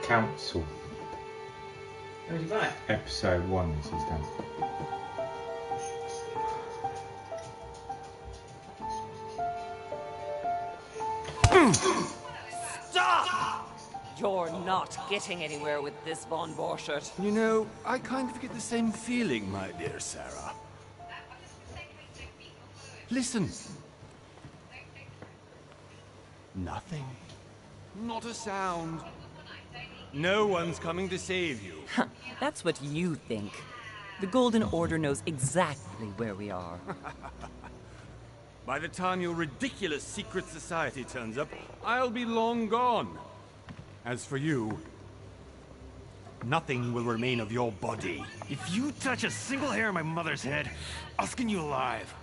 Council. Oh, did you buy it? Episode 1 this is done. Stop! You're not getting anywhere with this, Von Borchert. You know, I kind of get the same feeling, my dear Sarah. Listen. Nothing. Not a sound. No one's coming to save you. That's what you think. The Golden Order knows exactly where we are. By the time your ridiculous secret society turns up, I'll be long gone. As for you, nothing will remain of your body. If you touch a single hair on my mother's head, I'll skin you alive.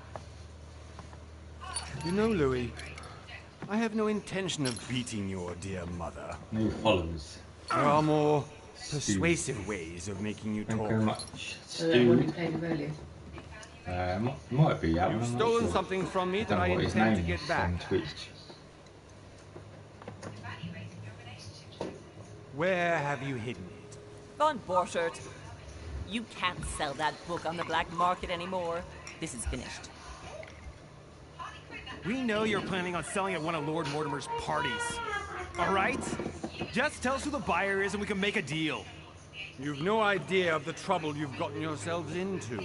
You know, Louis, I have no intention of beating your dear mother. New followers. There are more persuasive ways of making you Thank you talk. very much. So that one you played with earlier. Might be that one. You've I'm not stolen sure. something from me that Don't I know what his intend to name get is back. on Twitch. Where have you hidden it? Von Borchert, you can't sell that book on the black market anymore. This is finished. We know you're planning on selling at one of Lord Mortimer's parties. All right? Just tell us who the buyer is and we can make a deal. You've no idea of the trouble you've gotten yourselves into.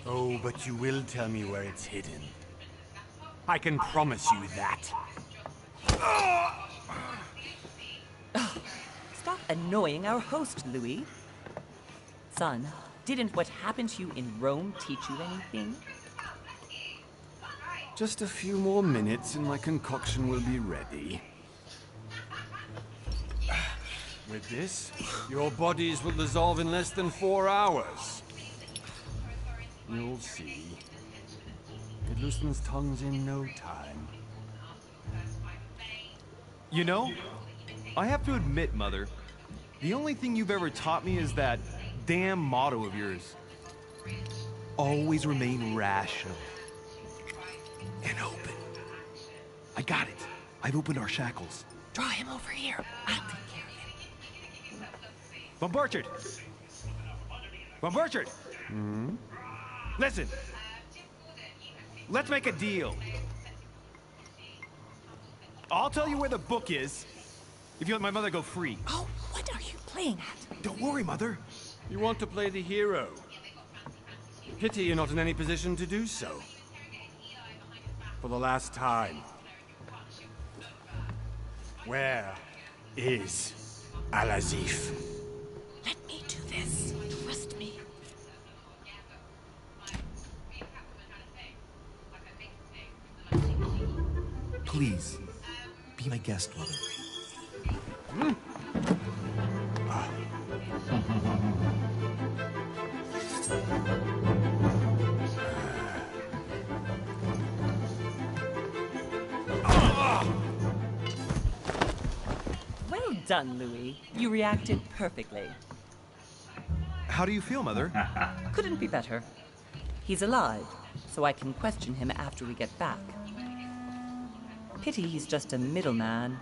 Oh, but you will tell me where it's hidden. I can promise you that. Stop annoying our host, Louis. Son, didn't what happened to you in Rome teach you anything? Just a few more minutes and my concoction will be ready. With this, your bodies will dissolve in less than 4 hours. You'll see. It loosens tongues in no time. You know, I have to admit, Mother, the only thing you've ever taught me is that damn motto of yours. Always remain rational. And open. I got it. I've opened our shackles. Draw him over here. I'll take care of him. Von Borchert! Von Borchert! Listen. Let's make a deal. I'll tell you where the book is if you let my mother go free. Oh, what are you playing at? Don't worry, Mother. You want to play the hero. Pity you're not in any position to do so. For the last time. Where is Al-Azif? Let me do this. Trust me. Please, be my guest, Mother. Well done, Louis. You reacted perfectly. How do you feel, Mother? Couldn't be better. He's alive, so I can question him after we get back. Pity he's just a middleman.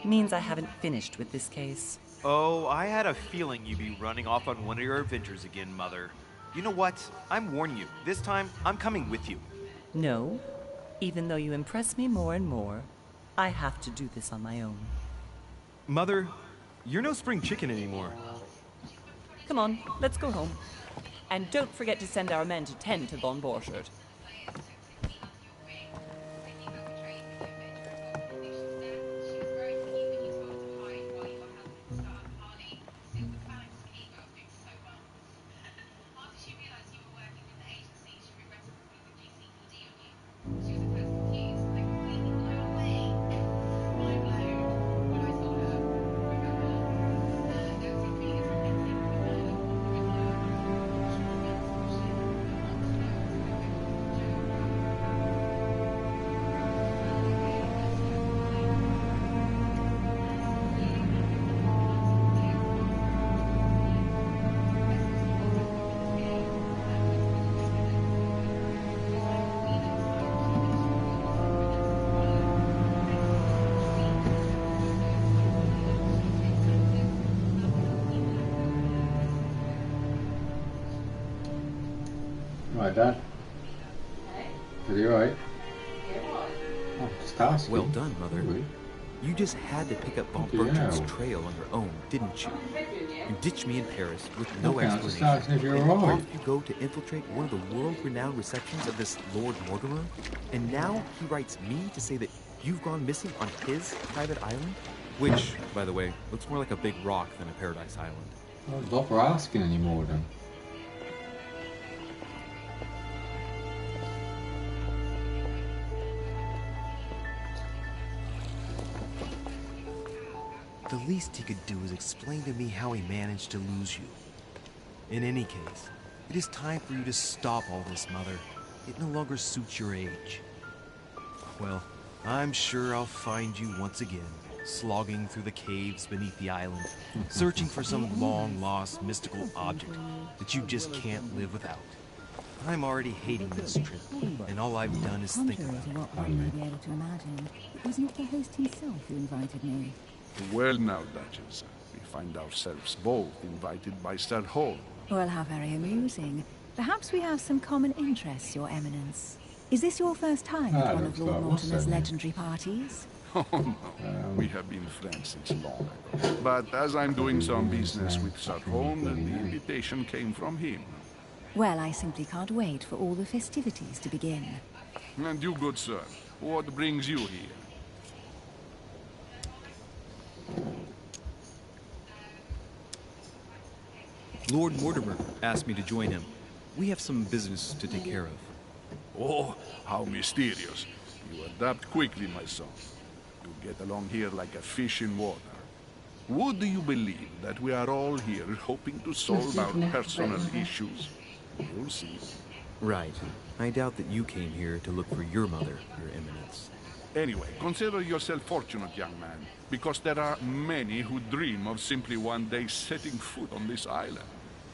Means I haven't finished with this case. Oh, I had a feeling you'd be running off on one of your adventures again, Mother. You know what? I'm warning you. This time, I'm coming with you. No, even though you impress me more and more, I have to do this on my own. Mother, you're no spring chicken anymore. Come on, let's go home. And don't forget to send our men to tend to Von Borchert. Hi, Dad. Are you alright? Oh, just asking. Well done, Mother. Really? You just had to pick up Von Yeah. Bertrand's trail on your own, didn't you? You ditched me in Paris with no Okay, I was just explanation. asking if you were And alright. off you go to infiltrate one of the world-renowned receptions of this Lord Mortimer? And now he writes me to say that you've gone missing on his private island? Which, by the way, looks more like a big rock than a paradise island. Don't bother asking anymore then. The least he could do is explain to me how he managed to lose you. In any case, it is time for you to stop all this, Mother. It no longer suits your age. Well, I'm sure I'll find you once again, slogging through the caves beneath the island, searching for some long-lost mystical object that you just can't live without. I'm already hating this trip, and all I've done is think Contrary about to it. what one may be able to imagine, it was not the host himself who invited me. Well now, Duchess, we find ourselves both invited by Sir Hall. Well, how very amusing. Perhaps we have some common interests, Your Eminence. Is this your first time at one of looks Lord like what's Mortimer's her name? legendary parties? Oh no, we have been friends since long ago. But as I'm doing some business with Sir Hall, the invitation came from him. Well, I simply can't wait for all the festivities to begin. And you, good sir, what brings you here? Lord Mortimer asked me to join him. We have some business to take care of. Oh, how mysterious. You adapt quickly, my son. You get along here like a fish in water. Would you believe that we are all here hoping to solve our personal issues? You'll see. Right. I doubt that you came here to look for your mother, Your Eminence. Anyway, consider yourself fortunate, young man, because there are many who dream of simply one day setting foot on this island,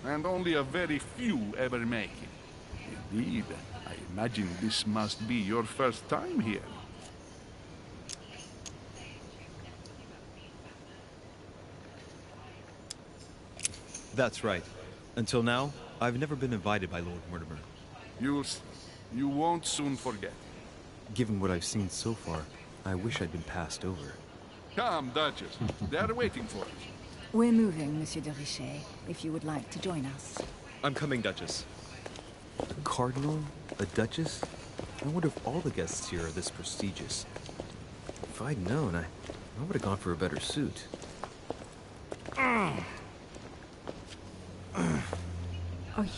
and only a very few ever make it. Indeed, I imagine this must be your first time here. That's right. Until now, I've never been invited by Lord Mortimer. You won't soon forget. Given what I've seen so far, I wish I'd been passed over. Come, Duchess. They are waiting for us. We're moving, Monsieur de Richet, if you would like to join us. I'm coming, Duchess. A cardinal? A duchess? I wonder if all the guests here are this prestigious. If I'd known, I would have gone for a better suit. Are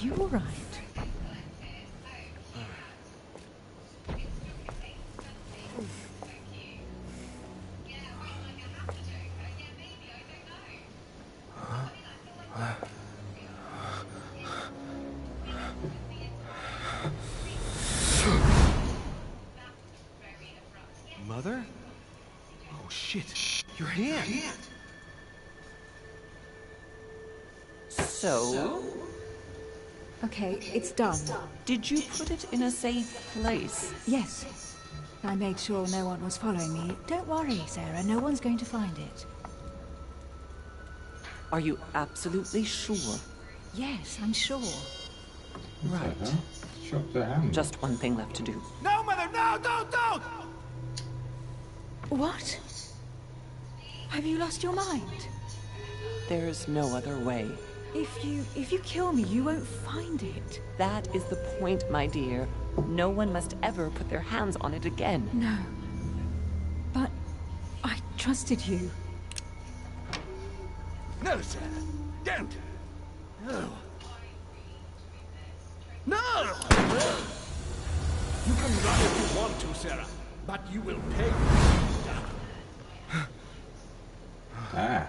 you all right? Mother? Oh shit, your hand! So, Okay, it's done. did you put it in a safe place? Yes. I made sure no one was following me. Don't worry, Sarah, no one's going to find it. Are you absolutely sure? Yes, I'm sure. Right. Huh? Chopped her hand. Just one thing left to do. No, Mother, no, don't! What? Have you lost your mind? There's no other way. If you kill me, you won't find it. That is the point, my dear. No one must ever put their hands on it again. No. But I trusted you. No, sir. Don't. No! You can run if you want to, Sarah, but you will pay. Ah.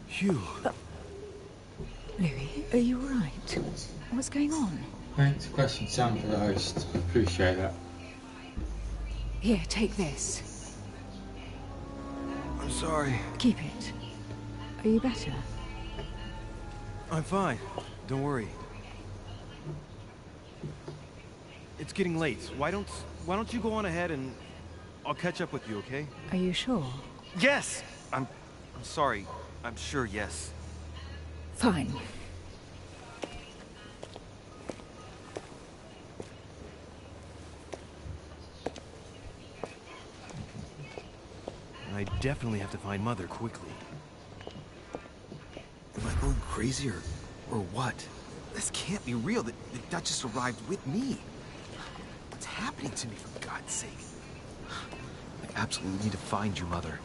Phew. Louis, are you all right? What's going on? Thanks, question Sam for the host. Appreciate that. Here, take this. I'm sorry. Keep it. Are you better? I'm fine. Don't worry. It's getting late. Why don't you go on ahead and I'll catch up with you, okay? Are you sure? Yes! I'm sorry. I'm sure, yes. Fine. I definitely have to find Mother quickly. Am I going crazy or what? This can't be real. The Duchess arrived with me. What's happening to me, for God's sake? I absolutely need to find you, Mother.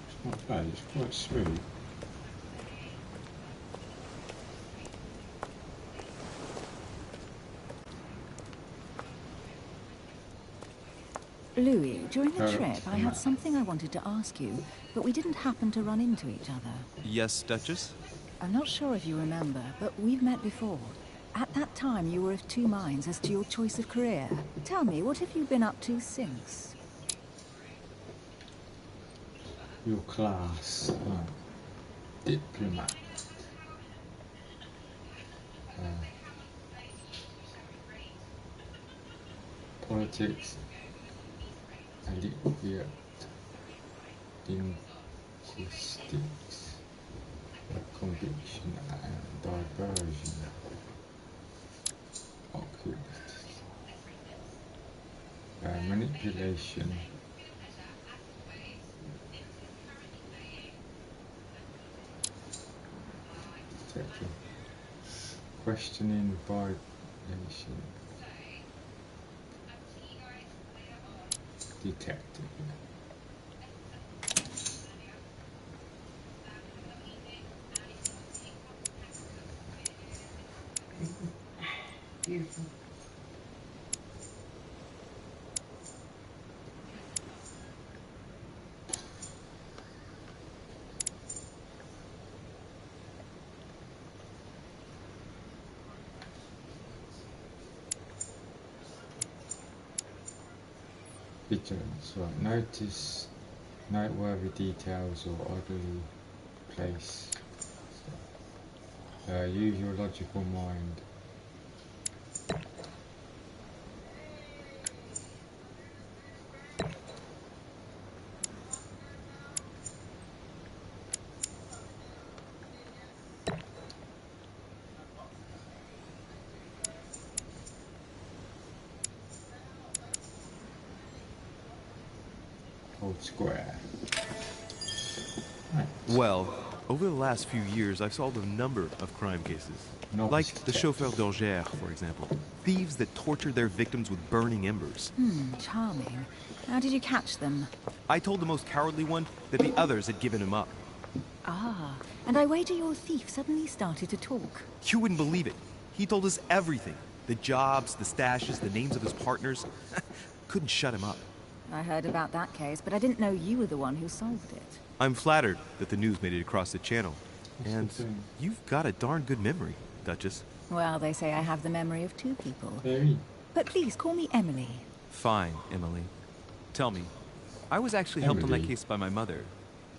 It's not bad, it's quite smooth. Louis, during the trip, I had something I wanted to ask you, but we didn't happen to run into each other. Yes, Duchess? I'm not sure if you remember, but we've met before. At that time, you were of two minds as to your choice of career. Tell me, what have you been up to since? Your class. Right. Diplomat. Politics. Alleviate. Linguistics. Conviction and diversion. Occult. Manipulation. Detective. Questioning violation. Detective. Beautiful. Vigilance, right. Notice noteworthy details or oddly placed. Use your logical mind. Hold square. Right. Well, over the last few years, I've solved a number of crime cases. Like the chauffeur d'Orgère, for example. Thieves that tortured their victims with burning embers. Charming. How did you catch them? I told the most cowardly one that the others had given him up. Ah, and I wager your thief suddenly started to talk. You wouldn't believe it. He told us everything. The jobs, the stashes, the names of his partners. Couldn't shut him up. I heard about that case, but I didn't know you were the one who solved it. I'm flattered that the news made it across the channel. And you've got a darn good memory, Duchess. Well, they say I have the memory of two people. Very. But please, call me Emily. Fine, Emily. Tell me, I was actually helped on that case by my mother.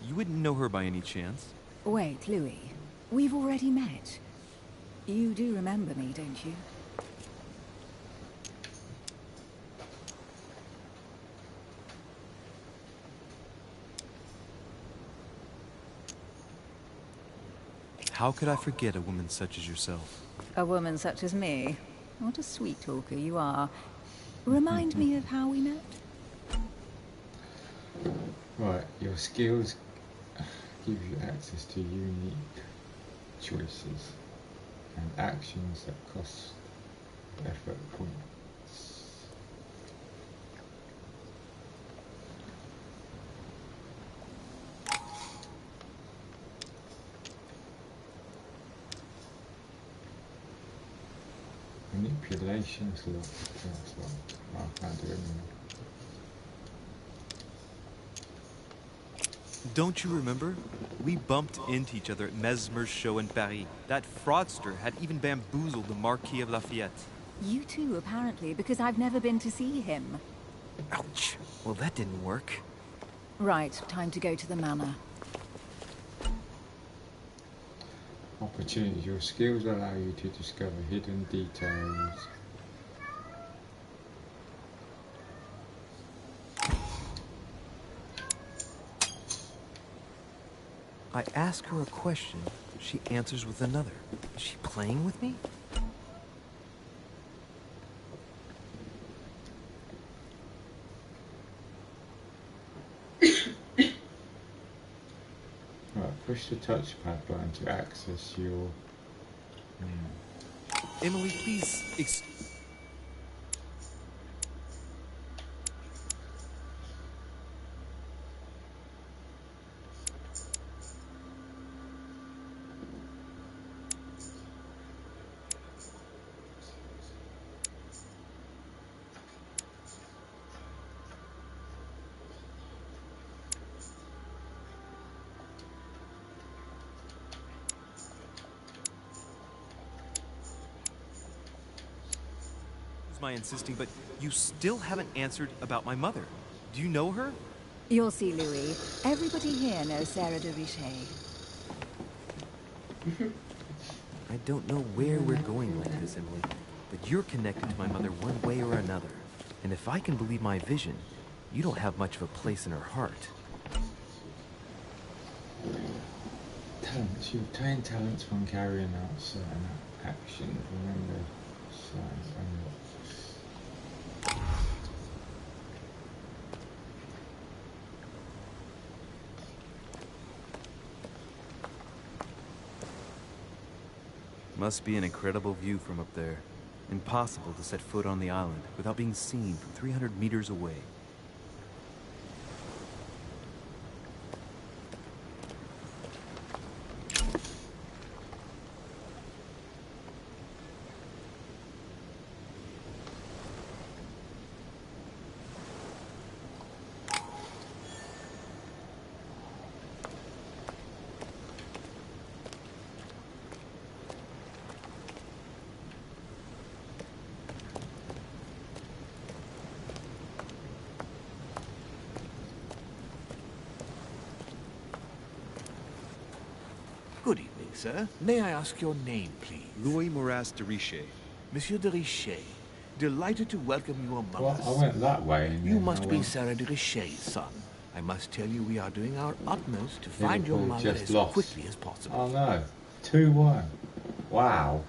You wouldn't know her by any chance? Wait, Louis. We've already met. You do remember me, don't you? How could I forget a woman such as yourself? A woman such as me? What a sweet talker you are. Remind me of how we met. Right, your skills give you access to unique choices and actions that cost effort points. Manipulations locked. That's locked. I can't do it anymore. Don't you remember? We bumped into each other at Mesmer's show in Paris. That fraudster had even bamboozled the Marquis of Lafayette. You too, apparently, because I've never been to see him. Ouch. Well, that didn't work. Right, time to go to the manor. Opportunities. Your skills allow you to discover hidden details. I ask her a question, she answers with another. Is she playing with me? Push the touchpad button to access your... Emily, please... my insisting, but you still haven't answered about my mother. Do you know her? You'll see, Louis. Everybody here knows Sarah de Richet. I don't know where we're going like this, Emily, but you're connected to my mother one way or another. And if I can believe my vision, you don't have much of a place in her heart. Talents. You obtain talents from carrying out certain actions. Remember certain frameworks. Must be an incredible view from up there. Impossible to set foot on the island without being seen from 300 meters away. Good evening, sir. May I ask your name, please? Louis Moras de Richet. Monsieur de Richet. Delighted to welcome you among Well, us. I went that way. And You must be Sarah de Richet's son. I must tell you we are doing our utmost to find your mother as quickly as possible. Oh no. 2-1. Wow.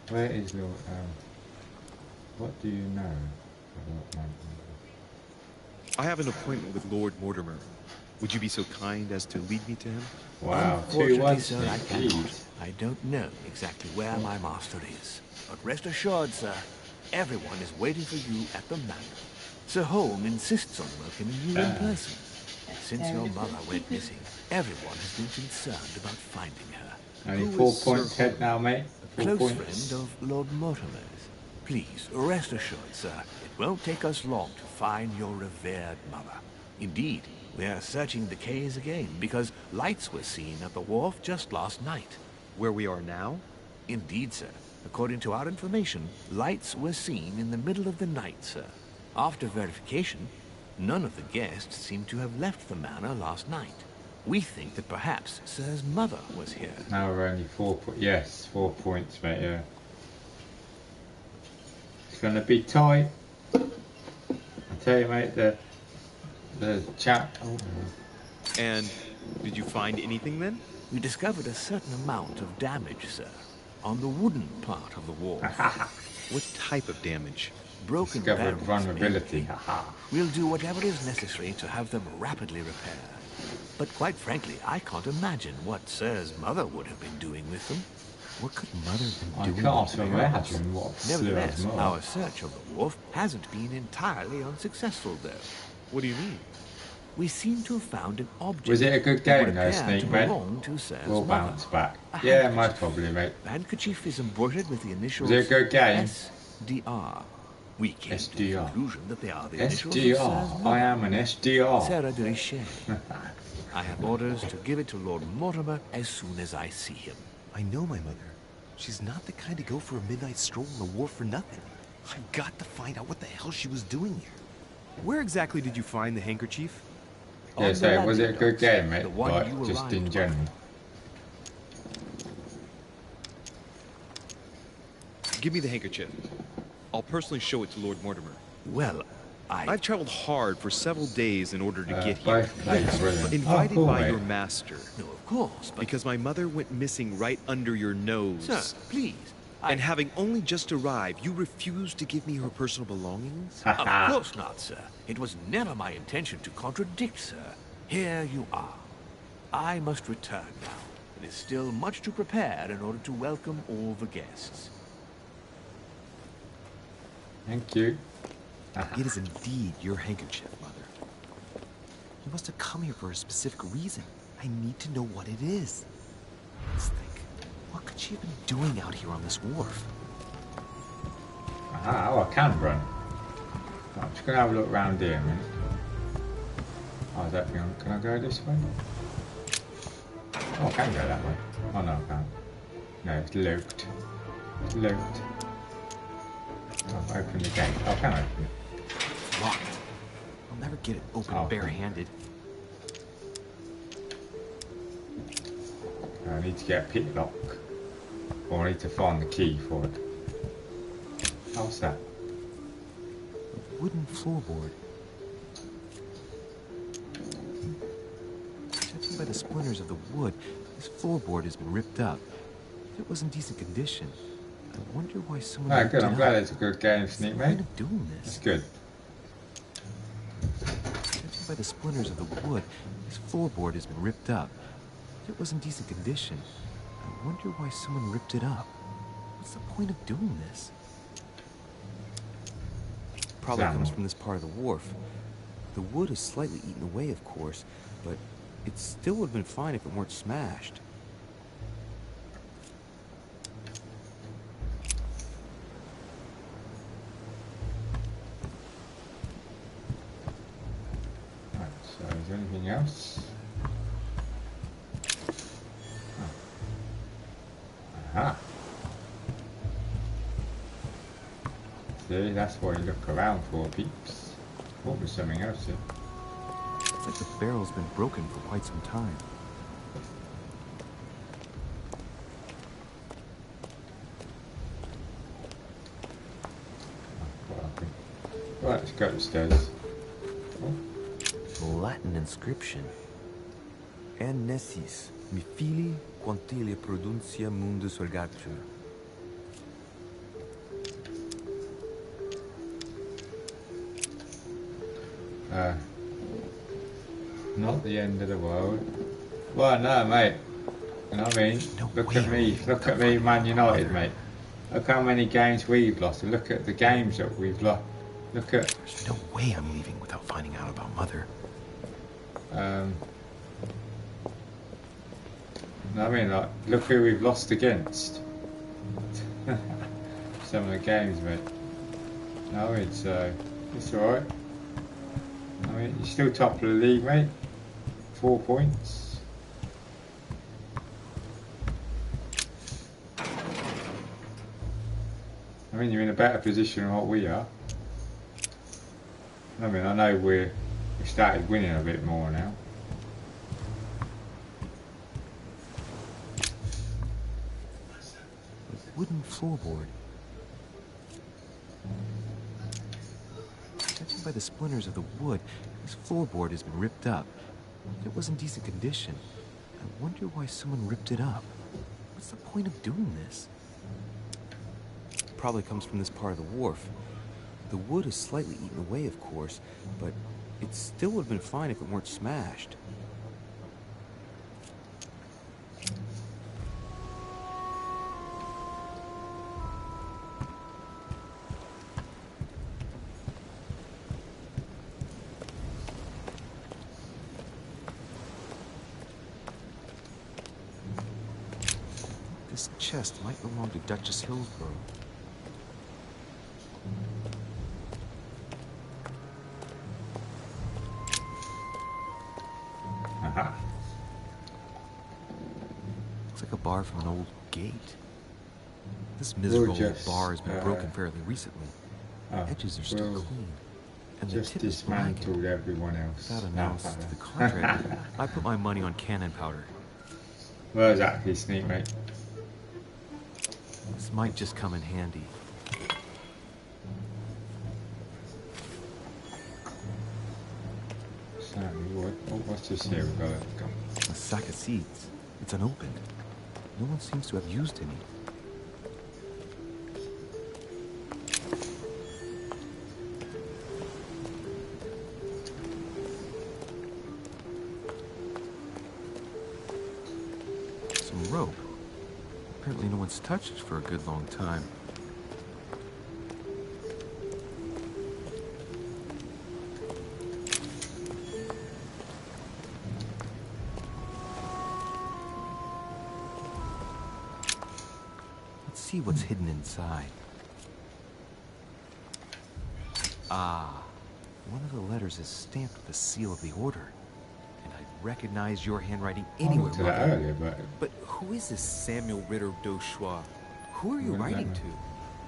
Where is your... what do you know about my mother? I have an appointment with Lord Mortimer. Would you be so kind as to lead me to him? Wow, Unfortunately, 2-1. sir, I cannot. I don't know exactly where my master is. But rest assured, sir, everyone is waiting for you at the manor. Sir Holm insists on welcoming you in person. Since your mother went missing, everyone has been concerned about finding her. Only 4 points head now, mate. A 4 close points. friend of Lord Mortimer's. Please, rest assured, sir, it won't take us long to find your revered mother. Indeed, we are searching the quays again because lights were seen at the wharf just last night. Where we are now? Indeed, sir. According to our information, lights were seen in the middle of the night, sir. After verification, none of the guests seem to have left the manor last night. We think that perhaps Sir's mother was here. Now we're only 4 points. Yes, 4 points, mate, yeah. It's going to be tight. I tell you, mate, the chat... Oh. And did you find anything then? We discovered a certain amount of damage, sir, on the wooden part of the wall. What type of damage? Broken Discovered barrels, vulnerability. maybe. We'll do whatever is necessary to have them rapidly repaired. But quite frankly, I can't imagine what Sir's mother would have been doing with them. What could Mother have I been doing? can't imagine what Nevertheless, Sir's mother... our search of the wharf hasn't been entirely unsuccessful, though. What do you mean? We seem to have found an object. Was it a good that would game, though, appear Sneak, to mate? belong to Sir's We'll mother. bounce back. A Yeah, handkerchief. most probably, mate. The handkerchief is embroidered with the initials Was it a good game? SDR. We came to the SDR. conclusion that they are the initials of SDR. Sir's mother, I am an SDR. Sarah de Richet. I have orders to give it to Lord Mortimer as soon as I see him. I know my mother. She's not the kind to go for a midnight stroll on the wharf for nothing. I've got to find out what the hell she was doing here. Where exactly did you find the handkerchief? Yeah, On the so was it a landing good docks, game, mate? the one Like, you just arrived in with. general. Give me the handkerchief. I'll personally show it to Lord Mortimer. Well, I've traveled hard for several days in order to get here. Both played brilliant. Invited cool, by mate. your master. No, of course, but... Because my mother went missing right under your nose. Sir, please. And having only just arrived, you refused to give me her personal belongings? Of course not, sir. It was never my intention to contradict, sir. Here you are. I must return now. It is still much to prepare in order to welcome all the guests. Thank you. It is indeed your handkerchief, Mother. You must have come here for a specific reason. I need to know what it is. Let's think. What could she have been doing out here on this wharf? Aha, oh, I can run. I'm just going to have a look around here a minute. Oh, is that thing on? Can I go this way? Oh, I can go that way. Oh, no, I can't. No, it's locked. It's locked. Oh, open the gate. Oh, I can open it. It's locked. I'll never get it open barehanded. I need to get a pick lock. Or I need to find the key for it. What's that? A wooden floorboard. Judging by the splinters of the wood, this floorboard has been ripped up. If it was in decent condition, I wonder why someone... Oh, good. I'm glad it's a good game, Sneak, mate. What's the point of doing this? It's good. Judging by the splinters of the wood, this floorboard has been ripped up. If it was in decent condition, I wonder why someone ripped it up. What's the point of doing this? Probably comes from this part of the wharf. The wood is slightly eaten away, of course, but it still would have been fine if it weren't smashed. Right, so is there anything else? Oh. Aha. See, that's what you look around for, peeps. Oh, there's something else here. It's like the barrel's been broken for quite some time. Right, let's go upstairs. Oh. Latin inscription. En nessis, mi fili quantilia produncia mundus ergatur. Not the end of the world. Well, no, mate. You know what I mean? Look at me. Look at me, Man United, mate. Look how many games we've lost. Look at the games that we've lost. Look at... There's no way I'm leaving without finding out about Mother. I mean, like, look who we've lost against. Some of the games, mate. No, it's alright. I mean, you're still top of the league, mate. 4 points. I mean, you're in a better position than what we are. I mean, I know we've started winning a bit more now. Wooden floorboard. Judging by the splinters of the wood, this floorboard has been ripped up. If it was in decent condition, I wonder why someone ripped it up. What's the point of doing this? Probably comes from this part of the wharf. The wood is slightly eaten away, of course, but it still would have been fine if it weren't smashed. This chest might belong to Duchess Hillsborough. Aha. Looks like a bar from an old gate. This miserable old bar has been broken fairly recently. The edges are still clean. And the Just tip is dismantled everyone else. Without announced to the contrary, I put my money on cannon powder. Well, exactly, Sneak, mate. This might just come in handy. What's this here? We've got a sack of seeds. It's unopened. No one seems to have used any. one's touched it for a good long time. Let's see what's hidden inside. Ah, one of the letters is stamped with the seal of the Order. And I recognize your handwriting anywhere. I looked at that Mother. earlier, But who is this Samuel Ritter d'Auchois? Who are you writing to?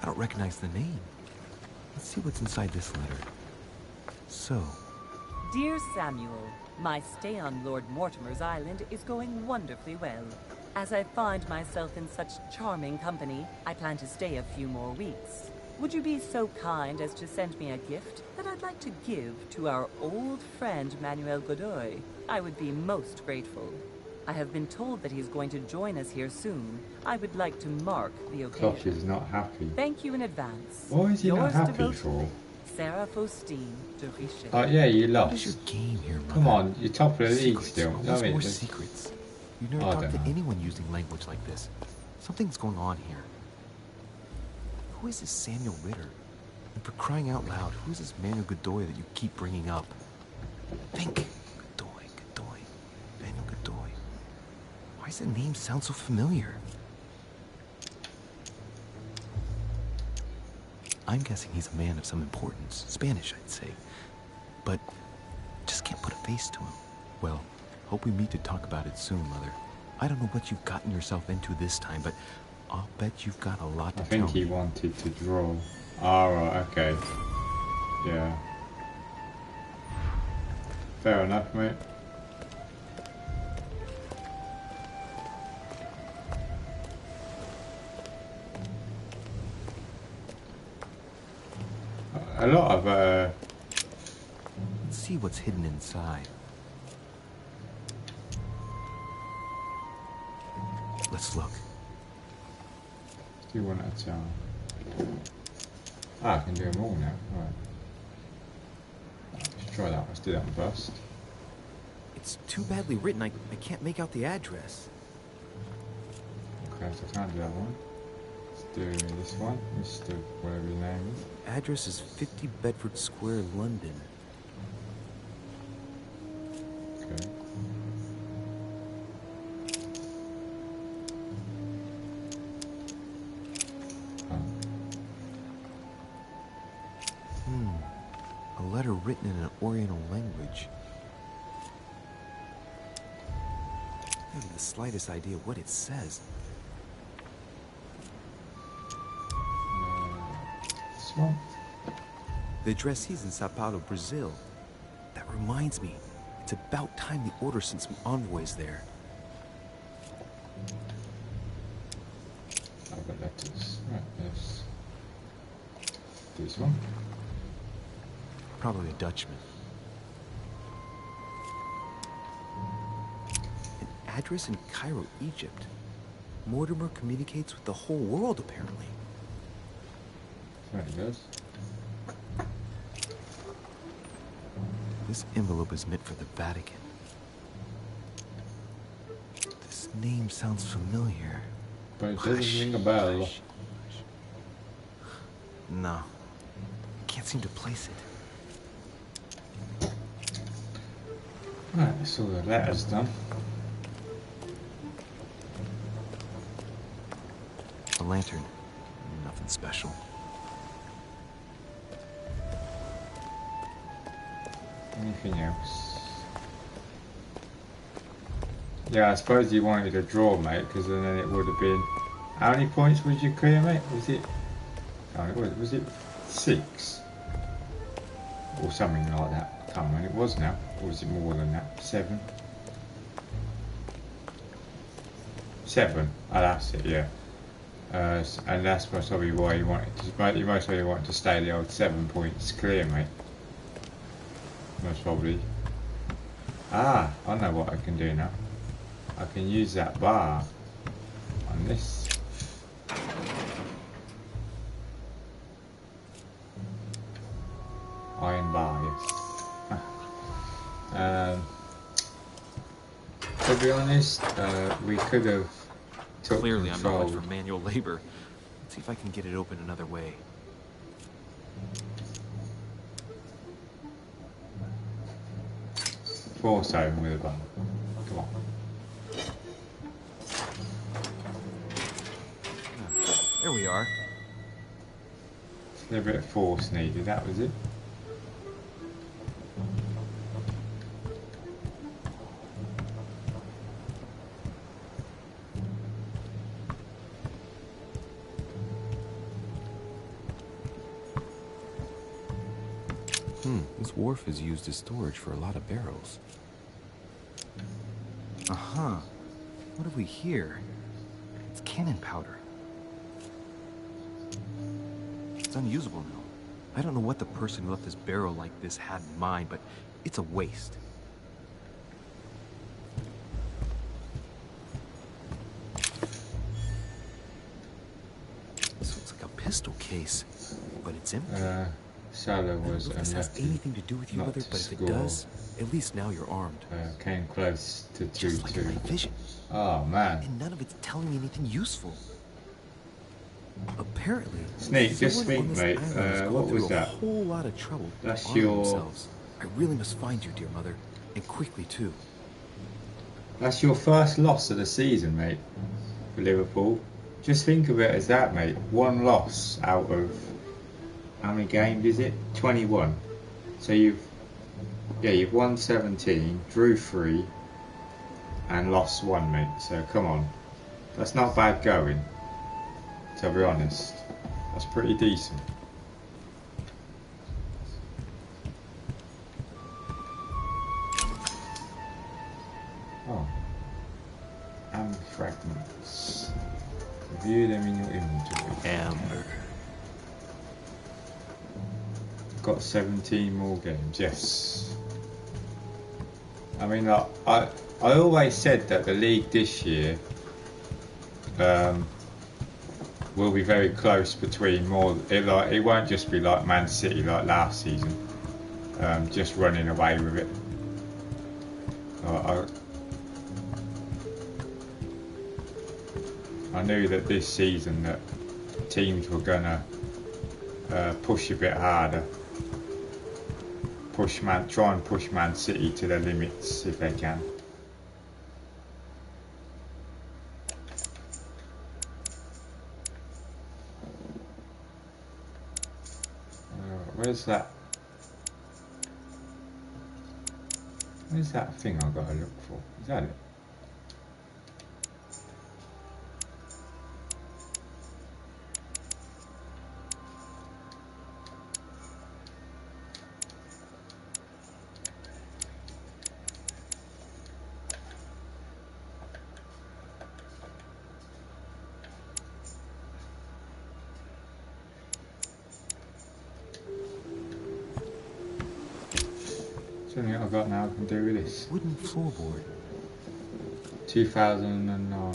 I don't recognize the name. Let's see what's inside this letter. So, Dear Samuel, my stay on Lord Mortimer's island is going wonderfully well. As I find myself in such charming company, I plan to stay a few more weeks. Would you be so kind as to send me a gift that I'd like to give to our old friend Manuel Godoy? I would be most grateful. I have been told that he's going to join us here soon. I would like to mark the Klopp occasion. is not happy. Thank you in advance. What is he not Yours happy devoted, for? Sarah Faustine de Richet. Oh yeah, you what is lost. your game here, Mother? Come on, you're top of the league Secrets, still. always I mean, more there's- secrets. You've never I talked don't to know. anyone using language like this. Something's going on here. Who is this Samuel Ritter? And for crying out loud, who's this Manuel Godoy that you keep bringing up? Think. Godoy. Manuel Godoy. Why does the name sound so familiar? I'm guessing he's a man of some importance. Spanish, I'd say. But just can't put a face to him. Well, hope we meet to talk about it soon, Mother. I don't know what you've gotten yourself into this time, but I'll bet you've got a lot to I tell think he me. wanted to draw. Alright, okay. Yeah. Fair enough, mate. A lot of Let's see what's hidden inside. Let's look. do one at a time. Ah, I can do them all now. Right. Let's try that. Let's do that one first. It's too badly written. I can't make out the address. Okay, so I can't do that one. Let's do this one. Mr. whatever his name is. Address is 50 Bedford Square, London. Okay. A letter written in an Oriental language. I haven't the slightest idea what it says. This one. The addressee's in Sao Paulo, Brazil. That reminds me, it's about time the Order sent some envoys there. I've got letters. Right, yes. This one. Probably a Dutchman. An address in Cairo, Egypt. Mortimer communicates with the whole world, apparently. Right, it goes. This envelope is meant for the Vatican. This name sounds familiar. But it doesn't ring a bell. No. Can't seem to place it. Right, that's all the letters done. A lantern. Nothing special. Anything else? Yeah, I suppose you wanted to draw, mate, because then it would have been... How many points would you clear, mate? Was it... Oh, was it 6? Or something like that. I can't remember. It was now. Or was it more than that? 7? 7. Oh, that's it, yeah. And that's probably why you wanted to... You most probably wanted to stay the old 7 points clear, mate. Most probably. Ah, I know what I can do now. I can use that bar on this. Iron bar, yes. To be honest, we could have took Clearly, I'm not much control. for manual labor. Let's see if I can get it open another way. Force open with a button. Come on. There we are. A little bit of force needed, that was it. This wharf is used as storage for a lot of barrels. Uh-huh. What have we here? It's cannon powder. It's unusable now. I don't know what the person who left this barrel like this had in mind, but it's a waste. This looks like a pistol case, but it's empty. Salah was If this has anything to do with you, not Mother, to but if it score. does, at least now you're armed. Came close to 2-2. Just like in my vision. Oh man. And none of it's telling me anything useful. Apparently, Sneak, just someone on speak, this mate. island has gone What was through that? A whole lot of trouble to That's arm your- themselves. I really must find you, dear Mother, and quickly too. That's your first loss of the season, mate, for Liverpool. Just think of it as that, mate. One loss out of how many games is it? 21. So you've won 17, drew 3, and lost 1, mate. So come on, that's not bad going. To be honest, that's pretty decent. Oh, and fragments. View them in your inventory. Amber. Got 17 more games. Yes. I mean, I always said that the league this year will be very close between more. It won't just be like Man City like last season, just running away with it. I knew that this season that teams were gonna push a bit harder, try and push Man City to their limits if they can. Where's that? Where's that thing I've got to look for? Is that it? Something I've got now I can do with this. Wooden floorboard. 2009.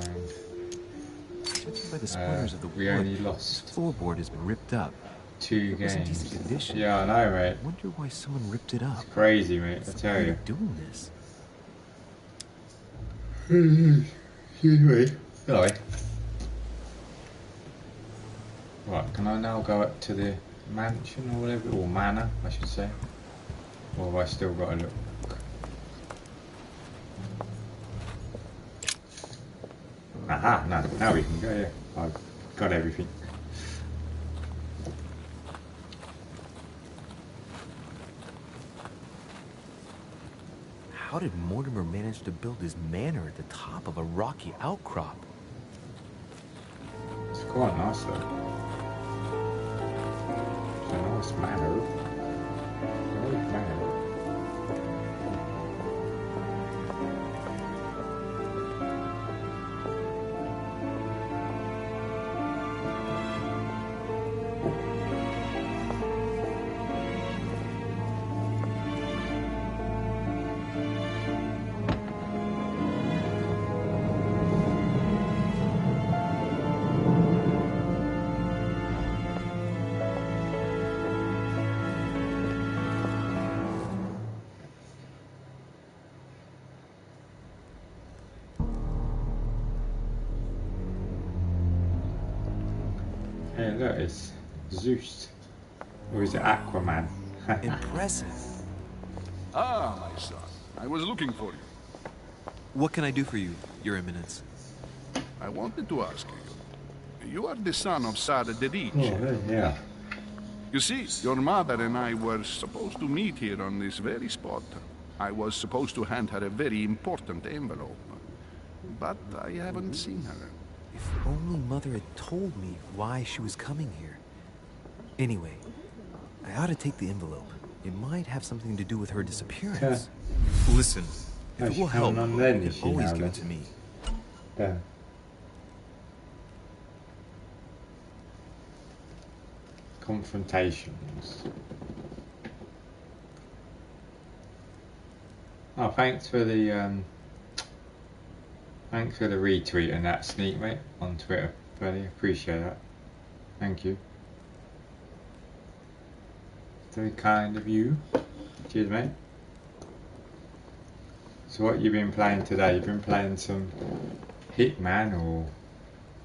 Judging by the squares of the we wood, only this lost floorboard has been ripped up. 2 It was in games. decent condition. Yeah, I know, mate. I wonder why someone ripped it up. It's crazy, mate. I What's the tell point you. of doing this? Excuse me. Sorry. Right, can I now go up to the mansion or whatever, or manor, I should say? Or have I still got to look? Aha, no, now we can go, yeah. I've got everything. How did Mortimer manage to build his manor at the top of a rocky outcrop? It's quite nice though. It's a nice manor. Great manor. Hey, look, it's Zeus. Or is it Aquaman? Impressive. Ah, my son. I was looking for you. What can I do for you, Your Eminence? I wanted to ask you. You are the son of Sara de Ricci. Oh, yeah. You see, your mother and I were supposed to meet here on this very spot. I was supposed to hand her a very important envelope. But I haven't seen her. If only Mother had told me why she was coming here. Anyway, I ought to take the envelope. It might have something to do with her disappearance. Listen, if it will help, you can always give it to me. Yeah. Confrontations. Oh, thanks for the retweet and that, Sneak mate, on Twitter, buddy. Appreciate that. Thank you. Very kind of you. Cheers, mate. So what you been playing today? You've been playing some Hitman, or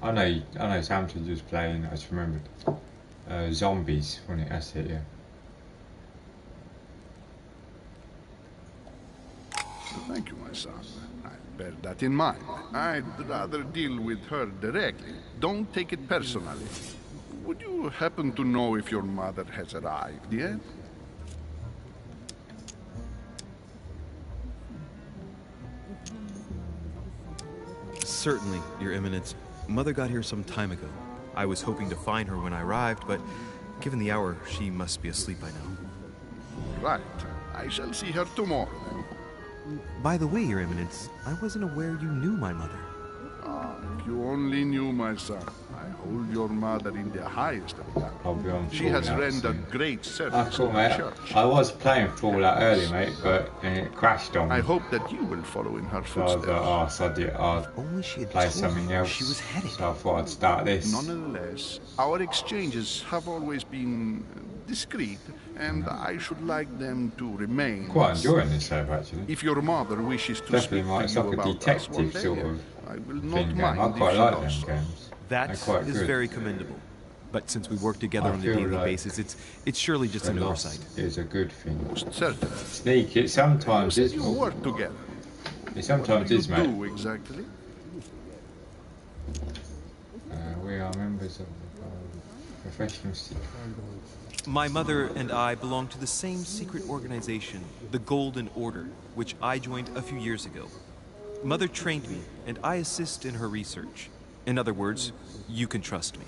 I know Samson was playing. I just remembered Zombies, wasn't it? That's it, yeah. Thank you, my son. I'll bear that in mind. I'd rather deal with her directly. Don't take it personally. Would you happen to know if your mother has arrived yet? Certainly, Your Eminence. Mother got here some time ago. I was hoping to find her when I arrived, but given the hour, she must be asleep by now. Right. I shall see her tomorrow, then. By the way, Your Eminence, I wasn't aware you knew my mother. Ah, if you only knew, my son. I hold your mother in the highest regard. I'll be on She has Fallout rendered soon. great service Ah, cool, to the mate. church. I was playing Fallout early, mate, but it crashed on me. I hope that you will follow in her So I was footsteps. like, oh, so I'd Only she had play told something me else. she was headed. So I thought I'd start this. Nonetheless, our exchanges have always been discreet, and I should like them to remain. Quite enjoying this save, actually. If your mother wishes to Definitely speak like, to it's you like a about us detective one day, sort of I will thing not game. mind I if quite she like does them so. games. That They're quite is good. very commendable. But since we work together I on a feel daily like basis, it's surely just an The oversight. loss is a good thing. Most certainly. Sneak, it You sometimes said is. you work together. It sometimes What do you is, mate. do exactly? We are members of the professional secret. My mother and I belong to the same secret organization, the Golden Order, which I joined a few years ago. Mother trained me, and I assist in her research. In other words, you can trust me.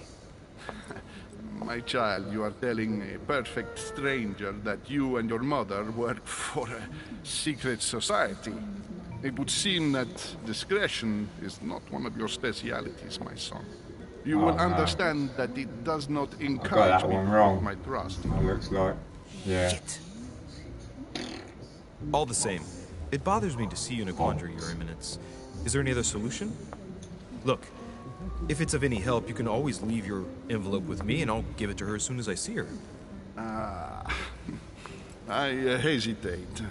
My child, you are telling a perfect stranger that you and your mother work for a secret society. It would seem that discretion is not one of your specialities, my son. You will no. understand that it does not I got encourage that me one to wrong. put my trust. It looks like. Yeah. Shit. All the same, it bothers me to see you in a quandary, Your Eminence. Is there any other solution? Look, if it's of any help, you can always leave your envelope with me, and I'll give it to her as soon as I see her. I hesitate.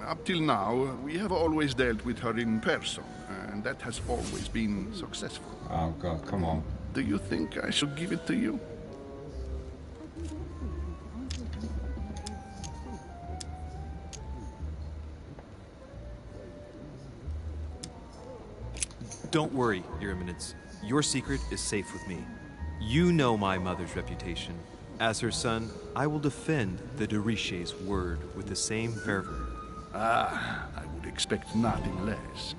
Up till now, we have always dealt with her in person, and that has always been successful. Oh god, come on. Do you think I should give it to you? Don't worry, Your Eminence. Your secret is safe with me. You know my mother's reputation. As her son, I will defend the de Richet's word with the same fervor. Ah, I would expect nothing less.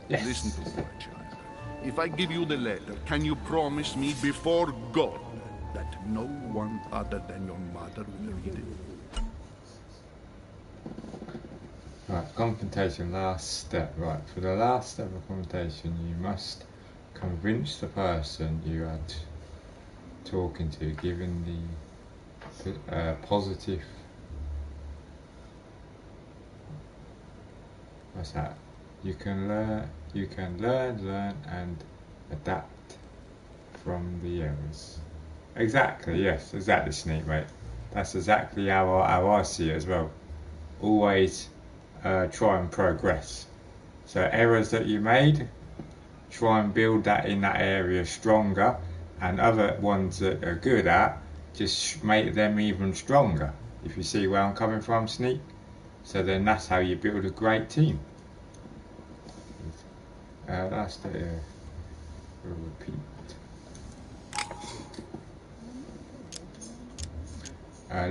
Yes. Listen to me, my child. If I give you the letter, can you promise me before God that no one other than your mother will read it? Right, confrontation, last step. Right, for the last step of confrontation, you must convince the person you are talking to, given the positive. What's that? You can learn, and adapt from the errors. Exactly, yes, exactly, Sneak, mate. That's exactly how I see it as well. Always try and progress. So errors that you made, try and build that in that area stronger, and other ones that are good at, just make them even stronger. If you see where I'm coming from, Sneak. So then that's how you build a great team. That's the repeat.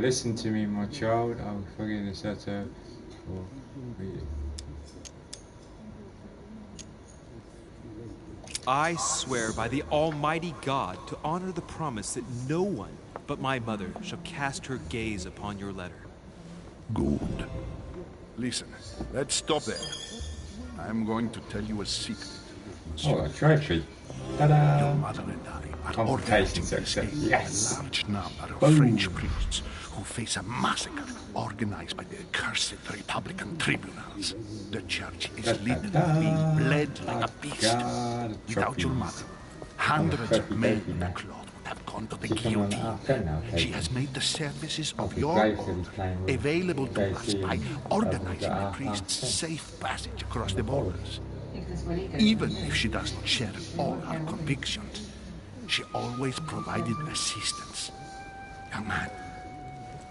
Listen to me, my child. I will forgive the setter for reading. I swear by the Almighty God to honor the promise that no one but my mother shall cast her gaze upon your letter. Good. Listen, let's stop there. I'm going to tell you a secret. Oh, a trophy. Ta-da! Your mother and I are Competition organizing to success. escape Yes. a large number of Boom. French priests who face a massacre organized by the accursed Republican tribunals. The church is literally being bled like a beast. Without your mother, hundreds of men in the cloth would have gone to the guillotine. She has made the services of your order available to us by organizing the priests' safe passage across the borders. Even if she doesn't share all our convictions, she always provided assistance. Young man,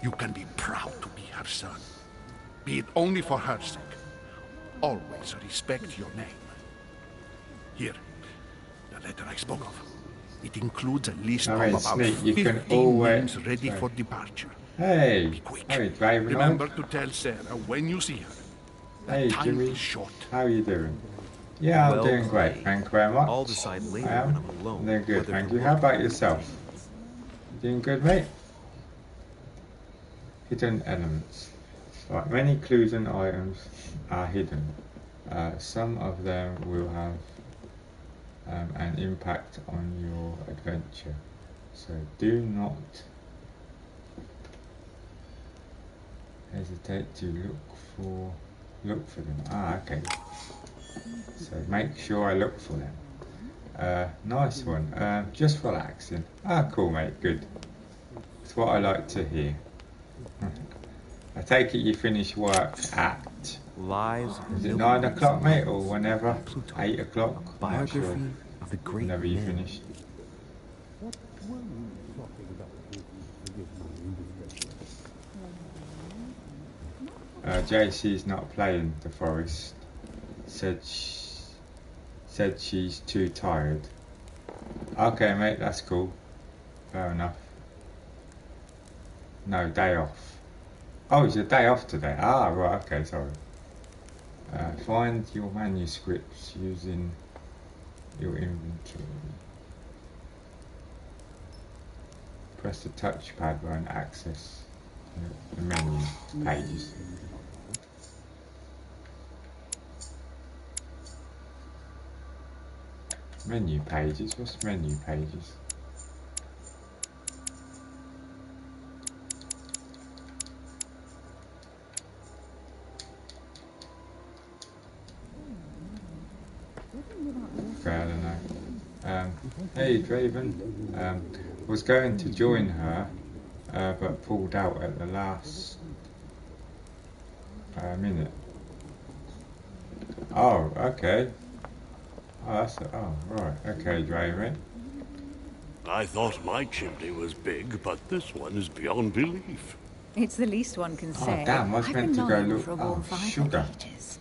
you can be proud to be her son. Be it only for her sake. Always respect your name. Here, the letter I spoke of. It includes a list of about Sneak, you can 15 always... names ready for departure. Hey! Be quick. Hey, Draven. Remember to tell Sarah when you see her. Hey, Time Jimmy. is short. How are you doing? Yeah, I'm Well doing great. played. Thank you very much. I'll decide later I am. when I'm alone. I'm doing good, whether thank to you. look How about yourself? You doing good, mate? Hidden elements. Right, many clues and items are hidden. Some of them will have an impact on your adventure. So do not hesitate to look for them. Ah, okay. So make sure I look for them. Nice one. Just relaxing. Ah, cool, mate. Good. That's what I like to hear. I take it you finish work at... Lives Is it 9 o'clock, mate, or whenever? 8 o'clock? I'm not biography sure. of the great Whenever you men. finish. JC's not playing The Forest. Said she's too tired. Okay, mate, that's cool. Fair enough. No, day off. Oh, it's a day off today. Ah, right, okay, sorry. Find your manuscripts using your inventory. Press the touchpad and access the menu pages. Menu pages? What's menu pages? Okay, I don't know. Hey Draven, was going to join her, but pulled out at the last minute. Oh, okay. Oh, that's right. Okay, Draven. I thought my chimney was big, but this one is beyond belief. It's the least one can say. Oh, damn, I was I've meant been to go longing look. for a warm Oh, fire sugar. for ages.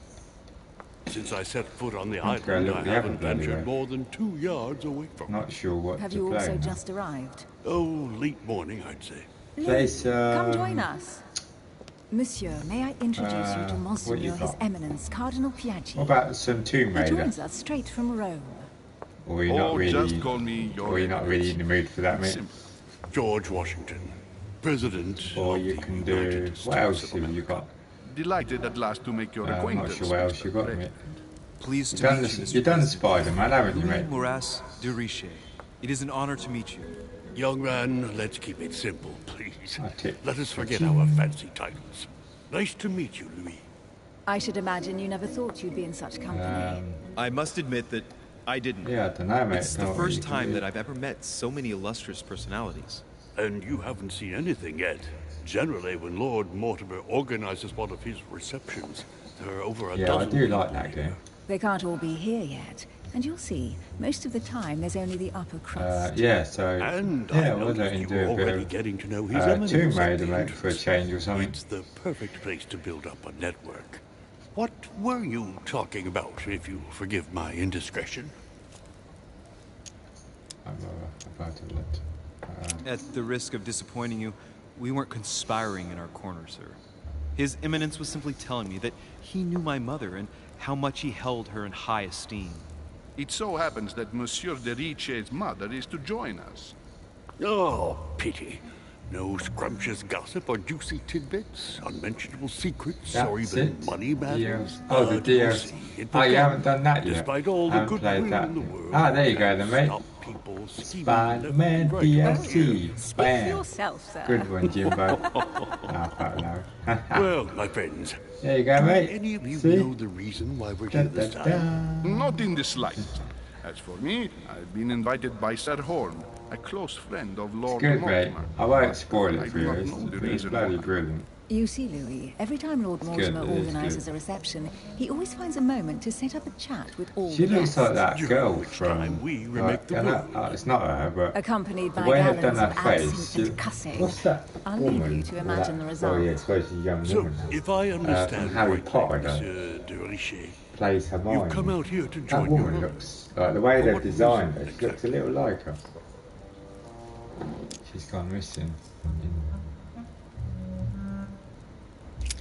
Since I set foot on the Let's go island, look I the haven't other ventured way. more than 2 yards away from Not sure what Have to you play also now. just arrived? Oh, late morning, I'd say. Place, Come join us. Monsieur, may I introduce you to what you Monseigneur His got? Eminence, Cardinal Piaggi. What about some Tomb He Raider? joins us straight from Rome. Or are you not really? Just call me your Or are you not really in the mood for that, mate? Simple. George Washington, President Or of you the can do. United What States else of have you America. got? Delighted at last to make your I'm not acquaintance. sure what else Mr. you got, Drake. mate. Pleased You've to done, meet you, you've done Mr. Spider-Man, haven't you, Louis mate? Mouras de Richet. It is an honor to meet you. Young man, let's keep it simple, please. I tip. Let us forget our fancy titles. Nice to meet you, Louis. I should imagine you never thought you'd be in such company. I must admit that I didn't. Yeah, I don't know, mate. It's Don't the know what first you can time do. that I've ever met so many illustrious personalities. And you haven't seen anything yet. Generally, when Lord Mortimer organizes one of his receptions, there are over a Yeah, I dozen do people like that here. game. They can't all be here yet. And you'll see, most of the time there's only the upper crust. Yeah, so And yeah, I we're noticed going you to were do a already bit getting to know of his eminence Tomb at Raider, the mate, for a entrance. change or something. It's the perfect place to build up a network. What were you talking about, if you forgive my indiscretion? I'm about to let. At the risk of disappointing you, we weren't conspiring in our corner, sir. His Eminence was simply telling me that he knew my mother and how much he held her in high esteem. It so happens that Monsieur de Riche's mother is to join us. Oh, pity. No scrumptious gossip or juicy tidbits, unmentionable secrets, or That's even it. money matters. Oh, the DLC. Oh, you haven't done that yet. Despite all the Haven't good played will that. in the world, Ah, there you go then, mate. stop people scheming Spider-Man left and right DLC. Speak for Bam. yourself, sir. Good one, Jimbo. Ah, fuck no. Well, my friends, There you go, do mate. any of you See? know the reason why we're here this time? Not in the slightest. As for me, I've been invited by Sir Horn, a close friend of Lord Good, mate. Mortimer. I won't spoil I it for do you. not know the It's reason bloody why. brilliant. You see, Louis, every time Lord good, Mortimer it is organises good. a reception, he always finds a moment to set up a chat with all She the looks guests. like that During girl which from. time we remake the world. It's not her, but Accompanied the by way they've done gallons her of face. absinthe and cussing. What's that I'll woman? leave you to imagine the Oh result. yeah, I suppose she's a young So, woman now. if I understand Harry correctly, Potter, Monsieur de Richet, Plays Hermione. you've come out here to That join your woman mother. looks like the way For they've what designed her. reason, She looks a little like her. She's gone missing.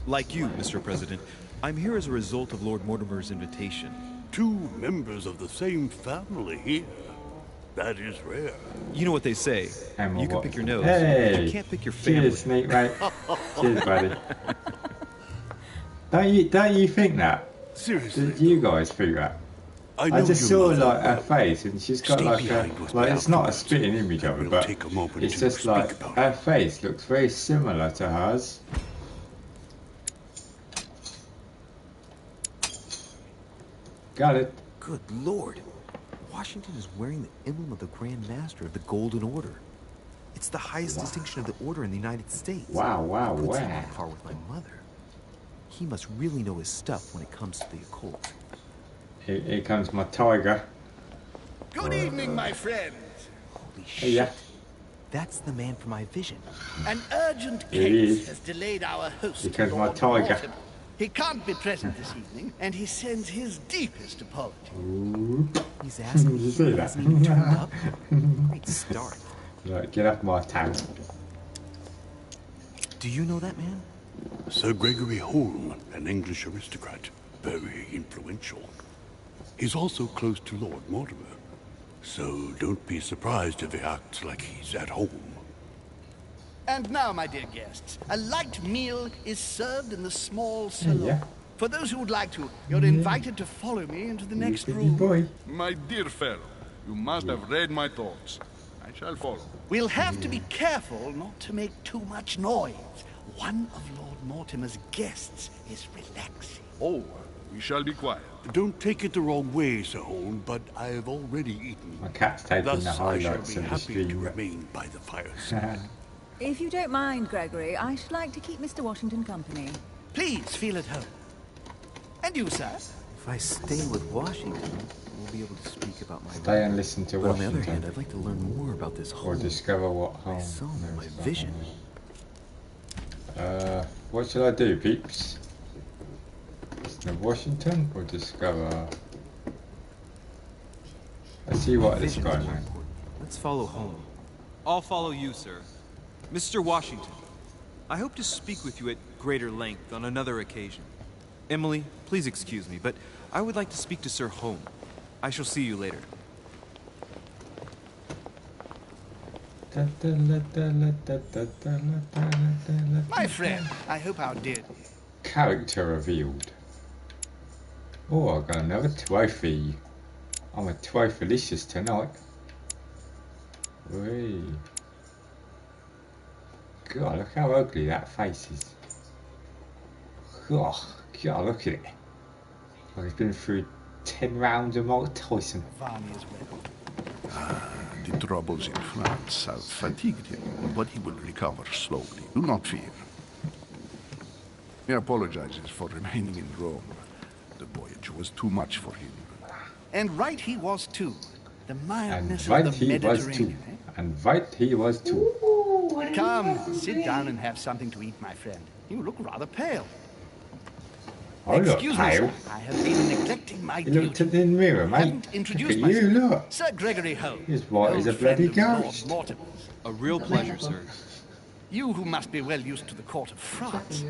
Like you, Mr. President, I'm here as a result of Lord Mortimer's invitation. Two members of the same family here. That is rare. You know what they say. Emma You can Watson. pick your nose, Hey! but you can't pick your family. Cheers, sneak mate. Cheers, buddy. Don't you think that? Seriously, Do you guys think that? I know I just your saw mother like her well. face, and she's got Stay like a behind with like me it's not a afterwards. spitting image of her, We'll but take a moment it's to just speak like about her face looks very similar to hers. Got it. Good lord. Washington is wearing the emblem of the Grand Master of the Golden Order. It's the highest distinction of the order in the United States. Wow, wow, Puts him wow. on par with my mother. He must really know his stuff when it comes to the occult. Here comes my tiger. Good evening, my friend. Holy Hey, shit. yeah. That's the man from my vision. An urgent It case is. has delayed our host. Because my Lord tiger. Mortimer. He can't be present this evening, and he sends his deepest apologies. Ooh. He's asking Did you me see why that? hasn't he turned up? Great start. Right, get off my town. Do you know that man? Sir Gregory Holm, an English aristocrat, very influential. He's also close to Lord Mortimer, so don't be surprised if he acts like he's at home. And now, my dear guests, a light meal is served in the small salon. Yeah. For those who would like to, you're invited to follow me into the next Busy room. boy. My dear fellow, you must have read my thoughts. I shall follow. We'll have to be careful not to make too much noise. One of Lord Mortimer's guests is relaxing. Oh, we shall be quiet. Don't take it the wrong way, Sir Holm, but I've already eaten. My cat's taking Thus, the I shall highlights be of the happy to stream. remain by the fireside. If you don't mind, Gregory, I should like to keep Mr. Washington company. Please feel at home. And you, sir? If I stay with Washington, we'll be able to speak about my Stay and listen to But on the other hand, Washington. I'd like to learn more about this Or whole discover what I home. saw in there my is about vision. home. What should I do, peeps? Listen to Washington or discover? Let's see what this Vision guy is more knows. important. Let's follow home. I'll follow you, sir. Mr. Washington, I hope to speak with you at greater length on another occasion. Emily, please excuse me, but I would like to speak to Sir Home. I shall see you later. My friend, I hope our dear... Character revealed. Oh, I got another trophy. I'm a trophy-licious tonight. Whee. God, look how ugly that face is. God, look at it. Like it's been through 10 rounds of Mike Tyson. Varney's weapon. The troubles in France have fatigued him, but he will recover slowly. Do not fear. He apologizes for remaining in Rome. The voyage was too much for him. And right he was too. The And mildness right of the he was too. Mediterranean. And right he was too. Ooh, what a Come, nice sit one. down and have something to eat, my friend. You look rather pale. Oh, look, Excuse me, sir. pale. I have been neglecting my You looked duty. at the mirror, mate. Haven't Look introduced at myself. you, look. Sir Gregory Holmes. He's white as a old friend bloody of Lord ghost. Mortimer's. A real pleasure, sir. You who must be well used to the court of France.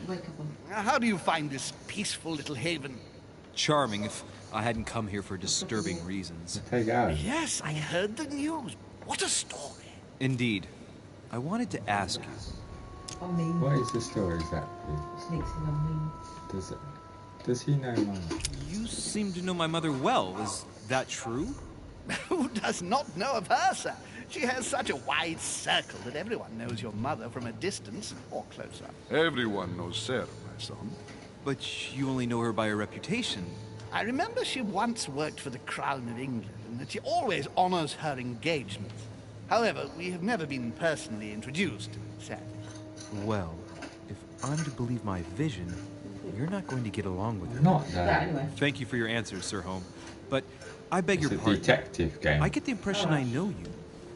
Wake up on. How do you find this peaceful little haven? Charming if I hadn't come here for disturbing reasons. Take it out. Yes, I heard the news. What a story. Indeed. I wanted to ask you. I mean, What is the story exactly? sneaks in on me. Does he know mine? You seem to know my mother well. Is that true? Who does not know of her, sir? She has such a wide circle that everyone knows your mother from a distance or closer. Everyone knows Sarah, my son. But you only know her by her reputation. I remember she once worked for the Crown of England and that she always honors her engagements. However, we have never been personally introduced, sadly. Well, if I'm to believe my vision, you're not going to get along with her. Not But that. anyway. Thank you for your answer, Sir Home. But I beg It's your a pardon. detective game. I get the impression I know you.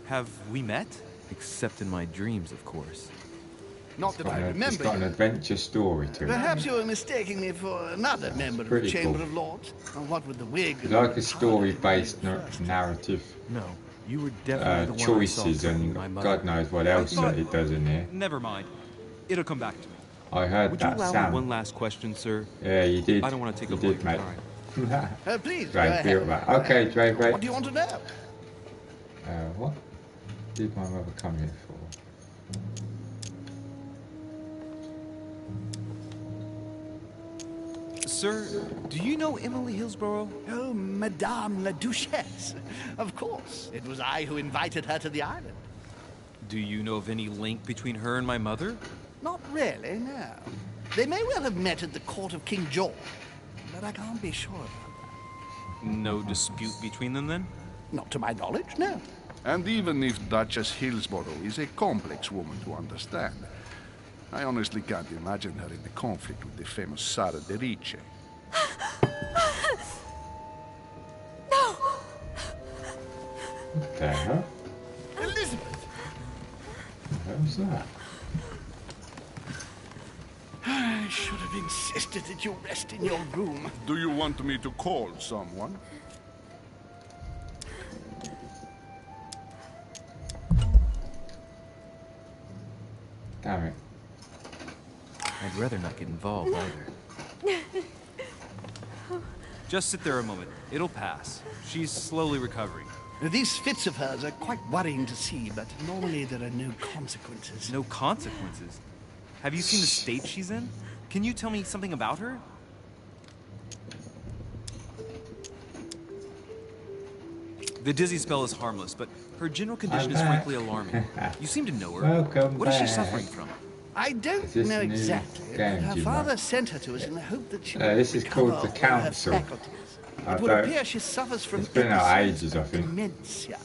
Have we met? Except in my dreams, of course. Not that I It's remember got an you. adventure story to it. Perhaps you are mistaking me for another member of the Pretty Chamber cool. of Lords. And what with the wig? and Like the a story-based powder and narrative, No, you were definitely the one I saw choices, threatening and my mother. God knows what else I thought- that it does in here. Never mind. It'll come back to me. I heard Would you that allow me sound. one last question, sir? Yeah, you did. I don't want to take you up did, all your mate. time. Please, go Right, ahead. feel that. Okay, Dre, What wait. do you want to know? What did my mother come here for? Sir, do you know Emily Hillsborough? Oh, Madame la Duchesse. Of course. It was I who invited her to the island. Do you know of any link between her and my mother? Not really, no. They may well have met at the court of King George, but I can't be sure about that. No dispute between them, then? Not to my knowledge, no. And even if Duchess Hillsborough is a complex woman to understand, I honestly can't imagine her in a conflict with the famous Sara de Ricci. What the hell? Elizabeth! What the hell's that? I should have insisted that you rest in your room. Do you want me to call someone? Damn it. I'd rather not get involved either. Just sit there a moment. It'll pass. She's slowly recovering. These fits of hers are quite worrying to see, but normally there are no consequences. No consequences? Have you seen the state she's in? Can you tell me something about her? The dizzy spell is harmless, but her general condition is back. frankly alarming. You seem to know her. Welcome What is she back. suffering from? I don't Is this know new exactly, but game, her do you father know? sent her to us in the hope that she This would is called recover the all her Council. faculties. I It would don't- appear she suffers from It's been out episodes ages, I of think. dementia.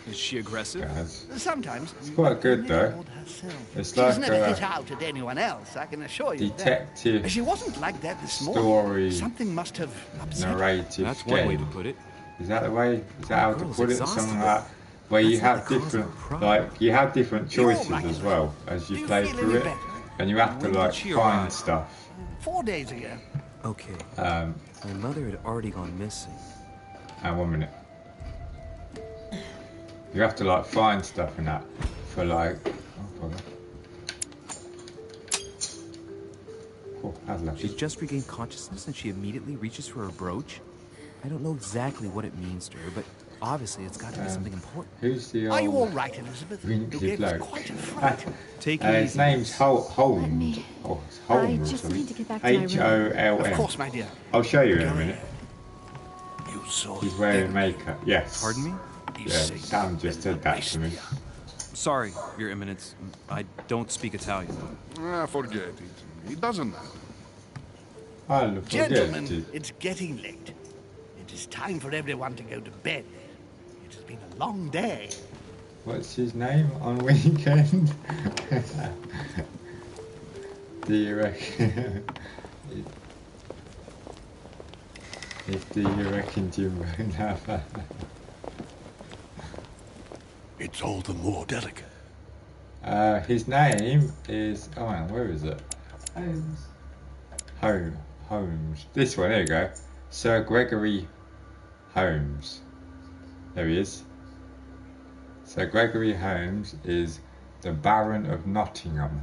Is she aggressive? Guys. Sometimes. It's quite good, though. Lord herself. It's She's like never a hit out at anyone else, I can assure you. detective that. She wasn't like that this story morning. Something must have upset her. narrative That's one way to game. put it. Is that the way? Is that how to Girl's put it? exhausted. Something like where you That's not have the cause of different, her problem. like you have different You're choices right. as well as Do you you play feel through any it, better? and you have to When did like she find arrive? stuff. 4 days ago. Okay. Um, My mother had already gone missing. and 1 minute. You have to like find stuff in that for like. Oh, cool. That's She's lucky. just regained consciousness and she immediately reaches for her brooch. I don't know exactly what it means to her, but obviously it's got to be something important. Who's the Are you all old right, Elizabeth? wrinkly You gave us bloke? quite a fright. Take His easy. name's Holm. me- Oh, it's I Holm or just something. need to get back to my room. Holm. Of course, my dear. I'll show you in a minute. You saw He's wearing makeup. Yes. Pardon me? Yeah, Sam just said that to me. Sorry, Your Eminence. I don't speak Italian. Forget it. It doesn't matter. I'll forget Gentlemen, it. it's getting late. It is time for everyone to go to bed. It has been a long day. What's his name on weekend? Do you reckon? Do you reckon, Jimbo? It's all the more delicate. His name is... Oh, man, where is it? Holmes. Holmes. This one, there you go. Sir Gregory Holmes. There he is. Sir Gregory Holmes is the Baron of Nottingham.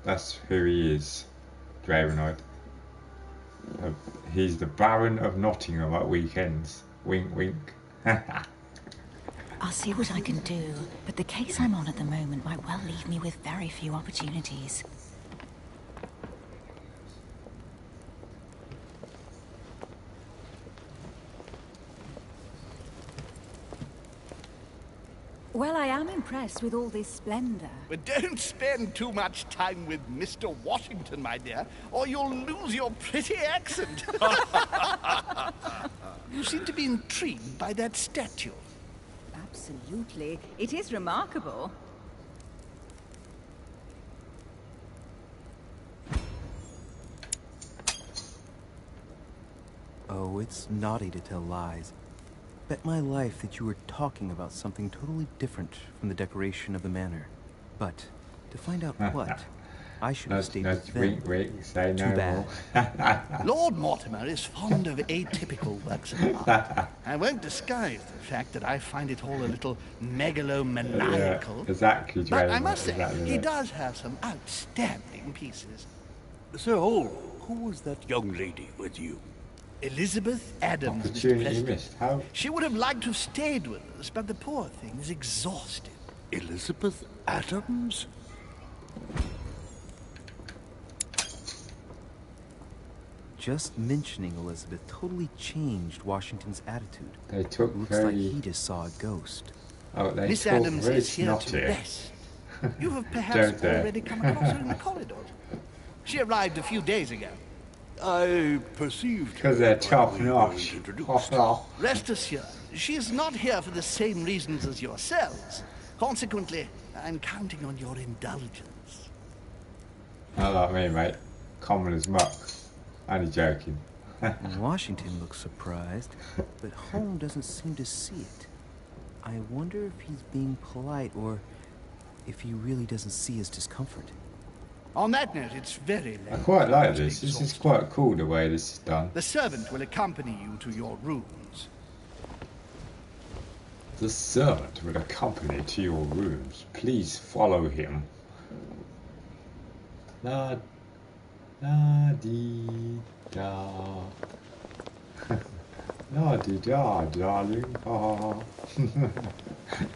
That's who he is, Dravenite. He's the Baron of Nottingham at weekends. Wink, wink. I'll see what I can do, but the case I'm on at the moment might well leave me with very few opportunities. Well, I am impressed with all this splendor. But don't spend too much time with Mr. Washington, my dear, or you'll lose your pretty accent. You seem to be intrigued by that statue. Absolutely. It is remarkable. Oh, it's naughty to tell lies. Bet my life that you were talking about something totally different from the decoration of the manor. But to find out what, I should have stayed with them. Wink, wink, say no Too bad. Lord Mortimer is fond of atypical works of art. I won't disguise the fact that I find it all a little megalomaniacal. Yeah, exactly, but I must say, exactly he right. does have some outstanding pieces. Sir Holmes, who was that young lady with you? Elizabeth Adams, Mr. Opportunity President. missed. How? She would have liked to have stayed with us, but the poor thing is exhausted. Elizabeth Adams? Just mentioning Elizabeth totally changed Washington's attitude. They took Looks very... like he just saw a ghost. Oh, they Miss talk Adams very is here to snotty. rest. You have Don't perhaps they? already come across her in the corridors. She arrived a few days ago. I perceived... Because they're when top we notch. were introduced. Rest assured, she is not here for the same reasons as yourselves. Consequently, I'm counting on your indulgence. Not like me, mate. Common as muck. Only joking. Washington looks surprised, but Holmes doesn't seem to see it. I wonder if he's being polite or if he really doesn't see his discomfort. On that note, it's very late. I quite like this. This is quite cool the way this is done. The servant will accompany you to your rooms. The servant will accompany to your rooms. Please follow him. La la dee da. La dee da, darling. Ah.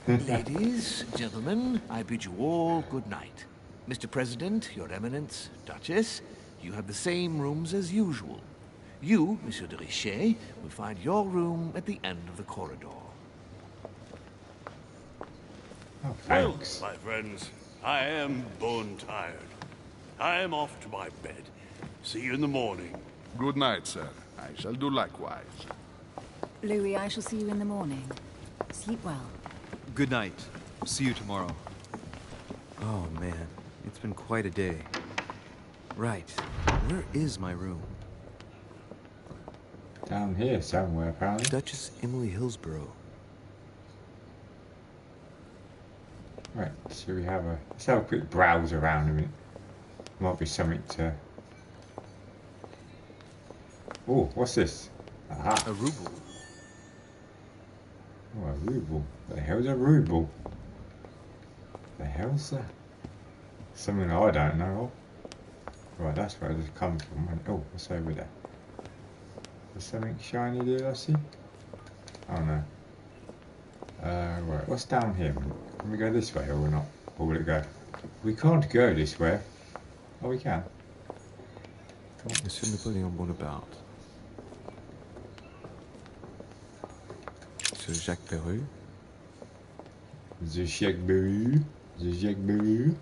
Ladies, gentlemen, I bid you all good night. Mr. President, Your Eminence, Duchess, you have the same rooms as usual. You, Monsieur de Richet, will find your room at the end of the corridor. Oh, Well, thanks. my friends, I am bone tired. I am off to my bed. See you in the morning. Good night, sir. I shall do likewise. Louis, I shall see you in the morning. Sleep well. Good night. See you tomorrow. Oh, man. It's been quite a day. Right. Where is my room? Down here somewhere, apparently. Duchess Emily Hillsborough. Right, so we have a... Let's have a quick browse around a minute. Might be something to... Oh, what's this? Aha. A ruble. Oh, a ruble. The hell's a ruble? The hell's that? Something I don't know of. Right, that's where this comes from. Oh, what's over there? There's something shiny there, I see. Oh no. Right, what's down here? Can we go this way or not? Or will it go? We can't go this way. Oh, we can. Monsieur Napoléon Bonaparte. Monsieur Jacques Perru. The Jacques Perru. The Jacques Perru.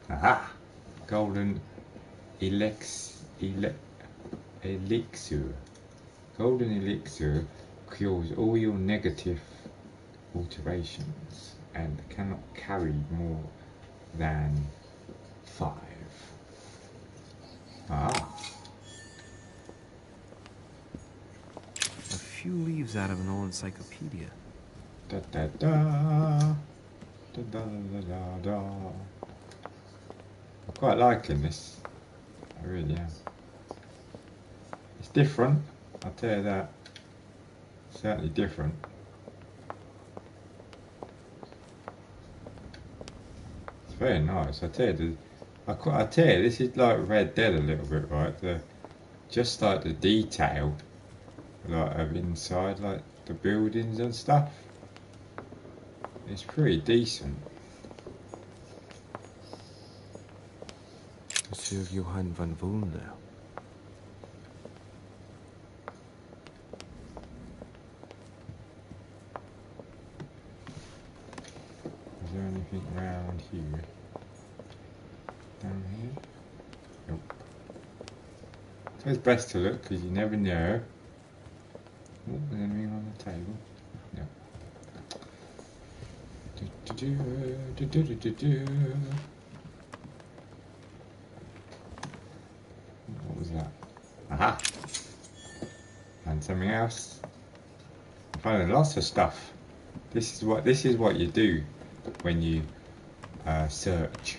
Aha! Golden elixir. Golden elixir cures all your negative alterations. and cannot carry more than 5. Ah. A few leaves out of an old encyclopedia. Da da da. Da da da da da. I'm quite liking this. I really am. It's different, I'll tell you that. Certainly different. It's very nice. I tell you, this is like Red Dead a little bit, right? Just like the detail, like of inside, like the buildings and stuff. It's pretty decent. Monsieur Johann van Vulner. Is there anything around here? Down here? Nope. So it's best to look because you never know. Oh, is there anything on the table? No. What was that? Aha! And something else. I'm finding lots of stuff. This is what you do when you search.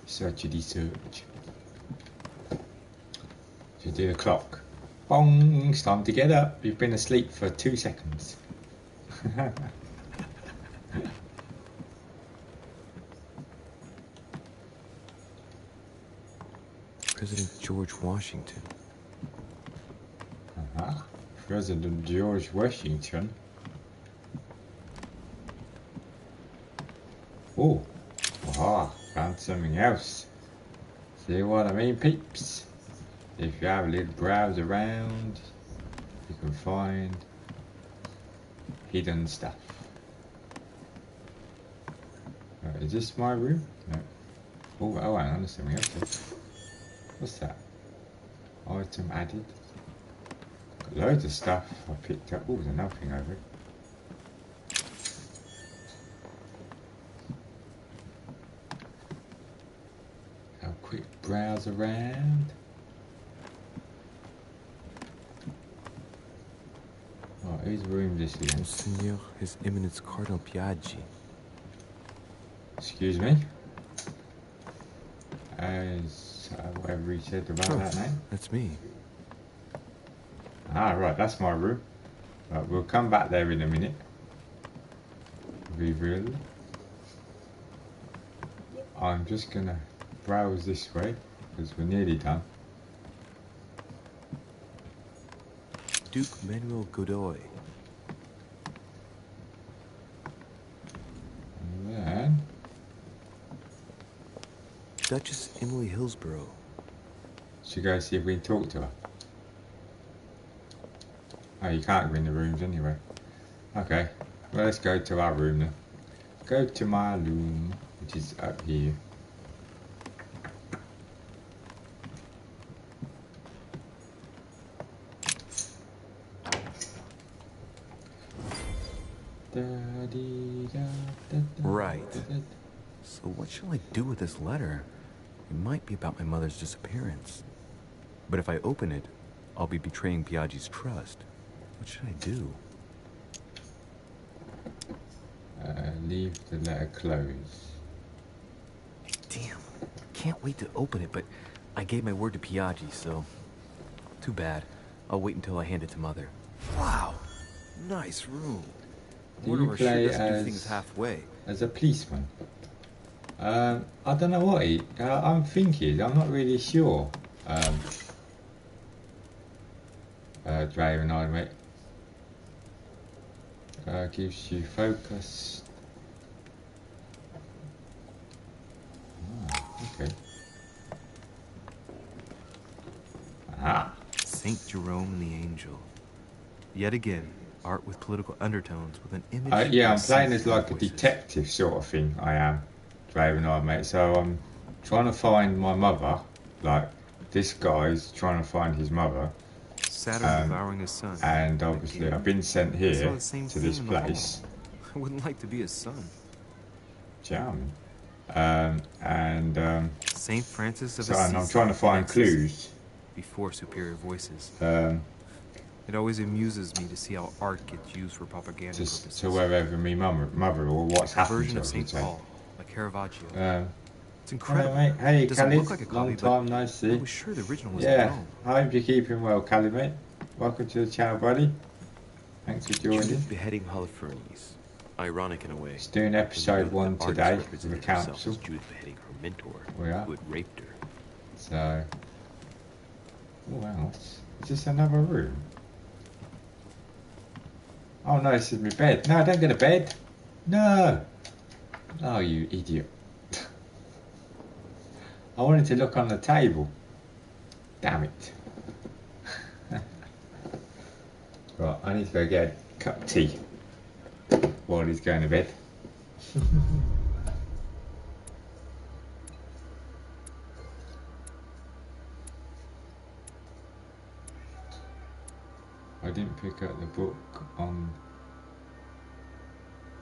Searchity search. So you do the clock. Bong! It's time to get up. You've been asleep for 2 seconds. President George Washington. President George Washington. Oh, aha, found something else. See what I mean, peeps? If you have a little browse around, you can find hidden stuff. Is this my room? No. Oh, hang on, there's something else here. What's that? Item added. Got loads of stuff I picked up. Oh, there's another thing over it. Have a quick browse around. Oh, whose room this is? Monseigneur, His Eminence Cardinal Piaggi. Excuse me? Whatever he said about that name. That's me. Ah, right, that's my room. Right, we'll come back there in a minute. We will. I'm just gonna browse this way because we're nearly done. Duke Manuel Godoy. And then Duchess Emily Hillsborough. Should go see if we can talk to her. Oh, you can't go in the rooms anyway. Okay, well, let's go to our room then. Go to my room, which is up here. Right. So what shall I do with this letter? It might be about my mother's disappearance. But if I open it, I'll be betraying Piaggi's trust. What should I do? Leave the letter closed. Damn. Can't wait to open it, but I gave my word to Piaggi, so... Too bad. I'll wait until I hand it to Mother. Wow. Nice room. Do you play things halfway. as a policeman? I don't know what I'm thinking. I'm not really sure. Draven Nightmare gives you focus. Okay. Saint Jerome and the Angel. Yet again, art with political undertones with an image. Yeah, I'm playing as like a detective sort of thing. I am Draven Nightmare. So I'm trying to find my mother. Like this guy's trying to find his mother. Saturn devouring his son. And obviously I've been sent here to this place. I wouldn't like to be his son. charming. Saint Francis of so Assisi. I'm trying to find clues. Before superior voices. It always amuses me to see how art gets used for propaganda purposes. To wherever me mother or what's happened version to of St. Paul, like Caravaggio. It's incredible. Hello, mate. Hey, doesn't Khalid. look like a copy, Long time no I see. was sure the original was in Yeah, Rome. I hope you're keeping well, Khalid, mate. Welcome to the channel, buddy. Thanks for joining. Judith beheading Holofernes. Ironic in a way. It's doing episode 1 today with the council. Judith beheading her mentor, We are. who had raped her. So, oh wow, is this another room? Oh no, this is my bed. No, don't go to bed. No. Oh, you idiot. I wanted to look on the table. Damn it. Right, I need to go get a cup of tea while he's going to bed. I didn't pick up the book on...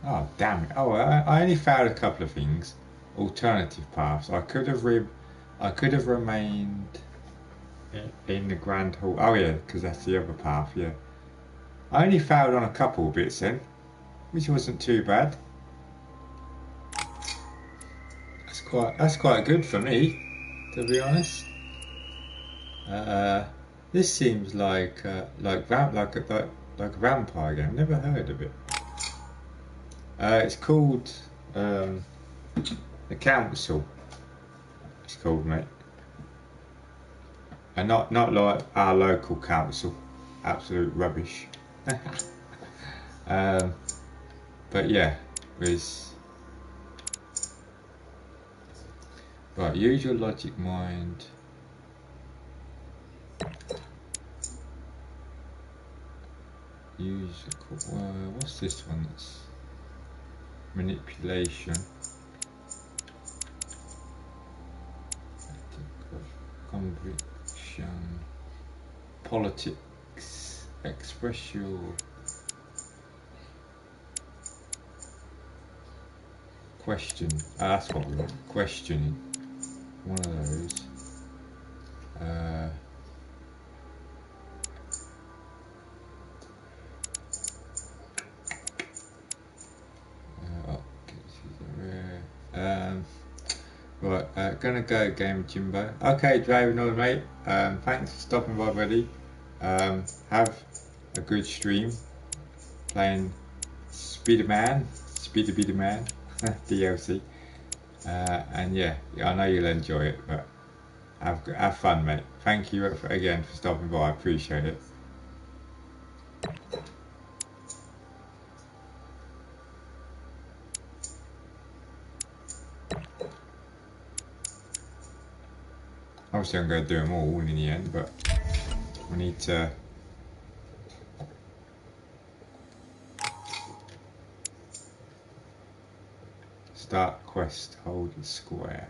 Oh, damn it. Oh, I only found a couple of things. Alternative paths. I could have remained in the Grand Hall. Oh yeah, because that's the other path, yeah. I only failed on a couple of bits then, which wasn't too bad. That's quite good for me, to be honest. This seems like a vampire game. I've never heard of it. It's called the Council. It's called, mate, and not like our local council. Absolute rubbish. But yeah, there's right. Use your logic mind. Use what's this one? That's manipulation. Conviction. Politics. Express your question. That's what we want. Questioning. One of those. Right, gonna go game Jimbo. Okay, Dravenor, mate. Thanks for stopping by, buddy. Have a good stream playing Spider-Man DLC. And yeah, I know you'll enjoy it, but have fun, mate. Thank you again for stopping by. I appreciate it. Obviously I'm going to do them all in the end, but we need to start quest, hold square.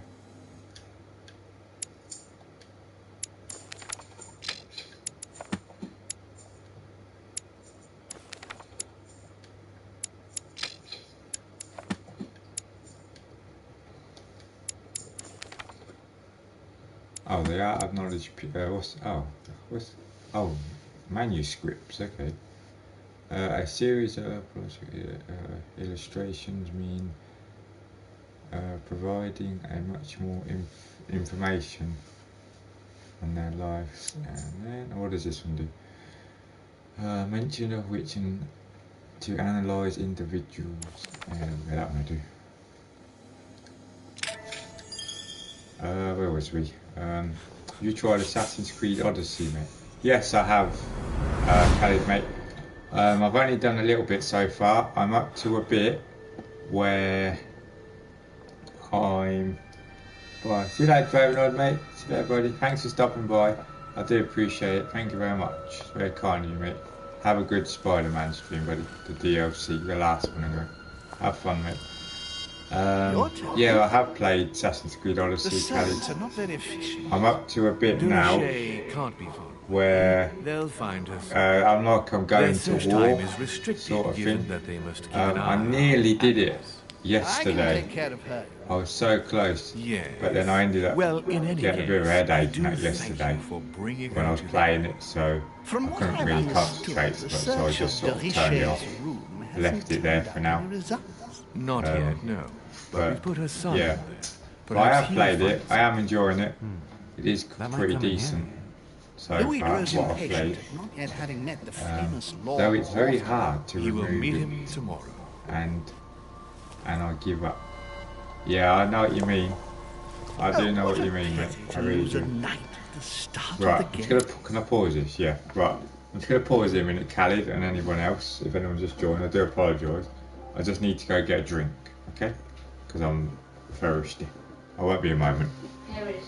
Oh, the art of knowledge. Manuscripts. Okay. A series of illustrations mean providing a much more information on their lives. And then, what does this one do? Mention of which to analyze individuals. That one I do. Where was we? You tried Assassin's Creed Odyssey, mate? Yes, I have, Khalid, mate. I've only done a little bit so far. I'm up to a bit where I'm... Bye. See you later, Dravenor, mate. See you later, buddy. Thanks for stopping by. I do appreciate it. Thank you very much. It's very kind of you, mate. Have a good Spider-Man stream, buddy. The DLC, the last one anyway. Have fun, mate. Yeah, I have played Assassin's Creed Odyssey. The servants are not very efficient. I'm up to a bit now where they'll find us. I'm going to war, is restricted, sort of thing. that they must keep I nearly did it, yesterday. take care of her. I was so close. Yes. But then I ended up in any getting a bit of a case, I headache do and that thank yesterday you for bringing when her I was to the playing it, so From I what couldn't I've really understood, concentrate the so much, so I search just of sort of turned it off, Derichet's room left it there for now. Not yet, no. But we've put her son yeah. in there. But I Perhaps have he'll played find it. I am enjoying it. It is That might pretty come in decent. handy. So Louis far, grows what I've impatient played. at not yet having met the famous Lord. Though it's very Mortimer. hard to You will remove meet it, him tomorrow. and I give up. Yeah, I know what you mean. I do know what you mean, mate. I really do. Right, I'm just gonna. Can I pause this? Yeah. Right. I'm just gonna pause here a minute, Khalid, and anyone else. If anyone just joined, I do apologise. I just need to go get a drink, okay? Because I'm thirsty. I won't be a moment. There it is.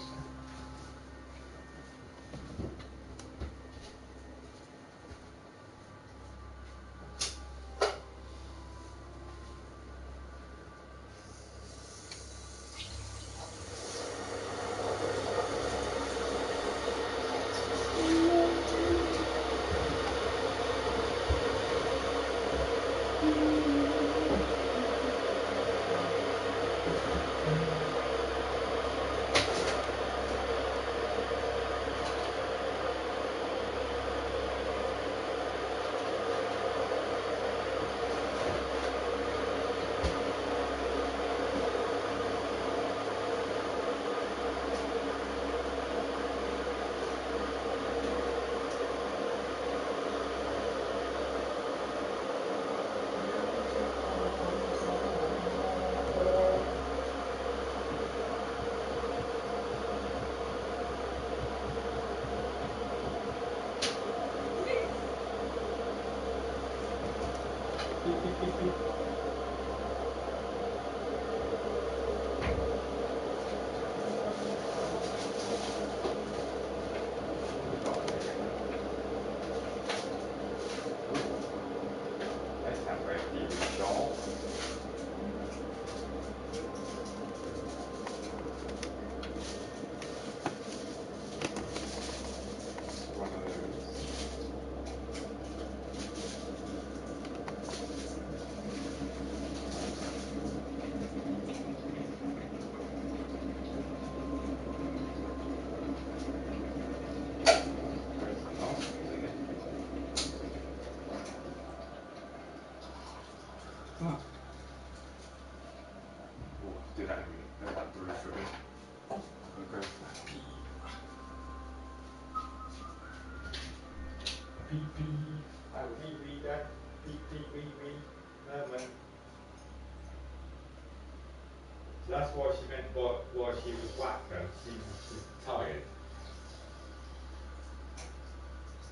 So that's why she meant why she was whacked. She's tired.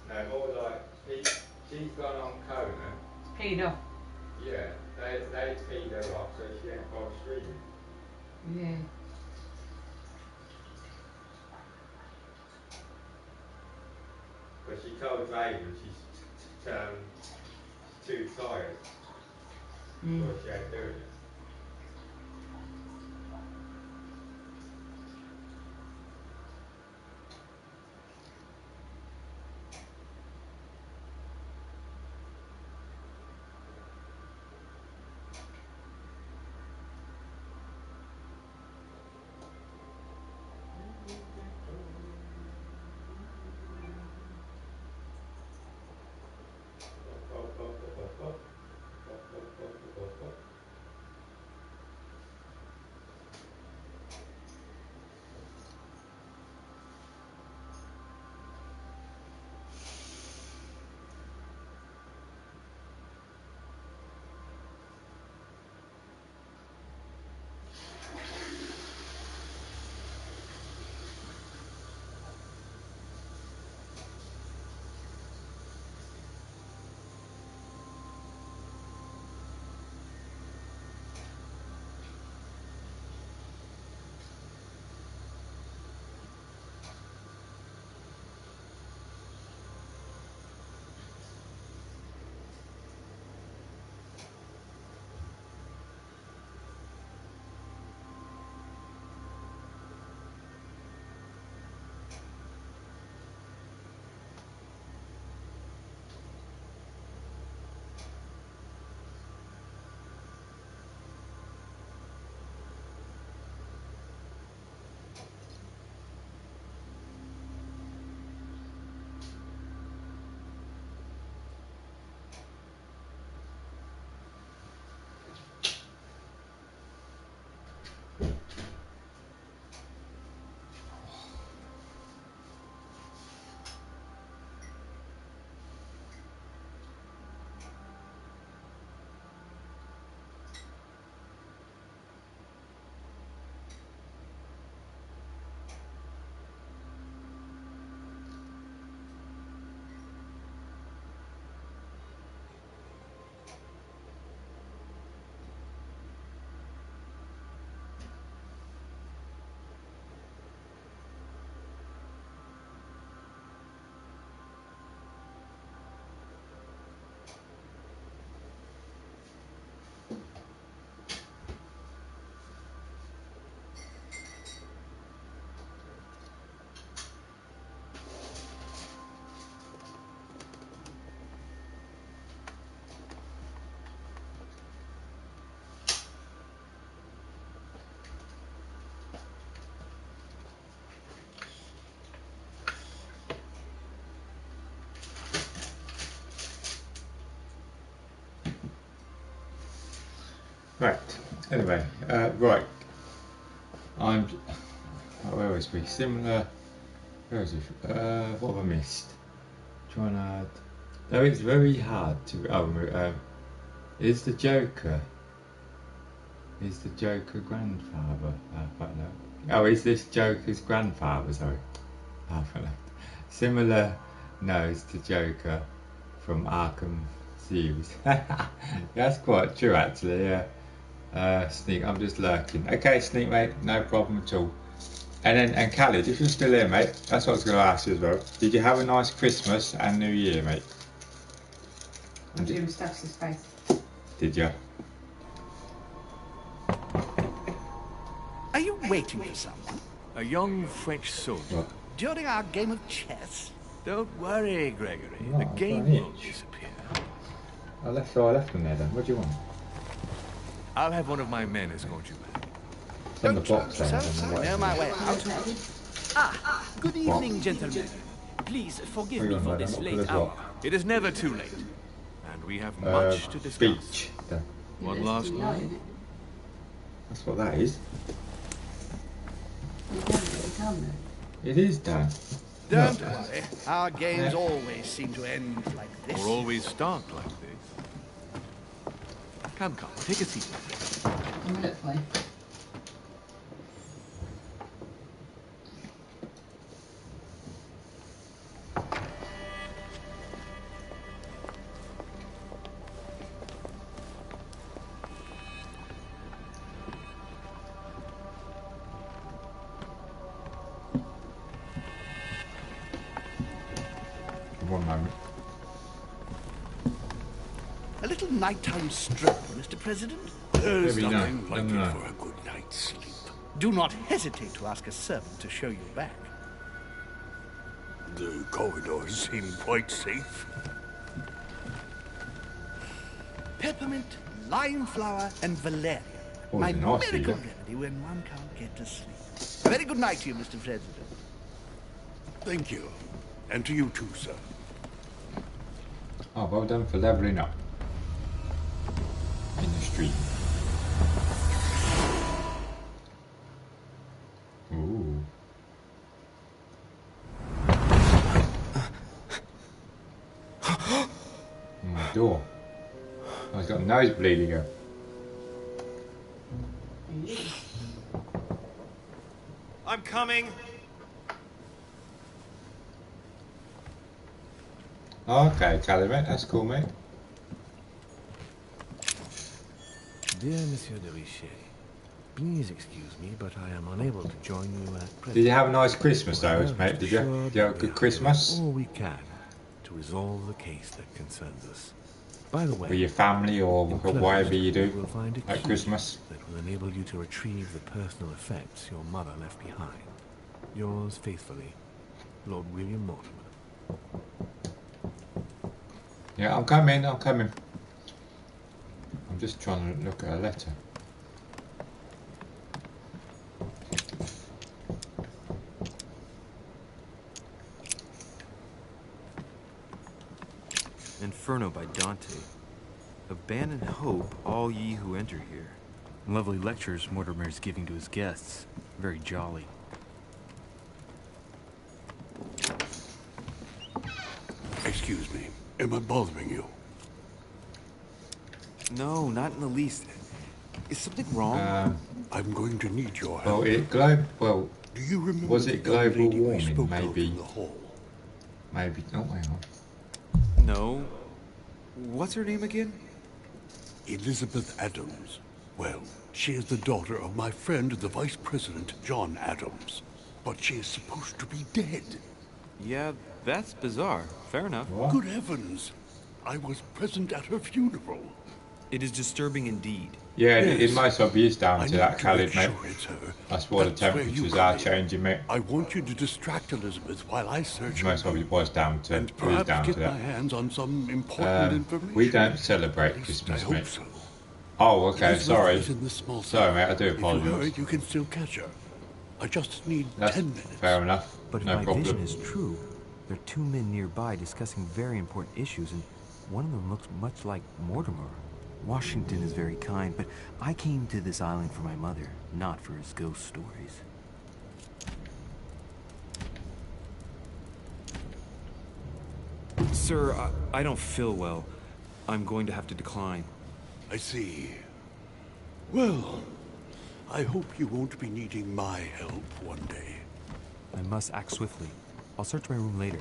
No, more like she's gone on Conan. Peed off. Yeah, they peed her off, so she went by screaming. Yeah. But she told Raven she's too tired. So she ain't doing it. Right. Anyway, right. I'm. Oh, where was we? Similar. Where was it? What have I missed? Trying to. Though it's very hard to. Oh, is the Joker? Is the Joker grandfather? Oh, is this Joker's grandfather? Sorry. Similar nose to Joker from Arkham series. That's quite true, actually. Yeah. Sneak, I'm just lurking. Okay, Sneak, mate, no problem at all. And Khaled, if you're still here, mate, that's what I was going to ask you as well. Did you have a nice Christmas and New Year, mate? And Jim stuffs his face. Did you? Are you waiting for someone? A young French soldier. What? During our game of chess? Don't worry, Gregory. No, the I've game got an won't itch. disappear. I left them there then. What do you want? I'll have one of my men escort you back. It's in the box there. I don't know I what know it my is. way out. Good evening, gentlemen. Please forgive me for this late hour. It is never too late. And we have much to discuss. Beach. There. One last night. That's what that is. It is done. Don't worry. Our games always seem to end like this. Or always start like this. Come, take a seat. One moment. A little nighttime stroll, Mr. President? There's Maybe nothing not. like No. it for a good night's sleep. Do not hesitate to ask a servant to show you back. The corridors seem quite safe. Peppermint, lime flower, and valerian. Oh, My nasty, miracle yeah. remedy when one can't get to sleep. A very good night to you, Mr. President. Thank you. And to you too, sir. Oh, well done for levelling up. In the street. Ooh. My door. Oh, he's got a nosebleed again. I'm coming. Okay, Callie, mate, that's cool, mate. Dear Monsieur de Richet, please excuse me, but I am unable to join you at present. Did you have a nice Christmas, though, Well, mate? Did you? sure Did you have a we good are Christmas? doing all we can to resolve the case that concerns us. By the way, With your family or in whatever you Close, do will find a at key Christmas? that will enable you to retrieve the personal effects your mother left behind. Yours faithfully, Lord William Mortimer. Yeah, I'm coming. I'm just trying to look at a letter. Inferno by Dante. Abandon hope, all ye who enter here. Lovely lectures Mortimer's giving to his guests. Very jolly. Excuse me. Am I bothering you? No, not in the least. Is something wrong? I'm going to need your help. Well, Do you remember was the it young global lady we warming? spoke of Maybe. in the hall? Maybe. Oh, hang on. No. What's her name again? Elizabeth Adams. Well, she is the daughter of my friend, the Vice President, John Adams. But she is supposed to be dead. Yeah, that's bizarre. Fair enough. Good heavens! I was present at her funeral. It is disturbing indeed. Yeah, Yes. it might be is down I to need that, to Khaled, make mate. sure it's her. That's why the That's where you temperatures come are in. changing, mate. I want you to distract Elizabeth while I search Most her of it was down to, and was perhaps down to get my that. hands on some important information. We don't celebrate At least Christmas, I hope mate. so. Oh, okay, Elizabeth sorry. is in the small Sorry, cell. mate, I do If you hurry, apologise. you can still catch her. I just need That's 10 minutes. fair enough. But if No my problem. vision is true, there are two men nearby discussing very important issues, and one of them looks much like Mortimer. Washington is very kind, but I came to this island for my mother, not for his ghost stories. Sir, I don't feel well. I'm going to have to decline. I see. Well, I hope you won't be needing my help one day. I must act swiftly. I'll search my room later.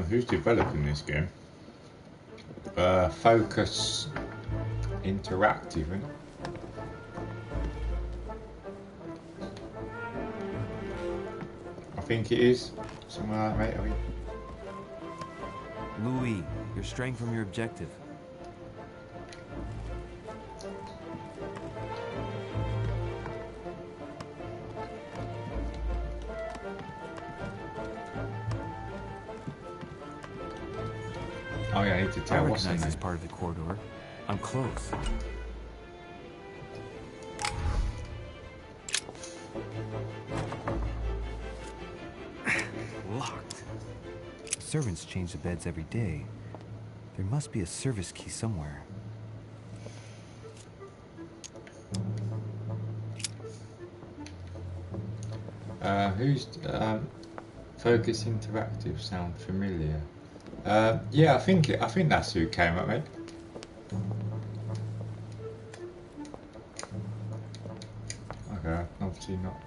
Who's developing this game? Focus Interactive, isn't it? I think it is. Something like that, mate, I think. Louis, you're straying from your objective. Oh yeah, I need to tell what's in recognize there. this part of the corridor. I'm close. Locked. Servants change the beds every day. There must be a service key somewhere. Who's Focus Interactive? Sound familiar? Yeah, I think that's who came up, mate. Okay, obviously not.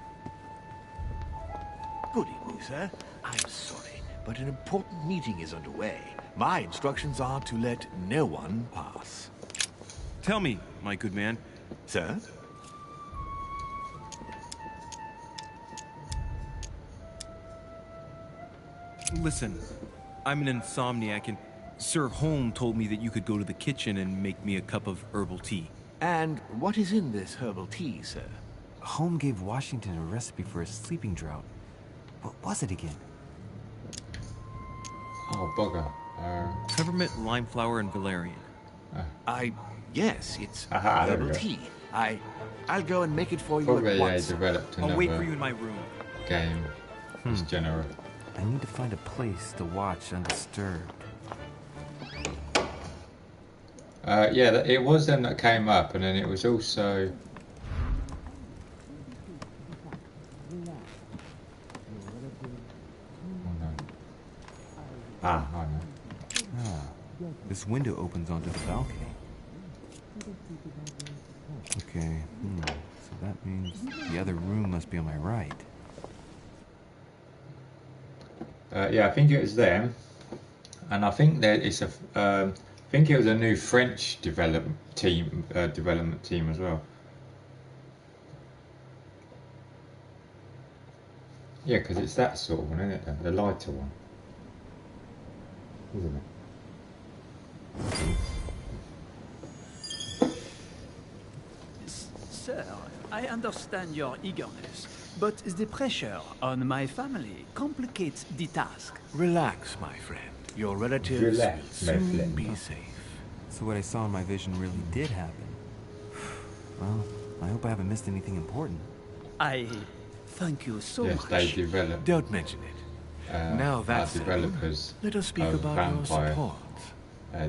Good evening, sir. I'm sorry, but an important meeting is underway. My instructions are to let no one pass. Tell me, my good man. Sir? Listen, I'm an insomniac, and Sir Holm told me that you could go to the kitchen and make me a cup of herbal tea. And what is in this herbal tea, sir? Holm gave Washington a recipe for a sleeping draught. What was it again? Oh, bugger. Peppermint, lime flower, and valerian. Yes, it's there we herbal go. tea. I'll go and make it for you Probably at once. developed another I'll wait for you in my room. game. This general. I need to find a place to watch undisturbed. Yeah, it was them that came up, and then it was also. Oh no. I know. This window opens onto the balcony. Okay, so that means the other room must be on my right. Yeah, I think it was them, and I think that it's a. I think it was a new French development team as well. Yeah, because it's that sort of one, isn't it? The lighter one, isn't it? Sir, I understand your eagerness, but the pressure on my family complicates the task. Relax, my friend. Your relatives Relax, will my soon friend. be safe. So what I saw in my vision really did happen. Well, I hope I haven't missed anything important. I thank you so Yes, much. they developed. Don't mention it. Now that's our developers let us speak of about your Vampire support.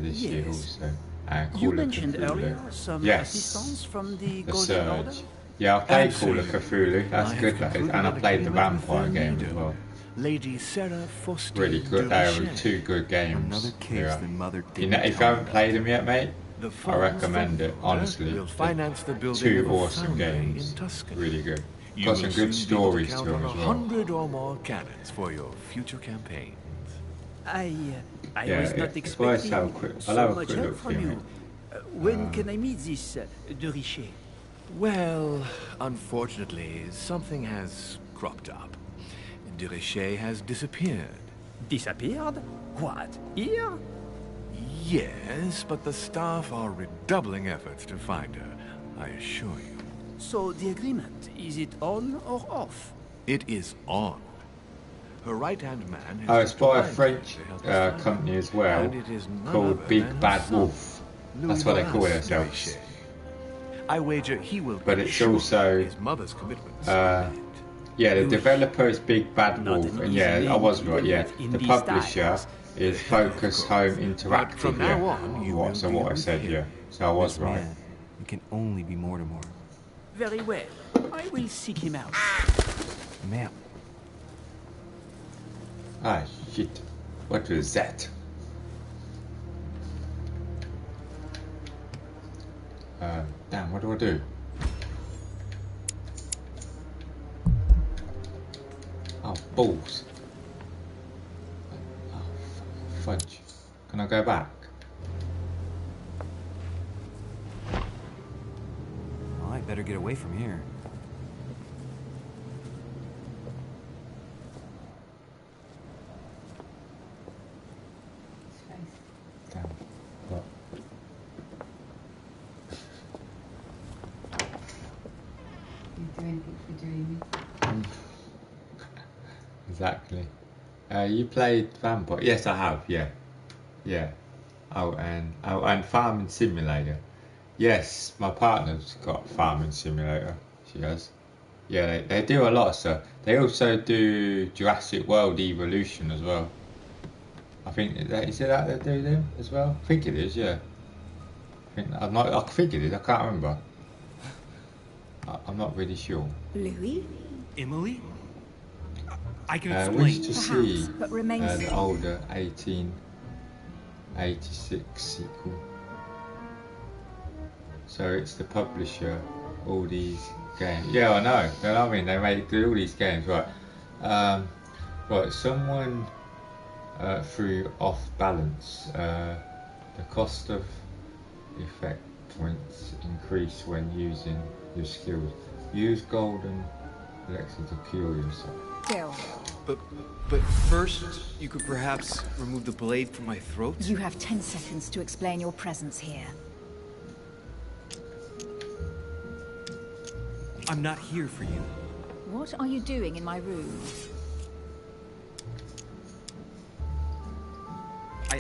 this year Yes. also. And You Call of mentioned Cthulhu. earlier some Yes. assistance from the The Golden Order? Surge. Yeah, I played Call of Absolutely. Cthulhu. That's I good, have that is. concluded And I an played the agreement with Vampire their game as leader, well. Lady Sarah Foster Really good. de They were Richet. two good games. Another case Yeah. the mother If didn't you tell haven't me played them yet, mate, The I funds recommend from it, the order honestly. will finance the building Two of a awesome foundry games. in Tuscany. Really good. You Got will some soon good be able to stories count to them on as well. 100 or more cannons for your future campaigns. I Yeah, was not it's worth expecting having a quick- I'll so have a much quick help look from for you, you. When can I meet this de Richet? Well, unfortunately, something has cropped up. De Richet has disappeared. Disappeared? What? Here? Yes, but the staff are redoubling efforts to find her, I assure you. So the agreement, is it on or off? It is on. Her right-hand man has Oh, it's just by a arrived French to help us find her. company as well, And it is none called other Big than Bad her son, Wolf. Louis That's what they call Maurice de themselves. Richet. I wager he will But be it's sure also his mother's commitments. Yeah, the developer is Big Bad Not Wolf, an and easy yeah, I name was to right. Yeah, live in the these publisher times. is Focus Home Interactive. from now on, you will So deal what I with said, him. yeah. So I was This right. man, it can only be Mortimer. Very well. I will seek him out. Ma'am. Ah, shit. What was that? Damn, what do I do? Oh, balls. Oh, fudge. Can I go back? Well, I better get away from here. Damn. What? You do anything for doing Exactly. You played Vampire? Yes, I have. Yeah, yeah. Oh, and Farming Simulator. Yes, my partner's got Farming Simulator. She has. Yeah, they do a lot of stuff. They also do Jurassic World Evolution as well. I think is it that they do them as well? I think it is. Yeah. I think it is. I can't remember. I'm not really sure. Louis? Emily? I can Wish explain. to see but remains the older 1886 sequel. So it's the publisher, all these games. Yeah, I know. You know what I mean? They make all these games, right? Right, someone threw off balance. The cost of effect points increase when using your skills. Use golden elixir to cure yourself. Bill. But first, you could perhaps remove the blade from my throat? You have 10 seconds to explain your presence here. I'm not here for you. What are you doing in my room?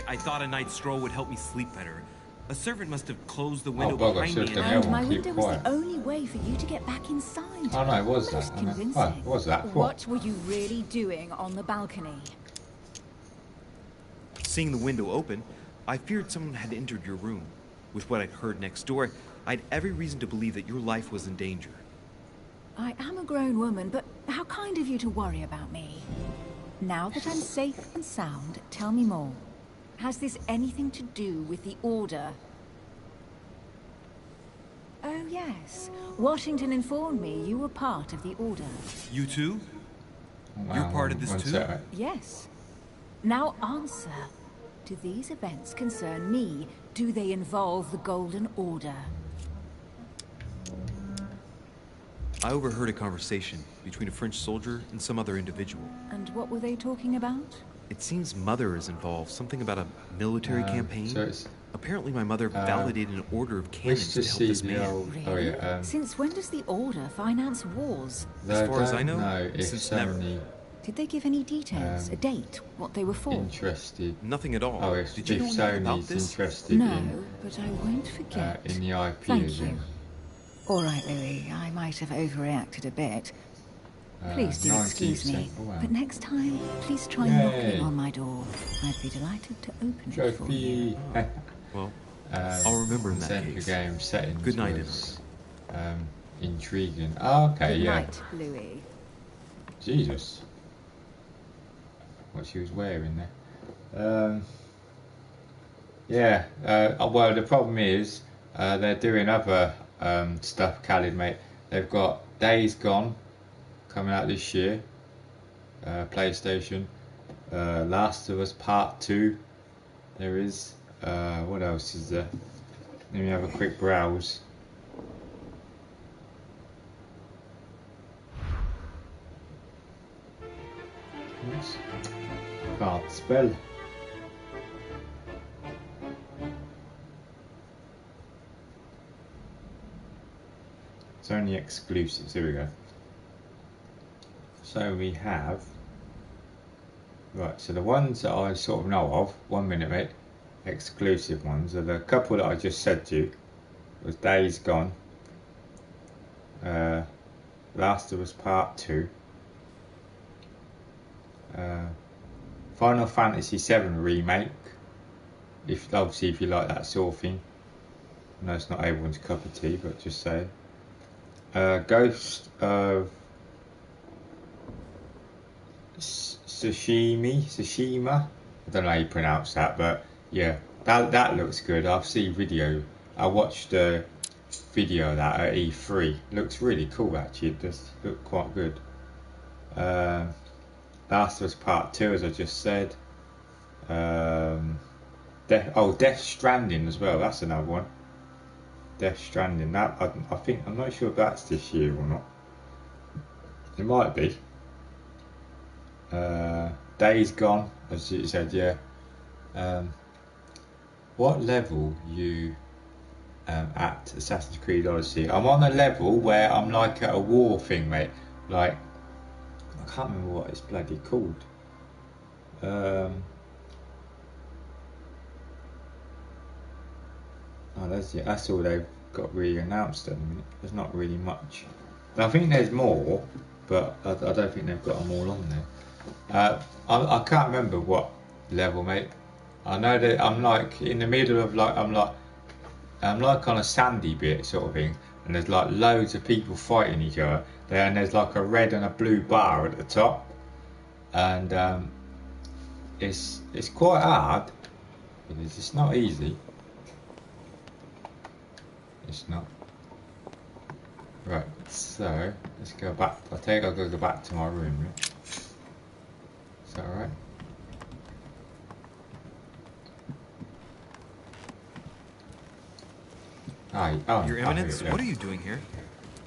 I thought a night's stroll would help me sleep better. A servant must have closed the window bugger, behind me should've and done And my keep window was quiet. the only way for you to get back inside. Oh no, it was Most that. I know. convincing. What was that? What were you really doing on the balcony? Seeing the window open, I feared someone had entered your room. With what I'd heard next door, I had every reason to believe that your life was in danger. I am a grown woman, but how kind of you to worry about me. Now that I'm safe and sound, tell me more. Has this anything to do with the Order? Oh, yes. Washington informed me you were part of the Order. You too? You're part of this too? Yes. Now answer. Do these events concern me? Do they involve the Golden Order? I overheard a conversation between a French soldier and some other individual. And what were they talking about? It seems Mother is involved. Something about a military campaign. So it's, Apparently my mother validated an order of wish cannons to to help see this the man. old. Really? Oh yeah. Since when does the Order finance wars? As far as I know, no, if since never. Sony Did they give any details? A date? What they were for? interested. Nothing at all. Oh, if Did you know anything about Sony's this? interested No, in but I won't forget. in the IP Thank again. you. All right, Louis. I might have overreacted a bit. Please do excuse me. 90%. Oh, wow. But next time, please try Yay. knocking on my door. I'd be delighted to open it for you. Trophy. Well, I'll remember in that Central case. game settings. Good night, was, intriguing. Oh, okay, Good yeah. night, Louis. Jesus. What she was wearing there. Yeah. Well, the problem is they're doing other stuff. Khalid, mate. They've got Days Gone coming out this year. PlayStation. Last of Us Part 2. There is. What else is there? Let me have a quick browse. Oops. Can't spell. It's only exclusives. Here we go. So we have. Right, so the ones that I sort of know of, 1 minute mate, exclusive ones are the couple that I just said to you. It was Days Gone, Last of Us Part 2, Final Fantasy VII Remake. Obviously if you like that sort of thing. I know it's not everyone's cup of tea, but just say. Ghost of Tsushima. I don't know how you pronounce that, but yeah, that looks good. I've seen video. I watched a video of that at E3. Looks really cool actually. It does look quite good. Last of Us Part 2, as I just said. Death Stranding as well. That's another one. Death Stranding. That I think I'm not sure if that's this year or not. It might be. Days Gone, as you said, yeah. What level you at Assassin's Creed Odyssey? I'm on a level where I'm like at a war thing, mate. Like, I can't remember what it's bloody called. That's all they've got really announced at the minute. There's not really much. I think there's more, but I don't think they've got them all on there. I can't remember what level, mate. I know that I'm like in the middle of I'm like on a sandy bit sort of thing, and there's like loads of people fighting each other there, and there's like a red and a blue bar at the top, and it's quite hard. It's not easy. It's not. Right, so let's go back. I think I'll go back to my room. Right? Is that alright? Your Eminence, what are you doing here?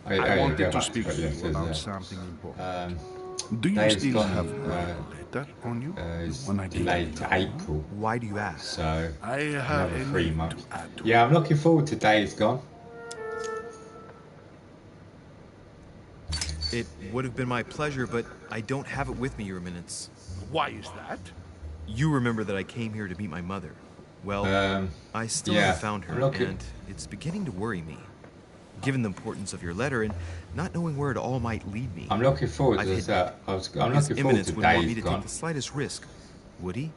I wanted to speak to you about something important. Do you still have a letter on you? It's delayed to April. Why do you ask? So I have another 3 months. Yeah, I'm looking forward to Days Gone. It would have been my pleasure, but I don't have it with me, Your Eminence. Why is that? You remember that I came here to meet my mother. Well, I still haven't found her, and it's beginning to worry me. Given the importance of your letter and not knowing where it all might lead me. I'm looking forward to that. I'm looking forward to wouldn't want me Days to Gone. take the slightest risk, would he?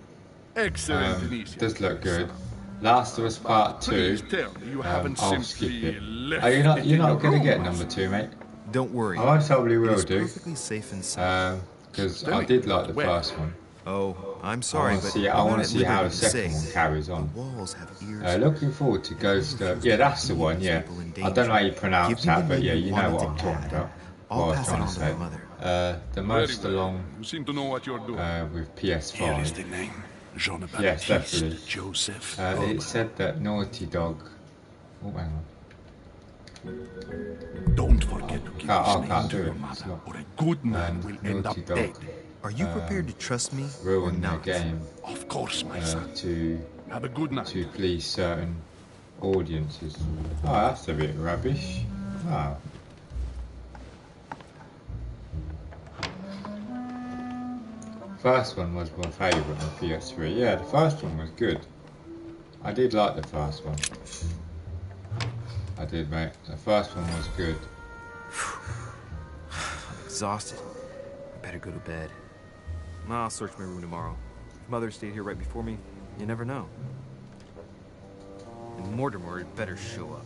Excellent. Does look good. Last of Us Part 2. Please tell me you haven't I'll skip simply it. left You're not going to get room. number 2, mate. Don't worry. I probably will It's do. perfectly safe and sound. Because I did like the first one. Oh, I'm sorry, but I want to see how the second one carries on. Walls have ears. Looking forward to Ghost of... Yeah, that's the one, yeah. I don't know how you pronounce that, but yeah, you know what I'm talking about. What I was trying to say. The most along You seem to know what you're doing. with PS5. Here is the name. Jean-Baptiste Yes, definitely. Joseph. It said that Naughty Dog... Oh, hang on. Don't forget to give this name can't to do your it. mother, or a good man will end up Naughty Dog. dead. Are you prepared to trust me or Ruin the not? game. Of course, my son. To Have a good night. to please certain audiences. Oh, that's a bit rubbish. Oh. First one was my favourite on PS3. Yeah, the first one was good. I did like the first one. I did, mate. The first one was good. I'm exhausted. I better go to bed. I'll search my room tomorrow. If Mother stayed here right before me, you never know. And Mortimer had better show up.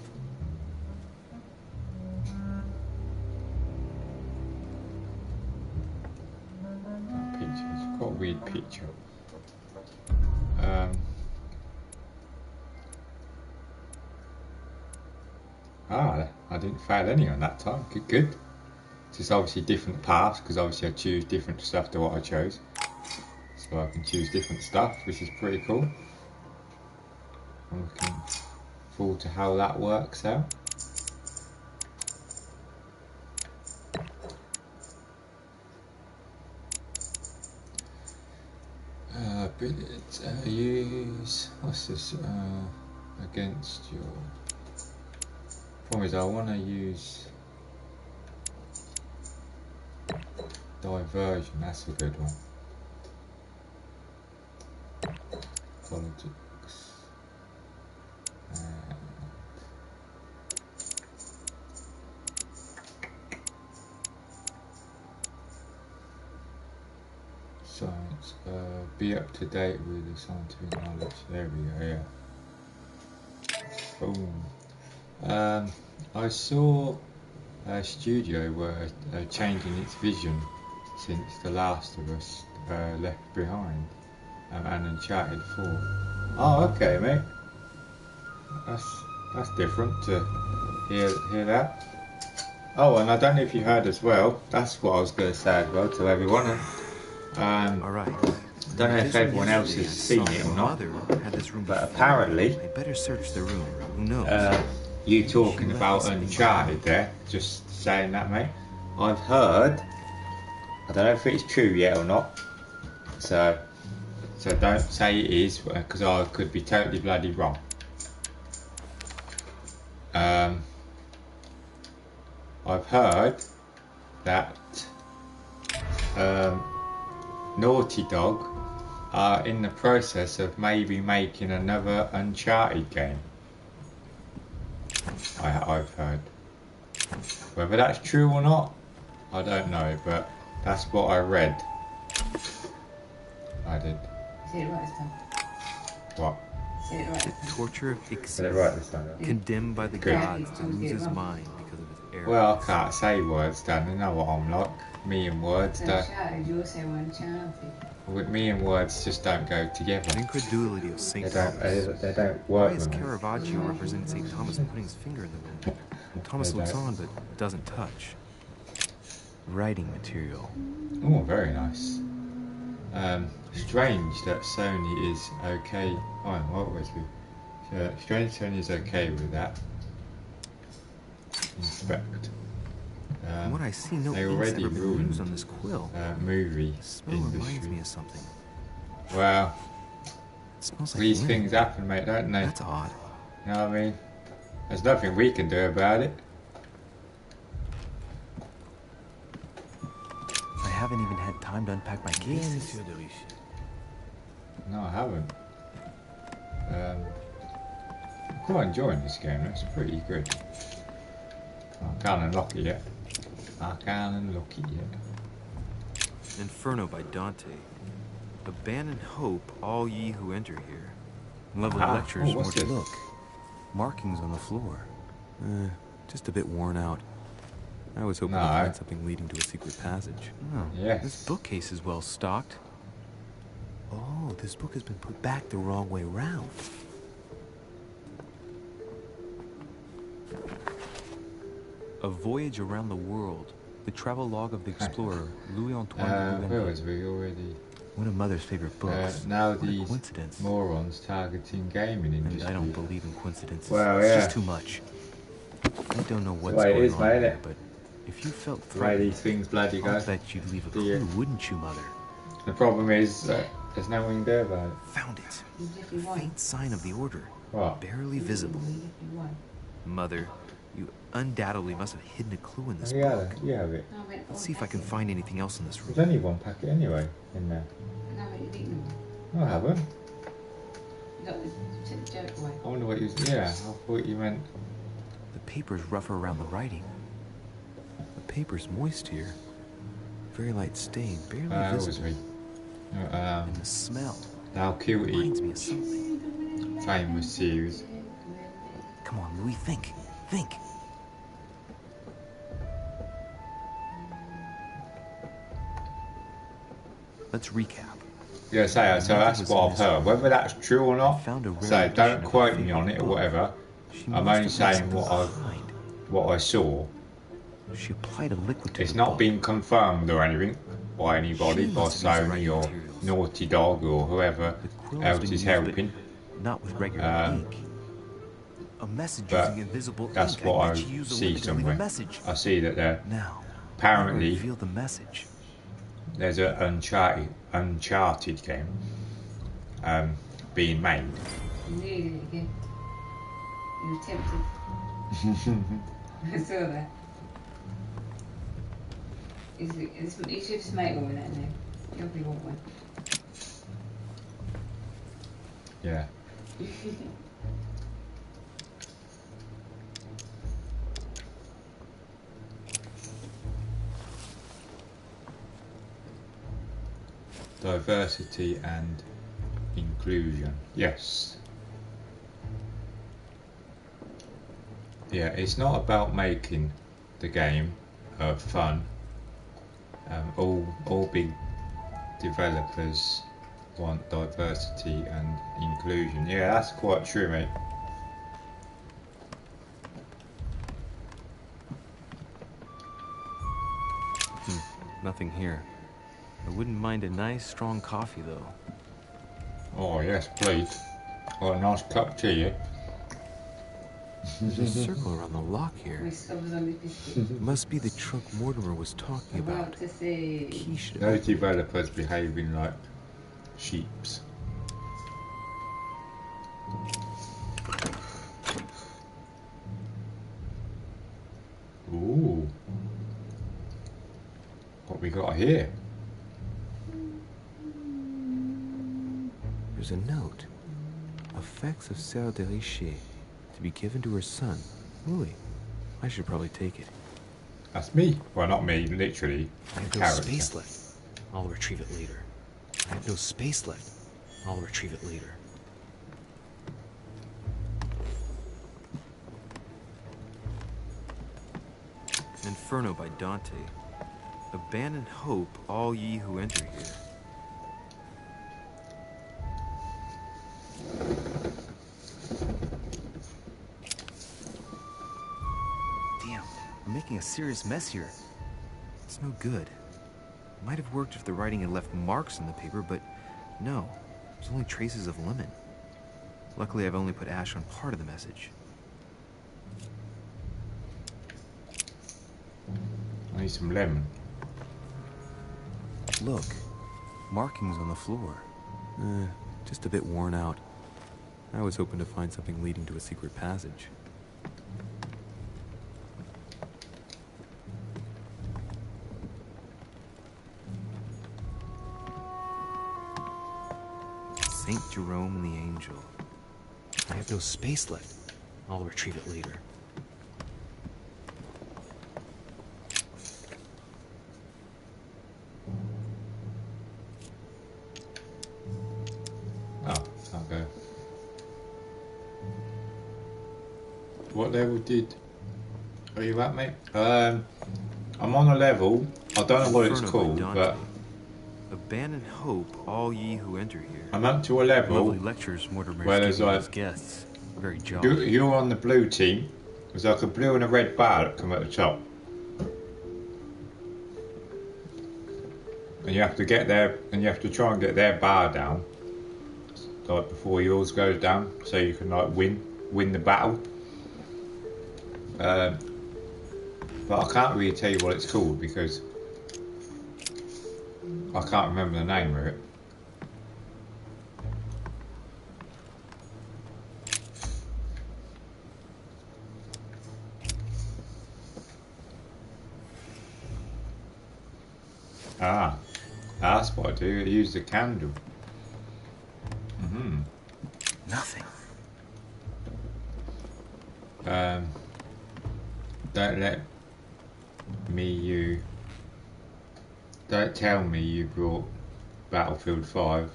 Pictures. Got a weird picture. I didn't fail any on that time. Good. Just obviously different paths, because obviously I choose different stuff to what I chose. So I can choose different stuff, which is pretty cool. I'm looking forward to how that works out. Use what's this against your problem is I want to use diversion. That's a good one. Politics. Science. Be up to date with the scientific knowledge. There we go. Yeah. Boom. I saw a studio were changing its vision since The Last of Us Left Behind and Uncharted 4. Oh, okay, mate. That's different to hear that. Oh, and I don't know if you heard as well. That's what I was going to say as well to everyone. All right. I don't know if everyone else has seen it or not, but apparently, I better search the room. Who knows? You talking about Uncharted there, just saying that, mate. I've heard, I don't know if it's true yet or not, so don't say it is, because I could be totally bloody wrong. I've heard that Naughty Dog are in the process of maybe making another Uncharted game. I've heard. Whether that's true or not, I don't know, but that's what I read. I did. Say it right this time. What? Say it right. The torture of Said it right this time. condemned by the Good. gods to lose his mind because of his errors. Well, I can't say words, Dan. You know what I'm like. Me and words don't. Uncharted, you also Uncharted. With me and words just don't go together. The incredulity of St. They don't. Thomas. They don't Why work. is with me. Caravaggio representing St. Thomas putting his finger in the room? Thomas They looks don't. on but doesn't touch. Writing material. Oh, very nice. Strange that Sony is okay. Oh, what was we? Strange Sony is okay with that. Inspect. From what I see, no They ink's already ever been ruined used on this quill. movie The smell reminds industry. me of something. Well, It smells like these linen. things happen, mate, don't they? That's odd. You know what I mean? There's nothing we can do about it. I haven't even had time to unpack my cases. No, I haven't. I'm quite enjoying this game. It's pretty good. I can't unlock it yet. I can't unlock it yet. Inferno by Dante. Abandon hope, all ye who enter here. Lovely Ah, lectures, oh, what's more to this? look. Markings on the floor. Just a bit worn out. I was hoping to No. find something leading to a secret passage. Oh, Yes. this bookcase is well stocked. Oh, this book has been put back the wrong way round. A Voyage Around the World. The travel log of the explorer, Louis-Antoine de Where Gouvernet. was we already? One of Mother's favorite books. Now What a these coincidence. morons targeting gaming And industry. I don't believe in coincidences. Well, It's yeah. just too much. I don't know what's the way it going is, on mate, here, innit? but if you felt The way threatened, these things bloody go. I'll bet you'd leave a Do you? clue, wouldn't you, Mother? The problem is there's nothing we can do about it. Found it. You definitely won. Faint sign of the order. What? Barely visible. You definitely won. Mother, you undoubtedly must have hidden a clue in this Yeah, book. you have it. No, I meant Let's see if I can find anything else in this room. There's only one packet anyway in there. No, I meant you've eaten them. No, I haven't. You got the took the joke away. I wonder what you. Yeah, I thought you meant. The paper's rougher around the writing. The paper's moist here. Very light stain, barely Was visible. we? And the smell Now Cutie, reminds me of something. famous series. Come on, Louis, think. Think. Let's recap. Yeah, so that's what I've heard. Whether that's true or not, Found a rare so edition don't of a quote me favorite on it or book. whatever. She I'm must only have saying left something what I saw. She applied a liquid to It's the not book. been confirmed or anything by anybody, She by must have used Sony or writing materials. Naughty Dog or whoever The quill's else been is used, but helping. Not with regular ink. A message But using invisible that's ink. what I I bet you used a see limit to leave a somewhere. message. I see that there Now, apparently reveal the message. there's an Uncharted game being made. You nearly did it again. You were tempted. I saw that. You should just make one with that now. You probably want one. Yeah. Diversity and inclusion. Yes. Yeah, it's not about making the game fun. All big developers want diversity and inclusion. Yeah, that's quite true, mate. Nothing here. I wouldn't mind a nice strong coffee though. Oh yes, please. Got a nice cup of tea, yeah? There's a circle around the lock here. Must be the trunk Mortimer was talking about. Key should Those developers behaving like sheeps. Ooh. What we got here? There's a note. Effects of Sœur de Richer to be given to her son, Louis. I should probably take it. That's me. Well, not me, literally. I have no space left. I'll retrieve it later. I have no space left. I'll retrieve it later. Inferno by Dante. Abandon hope, all ye who enter here. Damn, I'm making a serious mess here. It's no good. It might have worked if the writing had left marks on the paper, but no. There's only traces of lemon. Luckily, I've only put ash on part of the message. I need some lemon. Look, markings on the floor. Just a bit worn out. I was hoping to find something leading to a secret passage. Saint Jerome and the Angel. I have no space left. I'll retrieve it later. Okay. What level did... Are you at, mate? I'm on a level. I don't know what it's called, but... Abandon hope, all ye who enter here. I'm up to a level Lovely lectures, Mortimer, where there's like... guests. Very jolly. You're on the blue team. There's like a blue and a red bar that come at the top. And you have to get there, and you have to try and get their bar down. Like before yours goes down, so you can like win the battle. But I can't really tell you what it's called because I can't remember the name of it. That's what I do. I use the candle. Nothing. Don't tell me you brought Battlefield 5.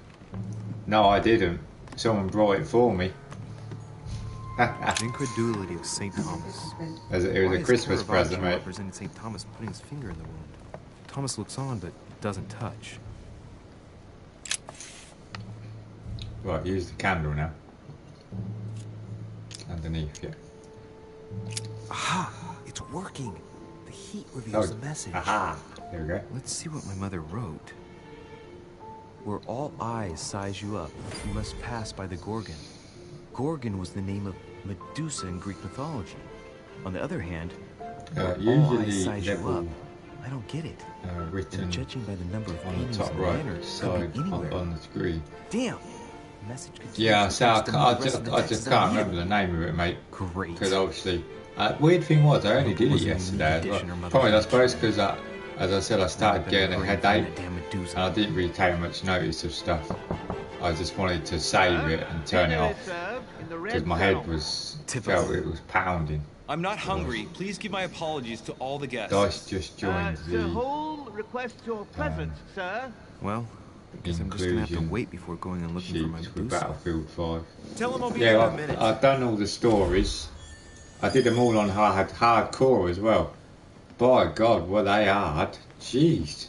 No, I didn't. Someone brought it for me. Incredulity of St. Thomas. It was a Christmas present, mate. Represented St. Thomas putting his finger in the wound. Thomas looks on, but doesn't touch. Right, use the candle now. Underneath, yeah. Aha! It's working! The heat reveals the message. Aha! There we go. Let's see what my mother wrote. Where all eyes size you up, you must pass by the Gorgon. Gorgon was the name of Medusa in Greek mythology. On the other hand, all eyes size you up. I don't get it. Written judging by the number of on the paintings top and right banners, side on the screen. Damn! Message yeah, so I just can't remember the name of it, mate. Great. Because obviously, weird thing was I only did it yesterday. Probably I suppose because as I said, I started getting a headache, and I didn't really take much notice of stuff. I just wanted to save it and turn it off because my head felt it was pounding. I'm not hungry. Please give my apologies to all the guests. Dice just joined Sir Hole requests your presence, sir. Well, Guess I'm just gonna have to inclusion wait before going and looking for my sheets with Medusa. Battlefield 5. Tell him I'll be there in a minute. I've done all the stories. I did them all on hardcore as well. By God, were they hard? Jeez.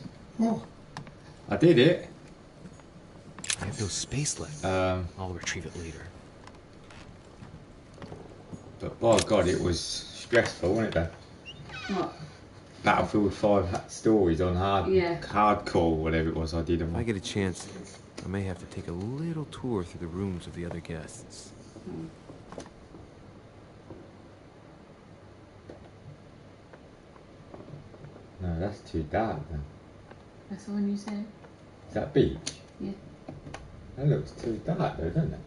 I did it. I have no space left. I'll retrieve it later. But by God, it was stressful, wasn't it? Then? What? Battlefield 5 stories on hardcore, whatever it was. I did them. If I get a chance, I may have to take a little tour through the rooms of the other guests. No, that's too dark then. That's the one you said? Is that beach? Yeah. That looks too dark though, doesn't it?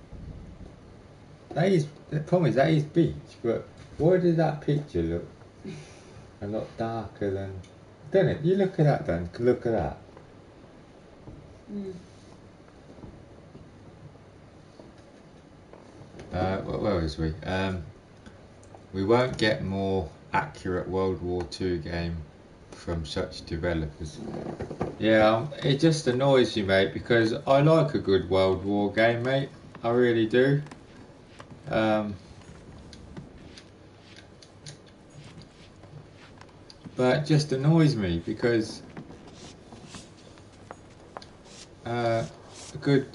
That is, the problem is that is beach, but why does that picture look a lot darker than, doesn't it? You look at that then, look at that. Where was we? We won't get more accurate World War II game from such developers. Yeah, it just annoys you, mate, because I like a good World War game, mate. I really do. But it just annoys me because a good...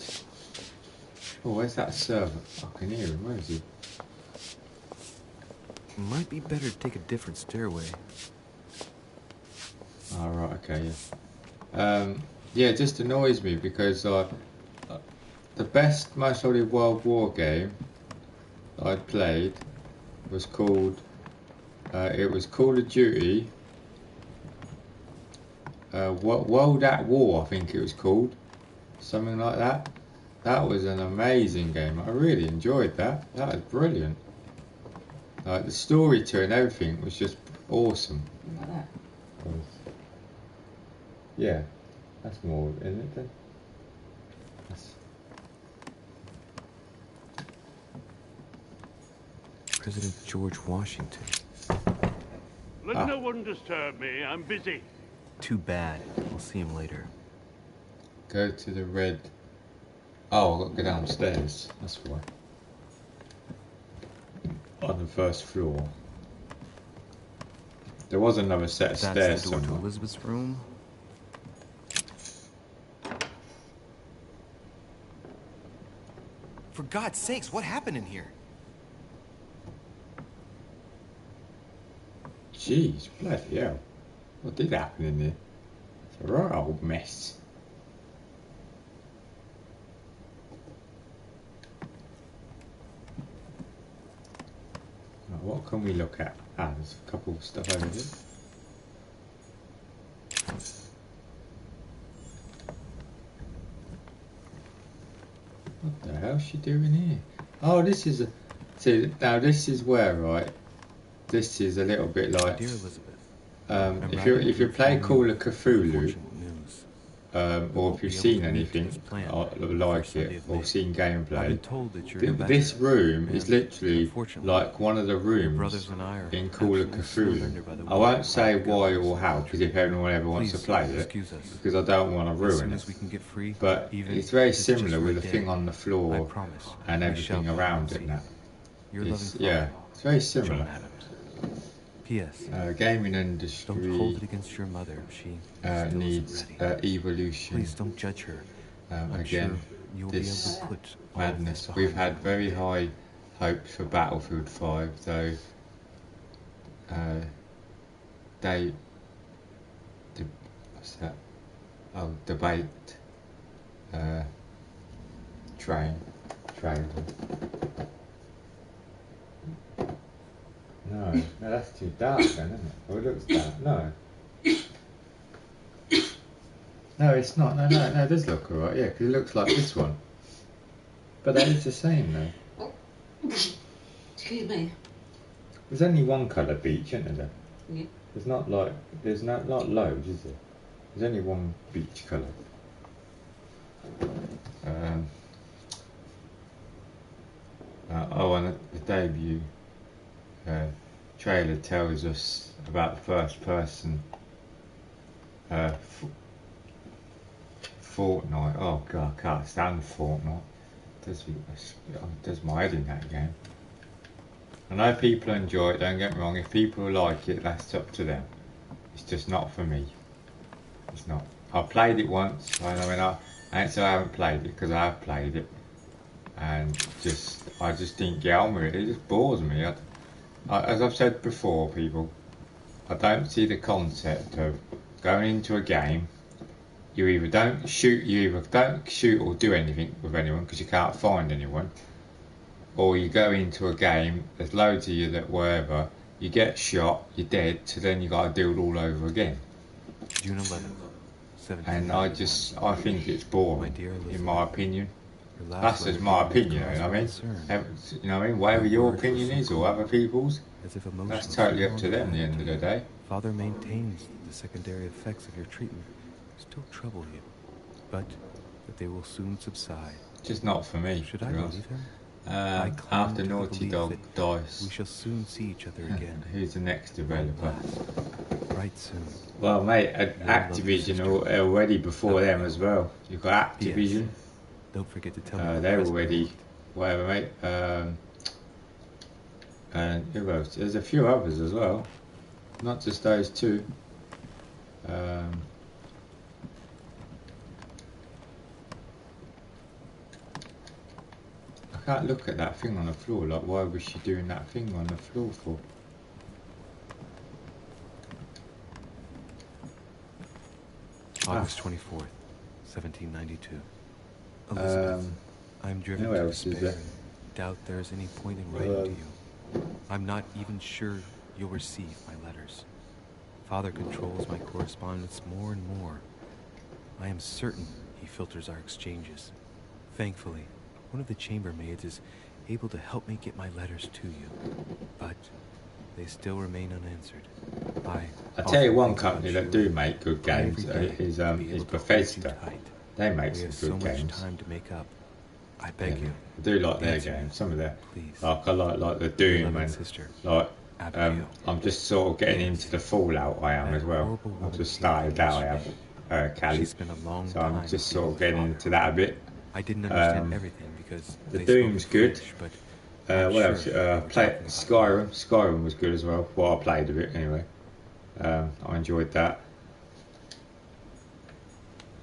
Oh, where's that server? I can hear him. Where is he? Might be better to take a different stairway. Oh, right, okay, yeah. Yeah, it just annoys me because the best, most solid World War game I'd played was called, it was Call of Duty, World at War, I think it was called, something like that. That was an amazing game. I really enjoyed that. That was brilliant. Like the story to it and everything was just awesome. Like that. Yeah, that's more, isn't it then? President George Washington. Let no one disturb me. I'm busy. Too bad. I'll see him later. Go to the red... Oh, I've got to go downstairs. That's why. On the first floor. There was another set of stairs That's the door somewhere. to Elizabeth's room. For God's sakes, what happened in here? Jeez, bloody hell. What did happen in there? It's a right old mess. Right, what can we look at? Ah, there's a couple of stuff over here. What the hell's she doing here? Oh, this is a... See, now this is where, right? This is a little bit like... Dear Elizabeth, if you play Call of Cthulhu, or if you've seen anything like it, or seen gameplay, this room is literally like one of the rooms in Call of Cthulhu. I won't say why or how, because if anyone ever wants to play it, because I don't want to ruin it, but it's very similar with the thing on the floor and everything around it now. Yeah, it's very similar. P.S. Gaming industry Don't hold it against your mother. She needs evolution. Please don't judge her. Again, you'll this be able to put madness. We've had very high hopes for Battlefield 5, though what's that? Oh, debate train. No, that's too dark then, isn't it? Oh, it looks dark. No. No, it's not. No, it does look alright, yeah, because it looks like this one. But that is the same, though. Excuse me. There's only one colour beach, isn't there? Yeah. There's not loads, is there? There's only one beach colour. And the debut trailer tells us about the first person Fortnite. Oh god, I can't stand Fortnite. Does my head in that game. I know people enjoy it, don't get me wrong. If people like it, that's up to them. It's just not for me. It's not. I played it once, and I mean, I ain't say I haven't played it, because I have played it. And I just didn't get on with it. It just bores me. As I've said before, people, I don't see the concept of going into a game. You either don't shoot or do anything with anyone because you can't find anyone, or you go into a game, there's loads of you that wherever, you get shot, you're dead, so then you got to do it all over again. June 11th, 17. And I think it's boring, in my opinion. That's just my opinion, you know what I mean? You know what I mean? Whatever your opinion is, or other people's, that's totally up to them at the end of the day. Father maintains the secondary effects of your treatment still trouble you, but that they will soon subside. Just not for me. Should I believe him? After Naughty Dog dies, we shall soon see each other again. Who's the next developer? Right soon. Well, mate, Activision already before them as well. You've got Activision. Yes. Don't forget to tell me. They're already, whatever, mate. And who else? There's a few others as well. Not just those two. I can't look at that thing on the floor. Like, why was she doing that thing on the floor for? August 24th, 1792. Elizabeth, I'm driven to despair and doubt there's any point in writing to you. I'm not even sure you'll receive my letters. Father controls my correspondence more and more. I am certain he filters our exchanges. Thankfully, one of the chambermaids is able to help me get my letters to you, but they still remain unanswered. I tell you one company that do make good games is Bethesda. They make some good games. Time to make up. I beg you. I do like their games. Some of their, like I like the Doom and like I'm just sort of getting into the Fallout. I am as well. I've just started out. I have Cali, so I'm just sort of getting into that a bit. I didn't understand everything because the Doom's good. What else? Skyrim. Skyrim was good as well. Well, I played a bit anyway. I enjoyed that.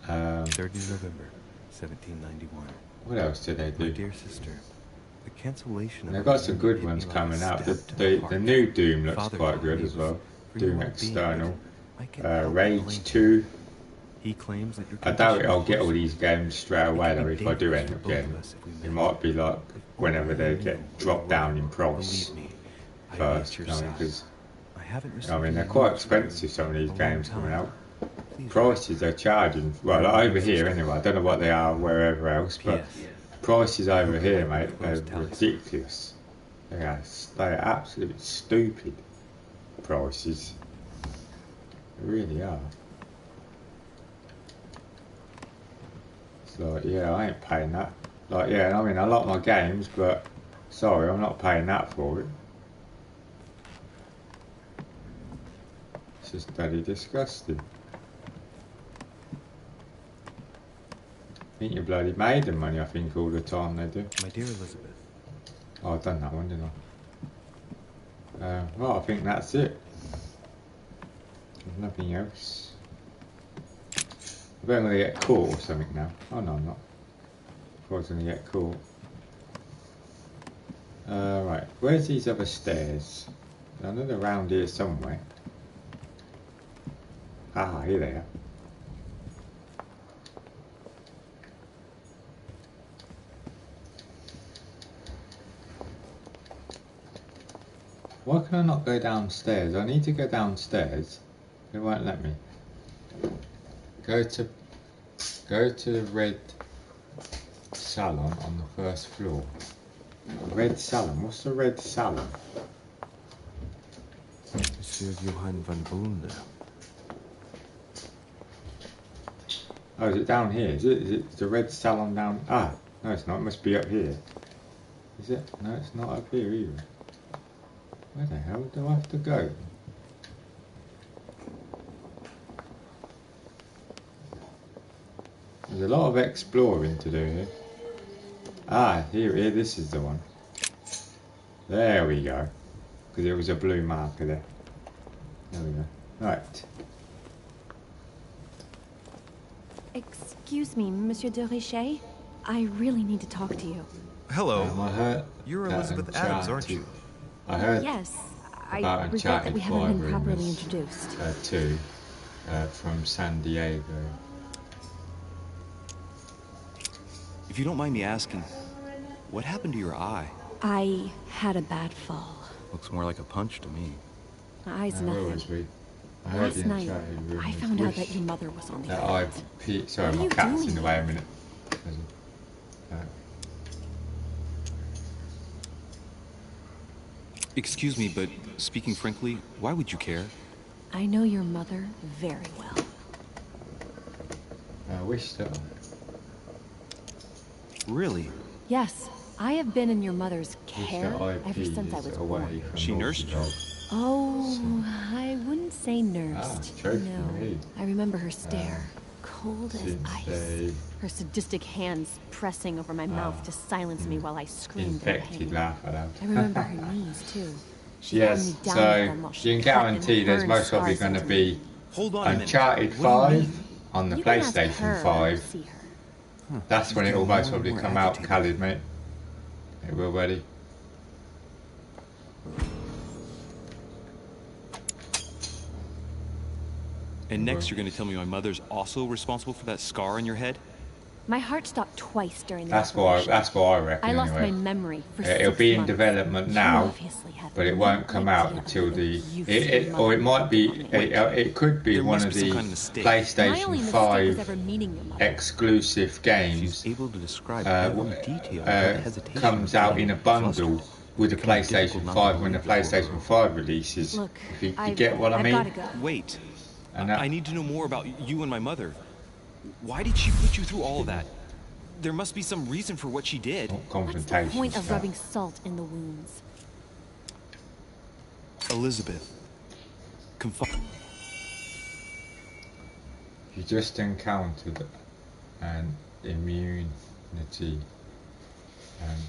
3rd of November, 1791. What else did they do? My dear sister, the cancellation of... They've got some good ones coming out. The new Doom looks quite good as well. Doom External. Rage 2. He claims that I doubt I'll get all these games straight away though if I do end up getting them. It might be like whenever they get dropped down in price first, you know, because I mean they're quite expensive, some of these games coming out. Prices they're charging, well over here anyway, I don't know what they are wherever else, but prices over here, mate, are ridiculous. They're absolutely stupid prices. They really are. Like, yeah, I ain't paying that. Like, yeah, I mean, I like my games, but sorry, I'm not paying that for it. It's just bloody disgusting. I think you bloody made them money, I think, all the time they do. My dear Elizabeth. Oh, I've done that one, didn't I? Well, I think that's it. There's nothing else. I'm going to get caught or something now. Oh no, I'm not. I was going to get caught. Right, where's these other stairs? I know they're around here somewhere. Ah, here they are. Why can I not go downstairs? I need to go downstairs. It won't let me. Go to the red salon on the first floor. Red salon? What's the red salon? Monsieur Johann van Boulner. Oh, is it down here? Is it the red salon down? Ah, no, it's not. It must be up here. Is it? No, it's not up here either. Where the hell do I have to go? There's a lot of exploring to do here. Ah, here, this is the one. There we go. Because there was a blue marker there. There we go. Right. Excuse me, Monsieur de Richet. I really need to talk to you. Hello. I heard You're Elizabeth Adams, aren't you? I heard Yes. I about regret that we haven't been Uncharted 5 properly rumors, introduced. too, from San Diego. If you don't mind me asking, what happened to your eye? I had a bad fall. Looks more like a punch to me. My eye's Where nothing. was we? I heard Last the night, Uncharted rumors. I found out Wish that your mother was on the that island. Sorry, What are my you cat's doing? in the way a minute. Excuse me, but speaking frankly, why would you care? I know your mother very well. I wish that. Really? Yes, I have been in your mother's Wish care that IP ever since I is was away born. from She Naughty nursed you? Dog. Oh, I wouldn't say nursed. trophy No, me. I remember her stare, cold as Since ice. they Her sadistic hands pressing over my mouth to silence me while I screamed in infected pain. laugh aloud. I remember her knees too. She held Yes, me down so with them while she you can cut and guarantee there's burned most probably scars going to into me. be Hold on a minute. Uncharted What do you 5 on the You can ask her PlayStation when you 5. see her. That's when it will getting most more and probably more come out, agitated. Khalid, mate. It will, buddy. And next you're going to tell me my mother's also responsible for that scar on your head? My heart stopped twice during the That's what I reckon. I lost anyway. my memory for It'll 6 be in months. development You now, obviously have but it no won't come out idea until of the. use Or it of might be. money. It could be There one must of be some the kind of mistake. My only PlayStation mistake was 5 ever meeting your mother. exclusive games. She's able to describe uh, every detail without hesitation. Comes out in a bundle with the Becoming PlayStation difficult not 5 to when the believe before. PlayStation 5 releases. Look, if you I've get what I mean? gotta go. Wait. And that- I need to know more about you and my mother. Why did she put you through all of that? There must be some reason for what she did. What's the confrontation point of stuff. rubbing salt in the wounds? Elizabeth. You just encountered an immunity and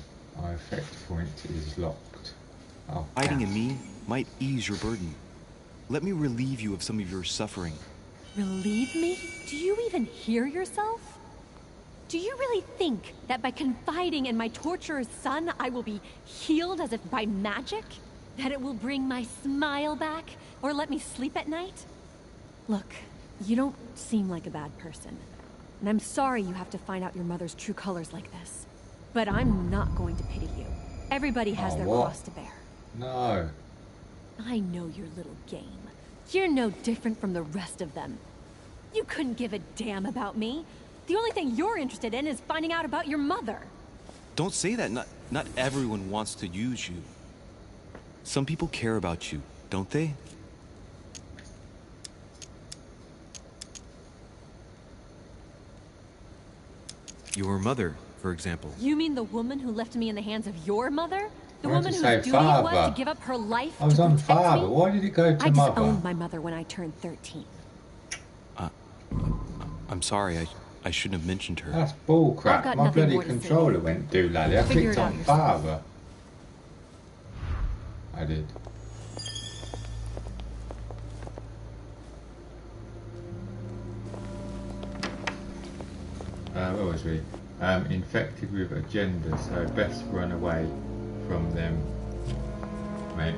our effect point is locked. Oh, Hiding in me might ease your burden. Let me relieve you of some of your suffering. Relieve me? Do you even hear yourself? Do you really think that by confiding in my torturer's son, I will be healed as if by magic? That it will bring my smile back? Or let me sleep at night? Look, you don't seem like a bad person. And I'm sorry you have to find out your mother's true colors like this. But I'm not going to pity you. Everybody has their what? cross to bear. No. I know your little game. You're no different from the rest of them. You couldn't give a damn about me. The only thing you're interested in is finding out about your mother. Don't say that. Not everyone wants to use you. Some people care about you, don't they? Your mother, for example. You mean the woman who left me in the hands of your mother? The Why woman did whose you duty say it was father? to give up her life I was to on protect father. me? Why did it go to I mother? disowned my mother when I turned 13. I'm sorry, I shouldn't have mentioned her. That's bull I've crap. got My nothing bloody more to say. controller went doolally. I Figure clicked it out on yourself. father. I did. Where was we? Infected with agenda, so best run away from them. Mate,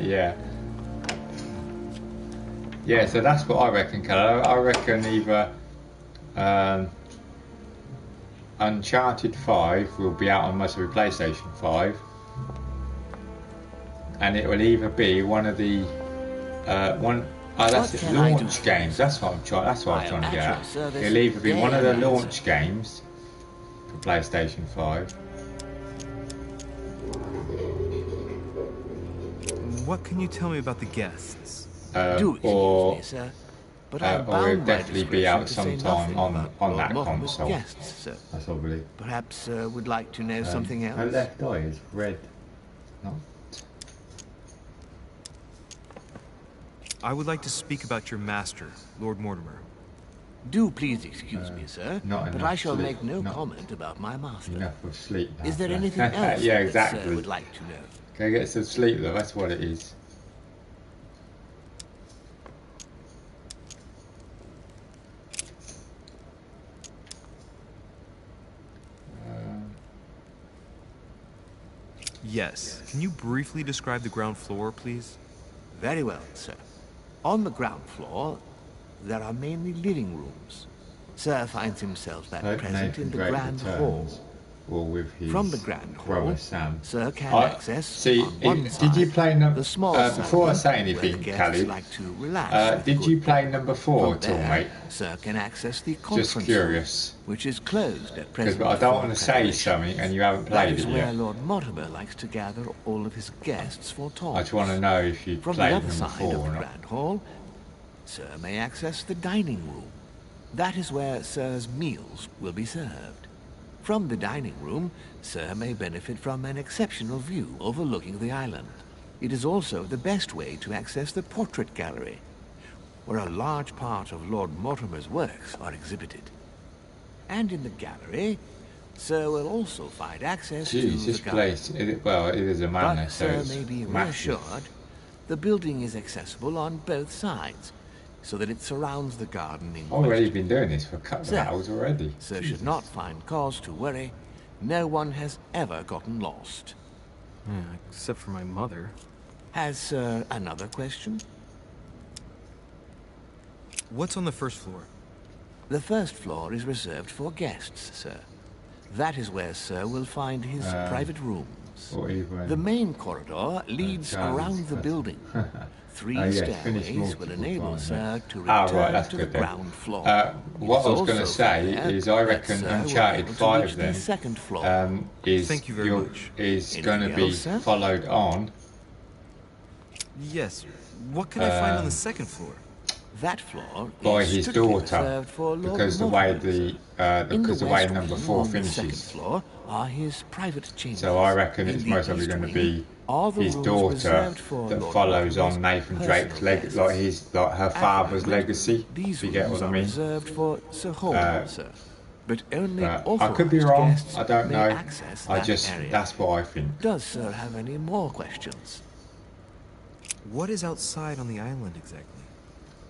yeah. Yeah, so that's what I reckon, Cal. I reckon either Uncharted 5 will be out on most of the PlayStation 5, and it will either be one of the that's it, launch games. That's what I'm trying. That's what I'm trying to get at. It'll either be one of the launch games for PlayStation 5. What can you tell me about the guests? Do excuse Or me, sir, but I'm or bound it'll by definitely be out discretion to say sometime nothing on about that Lord Mortimer's console. guests, sir. That's probably. Perhaps would like to know something else. Her left eye is red. Not. I would like to speak about your master, Lord Mortimer. Do please excuse me, sir, not but enough I shall sleep, make no not comment about my master. Enough of sleep. Is there though. anything else Yeah, that exactly. sir would like to know? Can I get some sleep though? That's what it is. Yes. Can you briefly describe the ground floor, please? Very well, sir. On the ground floor, there are mainly living rooms. Sir finds himself at present in the Grand Hall. Or with his From the Grand Hall, brother Sam. Sir can access see, on one did side you play number the before I say anything, Khalid? Like to relax did you play number 4 at all, mate? Sir can access the conference Just curious. room, which is closed at present. Because I don't want to say something and you haven't played it where yet. Lord Mortimer likes to gather all of his guests for talks. I just want to know if you From played the other number side 4 of or the not. Grand Hall, Sir may access the dining room. That is where Sir's meals will be served. From the dining room, Sir may benefit from an exceptional view overlooking the island. It is also the best way to access the portrait gallery, where a large part of Lord Mortimer's works are exhibited. And in the gallery, Sir will also find access to Jeez, the this garden. place, it is a manor, But so Sir it's may be massive. reassured, the building is accessible on both sides, so that it surrounds the garden in I've already been doing this for a couple of Sir, hours already. Sir should not find cause to worry. No one has ever gotten lost. Yeah, except for my mother. Has Sir another question? What's on the first floor? The first floor is reserved for guests, sir. That is where Sir will find his private rooms. Or even The main corridor leads around the building. Three stairways will enable Sir to return to the ground floor. What I was going to say is I reckon Uncharted 5 then the second floor. Thank you very much. is going to Anything be else, sir? followed on. Yes. What can I find on the second floor? That floor By is his strictly daughter, reserved for Lord because the way Mortimer. because the way West number Wing 4 on the second finishes. floor are his private chambers. So I reckon In it's the most probably East going to Wing be are the his rooms daughter reserved for that Lord follows Mortimer's on Nathan Drake's personal legacy, guests. like her father's legacy. These If you get rooms what I are mean? reserved for Sir Holm, sir. But only I authorized could be wrong. guests I don't may know. access I that just area. that's what I think. Does Sir have any more questions? What is outside on the island exactly?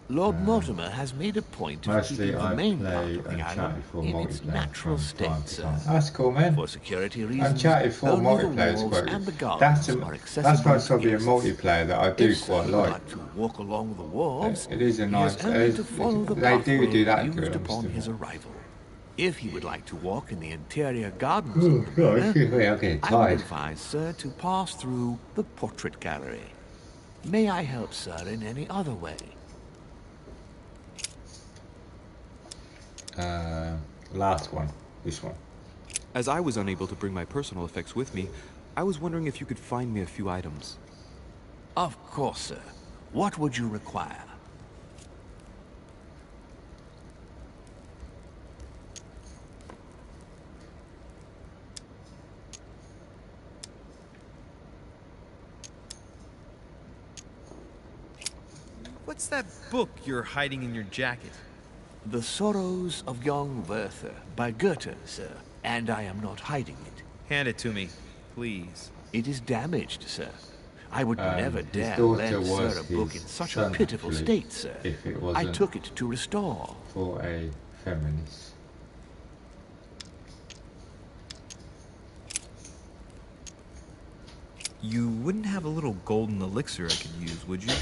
Lord Mortimer has made a point of Mostly keeping the I main play part of the Uncharted island 4 in its multiplayer natural from state, time to sir. time. That's cool, man. For security reasons, Uncharted 4 only the multiplayer is walls quite and the good. gardens That's are accessible most probably to a guests. multiplayer that I do If Sir quite would like. like to walk along the wharves, It is a he nice. has only to follow the They do pathway that used good. upon his arrival. If he would like to walk in the interior gardens Oh, of the God, manor, excuse me, I'm getting I would tired. advise Sir to pass through the portrait gallery. May I help Sir in any other way? Last one. This one. As I was unable to bring my personal effects with me, I was wondering if you could find me a few items. Of course, sir. What would you require? What's that book you're hiding in your jacket? The Sorrows of Young Werther by Goethe, sir. And I am not hiding it. Hand it to me, please. It is damaged, sir. I would never his dare daughter lend was Sir a book in his such son, a pitiful actually, state, sir. if it I wasn't took it to restore. for a feminist. You wouldn't have a little golden elixir I could use, would you?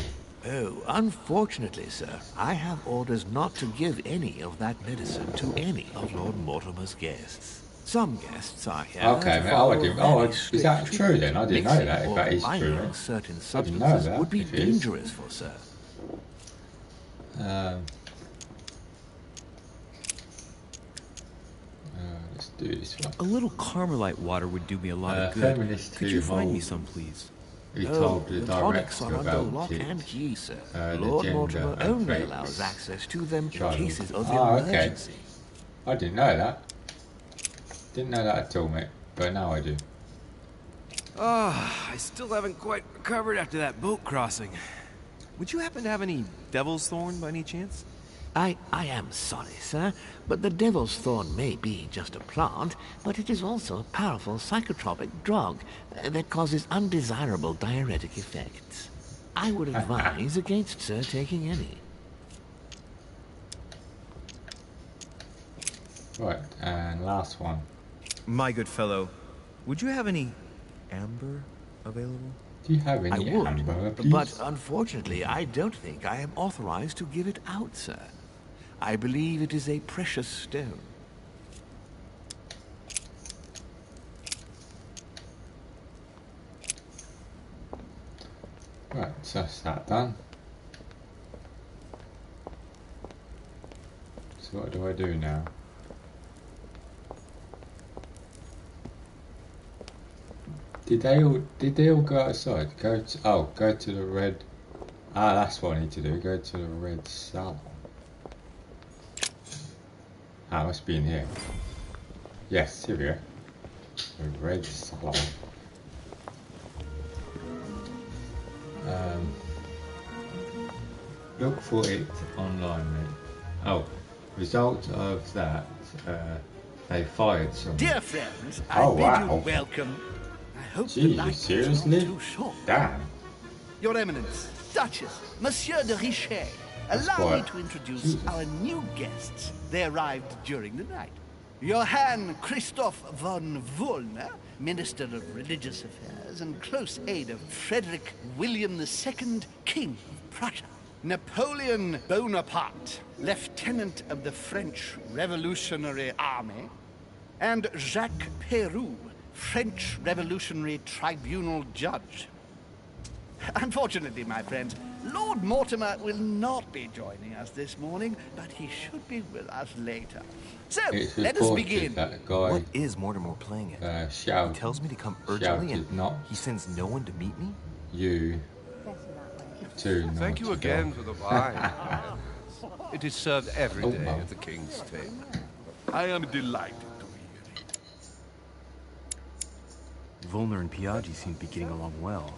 Oh, unfortunately, sir, I have orders not to give any of that medicine to any of Lord Mortimer's guests. Some guests are here Okay, to man. follow Oh, I didn't. very Oh, is strict that true treatment. then? I didn't know Mixing that. If or that is true, combining then. certain I didn't know substances that. would be if it is. dangerous for Sir. Let's do this one. A little Carmelite water would do me a lot of good. Feminist Could 2 you find me Hold. some, please? He Oh, told the tonics director are under about lock it. and key, sir. the Lord gender Mortimer and only race allows access to them in child. cases of Oh, okay. emergency. I didn't know that. Didn't know that at all, mate. But now I do. I still haven't quite recovered after that boat crossing. Would you happen to have any devil's thorn by any chance? I am sorry, sir, but the Devil's Thorn may be just a plant, but it is also a powerful psychotropic drug that causes undesirable diuretic effects. I would advise against, sir, taking any. Right, and last one. My good fellow, would you have any amber available? Do you have any I would, amber, please? but unfortunately I don't think I am authorized to give it out, sir. I believe it is a precious stone. Right, so that's that done. So what do I do now? Did they all go outside? Go to the red. Ah, that's what I need to do. Go to the red salon. Ah, must be in here. Yes, here we go. The red salon. Look for it online, mate. Oh, result of that. They fired someone. Dear friends, Oh, I bid wow. you welcome. I hope the Jeez, night seriously? is not too short. Damn. Your Eminence, Duchess, Monsieur de Richet, allow me quiet. to introduce Jesus. our new guests. They arrived during the night. Johann Christoph von Wollner, Minister of Religious Affairs and close aide of Frederick William II, King of Prussia. Napoleon Bonaparte, Lieutenant of the French Revolutionary Army. And Jacques Peroux, French Revolutionary Tribunal Judge. Unfortunately, my friends, Lord Mortimer will not be joining us this morning, but he should be with us later. So, It's let us reported begin. that guy What is Mortimer playing at? He tells me to come urgently shouted and not he sends no one to meet me? you to not Thank you again for the wine. It is served every Oh, day wow. at the king's table. I am delighted. Volner and Piaggi seem to be getting along well.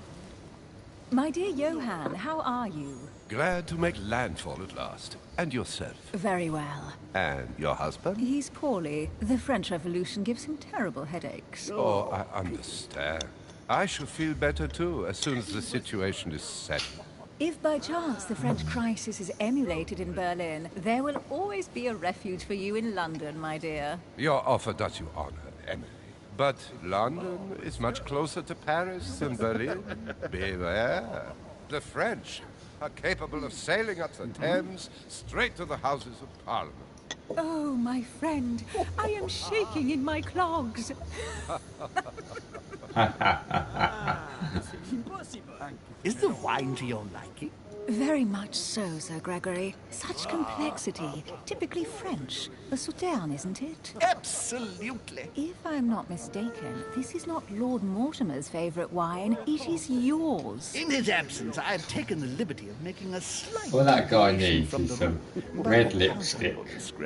My dear Johann, how are you? Glad to make landfall at last. And yourself? Very well. And your husband? He's poorly. The French Revolution gives him terrible headaches. Oh, I understand. I shall feel better too as soon as the situation is settled. If by chance the French crisis is emulated in Berlin, there will always be a refuge for you in London, my dear. Your offer does you honor, Emily. But London is much closer to Paris than Berlin. Beware. The French are capable of sailing up the Thames straight to the Houses of Parliament. Oh, my friend, I am shaking in my clogs. Is the wine to your liking? Very much so, Sir Gregory. Such complexity. Typically French. A Sauterne, isn't it? Absolutely. If I'm not mistaken, this is not Lord Mortimer's favourite wine. It is yours. In his absence, I have taken the liberty of making a slight All that guy deviation needs from is the some rule. red lipstick,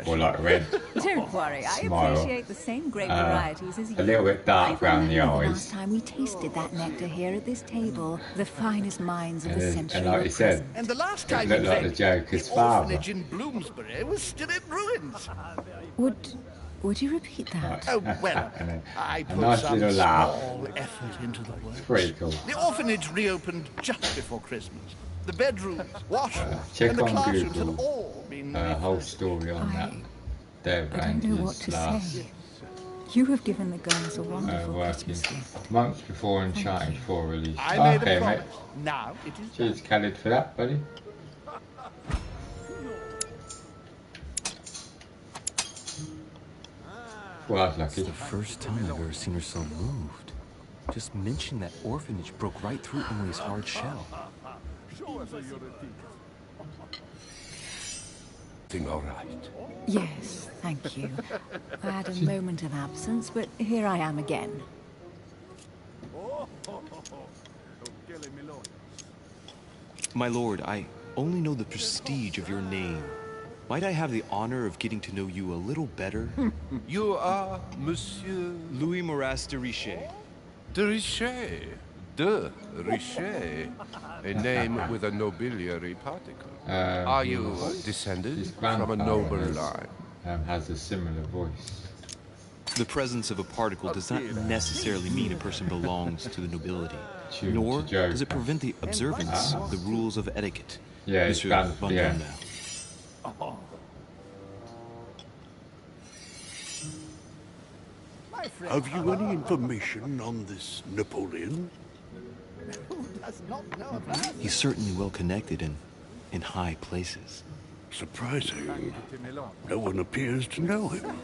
or like red Don't worry, I Smile. appreciate the same grape varieties as you. a little bit dark I around the remember eyes. last time we tasted that nectar here at this table, the finest minds of And the then- century and like were you said, present. And the last it time looked we like the drank, Joker's the father. orphanage in Bloomsbury was still in ruins. Would you repeat that? Oh, well, And then I a put nice some little laugh. small effort into the work. It's pretty cool. The orphanage reopened just before Christmas. The bedrooms, washrooms, Check and the on classrooms Google had all been a whole story on that. Dave I don't know what Andrews to last say. You have given the girls a wonderful working Christmas gift. months before Uncharted 4 release. I made Okay, a mate. promise. Now it is Cheers, Khaled, for that, buddy. Well, I was lucky. It's the first time I've ever seen her so moved. Just mention that orphanage broke right through Emily's hard shell. Thing all right. Yes, thank you. I had a moment of absence, but here I am again. My lord, I only know the prestige of your name. Might I have the honor of getting to know you a little better? You are Monsieur Louis Moras de Richet. de Richet. De Richet, a name with a nobiliary particle. Are you descended from a noble line? Has a similar voice. The presence of a particle does not necessarily mean a person belongs to the nobility, nor does it prevent the observance of the rules of etiquette. Yeah, it's Monsieur Van yeah. Gondel. Have you any information on this Napoleon? Who does not know about him? He's certainly well connected in high places. Surprising. No one appears to know him.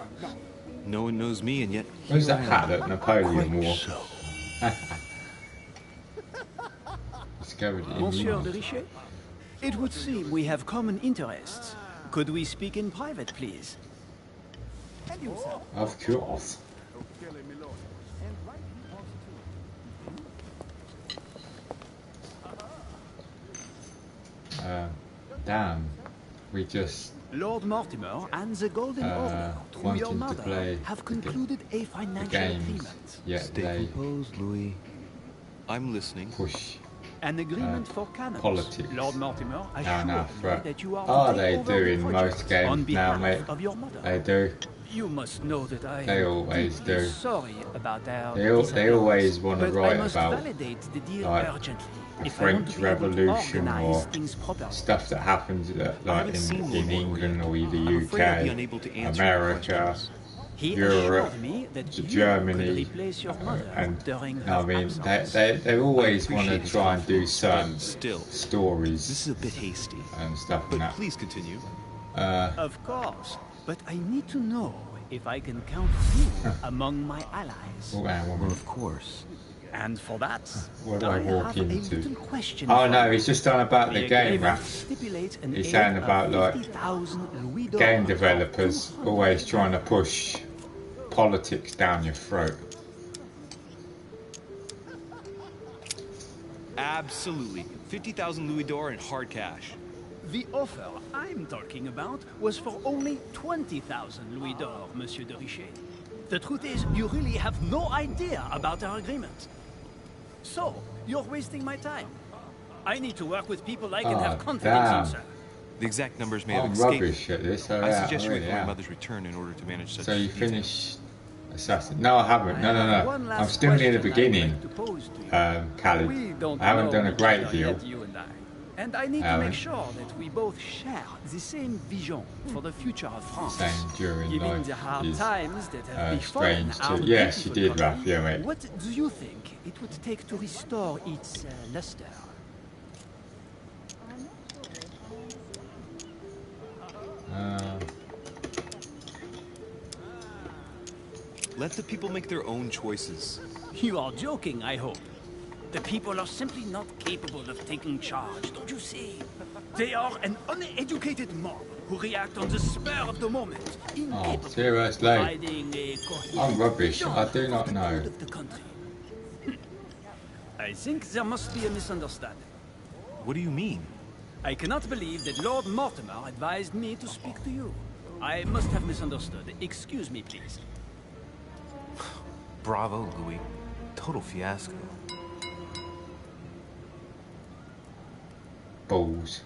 No one knows me, and yet... Where's that hat that Napoleon wore? So. Discovered in Monsieur England. de Richet, it would seem we have common interests. Could we speak in private, please? And you, sir? Of course. Damn. We just Lord Mortimer and the Golden Order, through your wanting to mother, play have concluded a the financial games, agreement. yet Stay they composed, Louis. I'm listening. push An agreement for cannons. politics Lord Mortimer down our assured me throat. that you are Oh, to they take do over the in project most games on now, behalf mate. of your mother. They do. You must know that I They am always deeply do. sorry about our They always disappearance, want to but I write must about validate the deal like urgently the if I want French to be able to Revolution organize or things properly. stuff that happens like in England or either I'm afraid I'll be UK, unable to answer your America, He Europe, assured me that you Germany, could replace your mother and during her I mean absence. they always want to appreciate his try and do confidence, certain but still, stories This is a bit hasty. and stuff But and that. please continue. Of course, but I need to know if I can count you among my allies. Well, of course. And for that, What do I walk have a into? little question Oh for no, you. he's just on about the game, agreement Raph. stipulates an He's aid saying of about like 50,000 Louis game d'or. developers always trying to push politics down your throat. Absolutely. 50,000 louis d'or in hard cash. The offer I'm talking about was for only 20,000 Louis d'or, Monsieur de Richet. The truth is, you really have no idea about our agreement. So, you're wasting my time. I need to work with people I can have confidence in, sir. The exact numbers may have I'm escaped rubbish me. at this. So I yeah, suggest you wait really for my am. mother's return in order to manage such So you details. finish Assassin? No, I haven't. No, no, One no. last I'm still near the question I'd beginning, like to pose to you. Khaled. We don't I haven't know done a each great other deal. yet, you and I. And I need to Haven't. make sure that we both share the same vision for the future of France. Same during Given life the hard is, times that have befallen strange our too. Yes, you beautiful did, Raph. country, Yeah, mate. what do you think it would take to restore its luster? Let the people make their own choices. You are joking, I hope. The people are simply not capable of taking charge, don't you see? They are an uneducated mob who react on the spur of the moment, incapable of seriously? providing a I'm rubbish. I do not for the know. good of the country. I think there must be a misunderstanding. What do you mean? I cannot believe that Lord Mortimer advised me to speak to you. I must have misunderstood. Excuse me, please. Bravo, Louis. Total fiasco. Balls.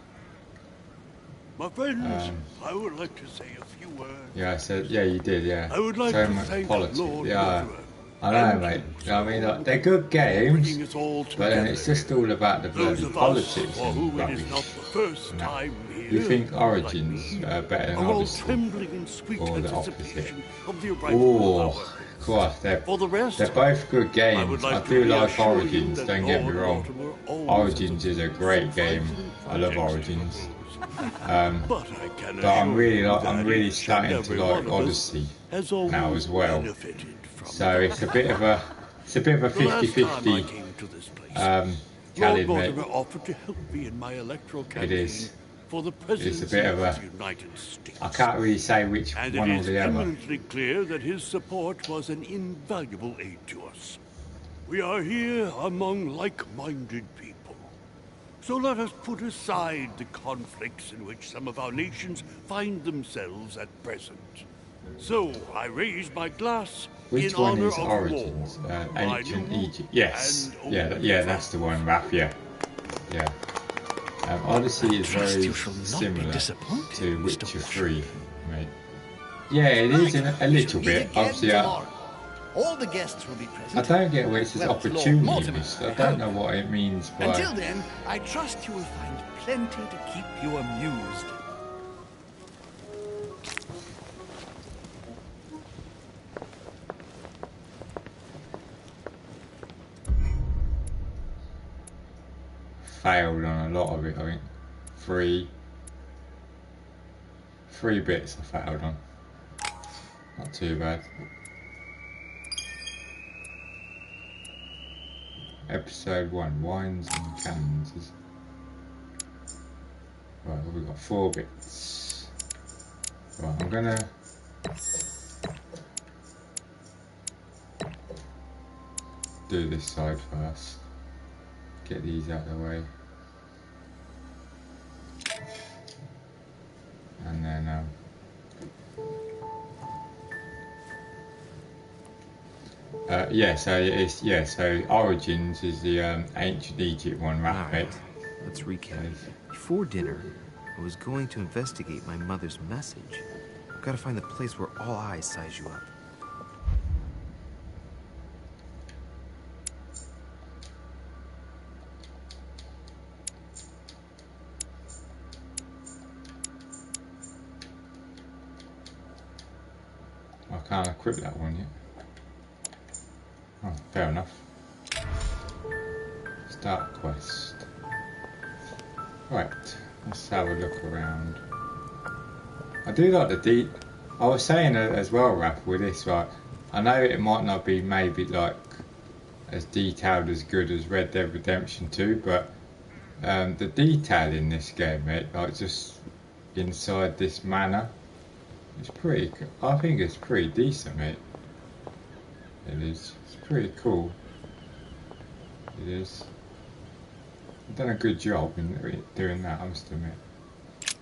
My friends, I would like to say a few words. Yeah, I said. Yeah, you did. Yeah. I would like so to much thank politics. Lord Yeah. Mortimer I know, mate. You know what I mean, like, they're good games, but then it's just all about the Those bloody of us politics for and whom it rubbish. is not the first and that. time here, You think like Origins me, are better than are all Odyssey, trembling in sweet or the opposite? anticipation of the arrival of Oh, our gosh, they're For the rest, they're both good games. I would like I to do like reassure you Origins. that Don't get me Lord wrong. Mortimer always Origins is a great game. I love Origins. But I can But I'm assure really you like, that I'm really each starting and to every like one of us Odyssey has now always as well. benefited from So it's a bit of a 50-50 Lord Khaled, mate. Mortimer offered to help me in my electoral campaign It is. for the It's a presidency bit of of a. the United States. I can't really say which And one it or is the other. eminently clear that his support was an invaluable aid to us. We are here among like-minded people. So let us put aside the conflicts in which some of our nations find themselves at present. So I raise my glass Which in one honor is of Origins? war, Ancient by new Egypt. Yes. and Yeah, that's the one, Raph, yeah. Odyssey is very similar to Witcher 3, mate. Yeah, it is a little bit. Obviously, All the guests will be present. I don't get where it says opportunity list. I don't know what it means by... Until then, I trust you will find plenty to keep you amused. Failed on a lot of it, I think. Three bits I failed on. Not too bad. Episode 1, Wines and Cannons. Right, we've got 4 bits. Right, I'm gonna do this side first. Get these out of the way. And then so Origins is the ancient Egypt one, right? Alright, let's recap. Before dinner, I was going to investigate my mother's message. I've got to find the place where all eyes size you up. I can't equip that one yet. Oh, fair enough. Start quest. Right, let's have a look around. I do like the I was saying as well, Raph, with this, right? I know it might not be maybe like as detailed as good as Red Dead Redemption 2, but the detail in this game, mate, like just inside this manor, it's pretty. I think it's pretty decent, mate. It is. It's pretty cool. It is. I've done a good job in doing that, I must admit.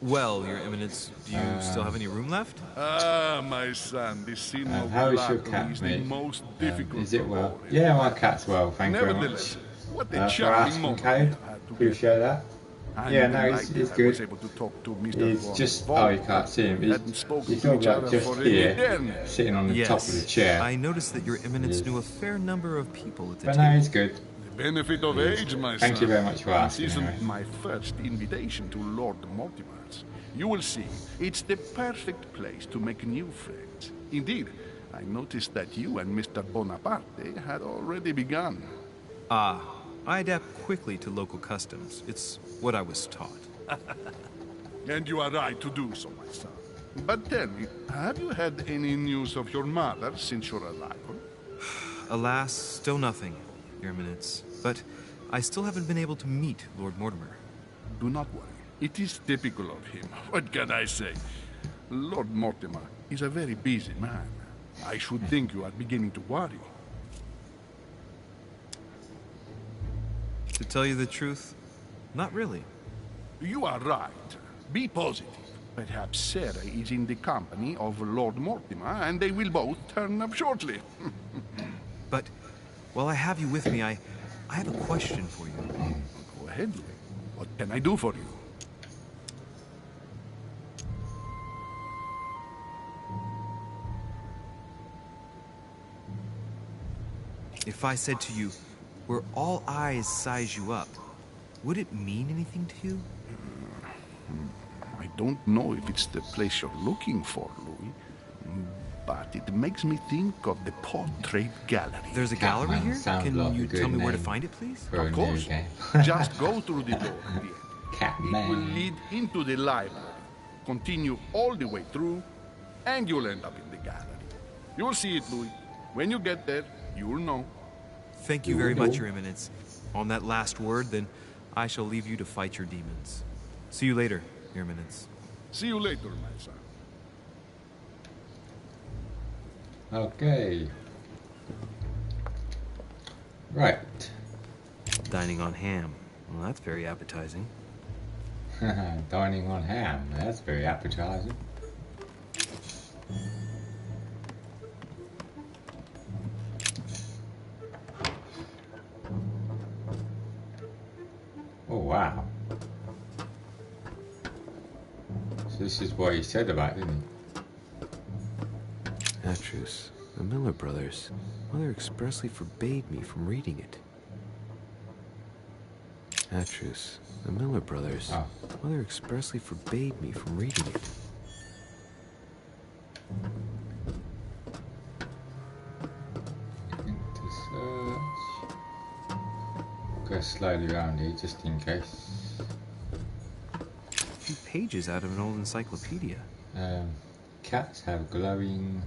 Well, Your Eminence, do you still have any room left? Ah, my son, this scene of how is your Blackwood cat, is mate? the most difficult. Is it well? Yeah, my cat's well, thank you very much. Nevertheless, what For a charming asking, moment. Cade. Appreciate that. Yeah, no, he's good. Was able to talk to Mr. He's Von just, Von. oh, you can't see him. Hadn't spoken He's to sort each of other like just for a here, den. sitting on the top of the chair. I noticed that Your Eminence knew a fair number of people at the But table. no, he's good. The benefit of age, my son. Thank you very much for asking, This isn't anyway. my first invitation to Lord Mortimer's. You will see, it's the perfect place to make new friends. Indeed, I noticed that you and Mr. Bonaparte had already begun. Ah, I adapt quickly to local customs. It's what I was taught. And you are right to do so, my son. But tell me, have you had any news of your mother since your arrival? Alas, still nothing, Your Eminence. But I still haven't been able to meet Lord Mortimer. Do not worry. It is typical of him. What can I say? Lord Mortimer is a very busy man. I should think you are beginning to worry. To tell you the truth, not really. You are right. Be positive. Perhaps Sarah is in the company of Lord Mortimer, and they will both turn up shortly. But while I have you with me, I have a question for you. Go ahead, Louis. What can I do for you? If I said to you, where all eyes size you up, would it mean anything to you? I don't know if it's the place you're looking for, Louis, but it makes me think of the portrait gallery. There's a gallery here? Can you tell me where to find it, please? Of course. Just go through the door at the end. It will lead into the library, continue all the way through, and you'll end up in the gallery. You'll see it, Louis. When you get there, you'll know. Thank you very much, Your Eminence. On that last word, then, I shall leave you to fight your demons. See you later, Your Eminence. See you later, my son. Okay. Right. Dining on ham. Well, that's very appetizing. Dining on ham. That's very appetizing. Oh, wow. So this is what he said about it, didn't he? Atrus, the Miller brothers. Mother expressly forbade me from reading it. Atrus, the Miller brothers. Oh. Mother expressly forbade me from reading it. Into search. Go slowly around here just in case. A few pages out of an old encyclopedia. Cats have glowing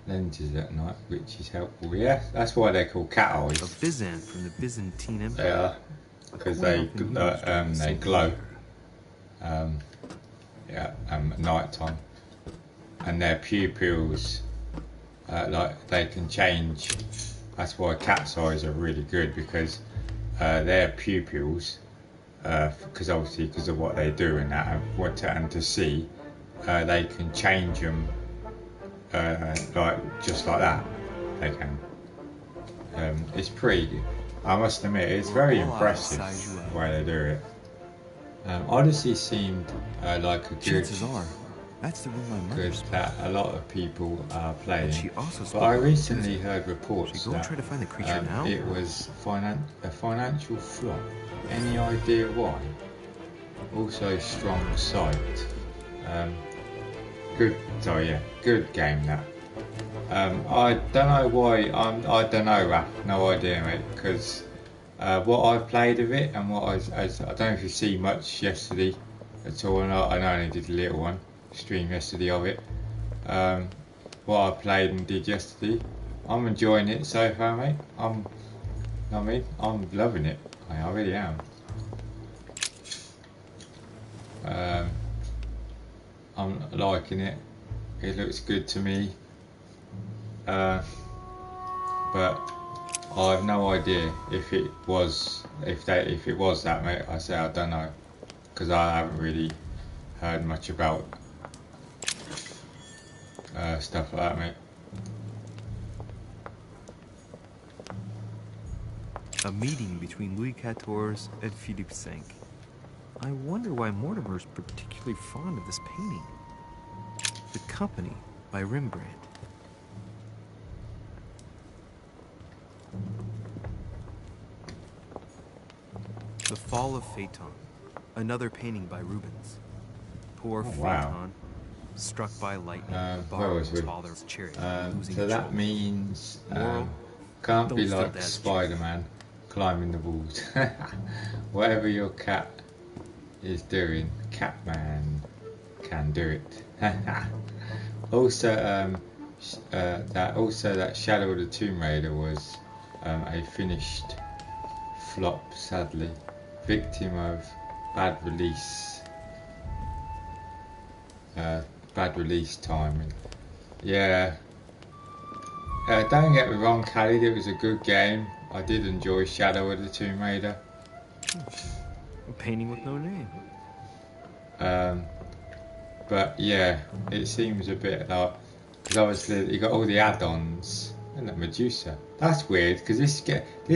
lenses at night, which is helpful. Yeah, that's why they're called cat eyes. A Byzant from the Byzantine Empire. They are, because they glow. At night time, and their pupils, like they can change. That's why cat's eyes are really good, because their pupils, because obviously because of what they do and that, and to see, they can change them. Like just like that, they can. It's pretty. I must admit, it's very impressive the way they do it. Odyssey seemed like a good. Chances are, that's the room my mother spoke. That a lot of people are playing. She also but I recently heard reports Should we go and try to find the creature now? It was a financial flop. Any idea why? Also, strong sight. Good. So yeah, good game that. I don't know why. I don't know, Raph. No idea, mate. Because what I've played of it and what I don't know if you see much yesterday at all. I only did a little one stream yesterday of it. What I played and did yesterday, I'm enjoying it so far, mate. I'm loving it. I really am. I'm liking it. It looks good to me. But I have no idea if it was that, mate. I say I don't know, because I haven't really heard much about stuff like that, mate. A meeting between Louis XIV and Philippe V. I wonder why Mortimer's particularly fond of this painting. The Company by Rembrandt. The Fall of Phaeton. Another painting by Rubens. Poor Phaeton, wow. struck by lightning, Where was his we? father's chariot, losing So that control. means Moral, can't don't be steal like Dad's Spider-Man climbing the walls. Whatever your cat is doing, Catman can do it. Also, that Shadow of the Tomb Raider was a finished flop, sadly, victim of bad release timing. Yeah. Don't get me wrong, Khalid, it was a good game. I did enjoy Shadow of the Tomb Raider. A painting with no name. But yeah, it seems a bit like, because obviously you got all the add-ons and the Medusa. That's weird, because this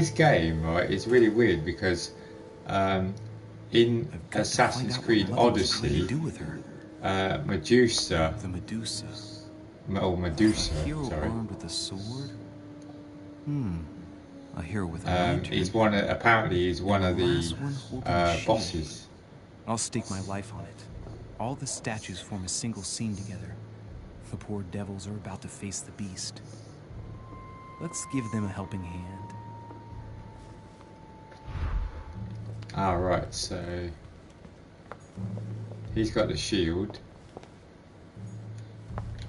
game, right, is really weird, because in Assassin's Creed Odyssey, Medusa. The Medusa. Medusa. A hero sorry. armed with a sword. A hero with a lantern. He's apparently he's one of the last one holding a shield. bosses. I'll stake my life on it. All the statues form a single scene together. The poor devils are about to face the beast. Let's give them a helping hand. Right, so he's got the shield.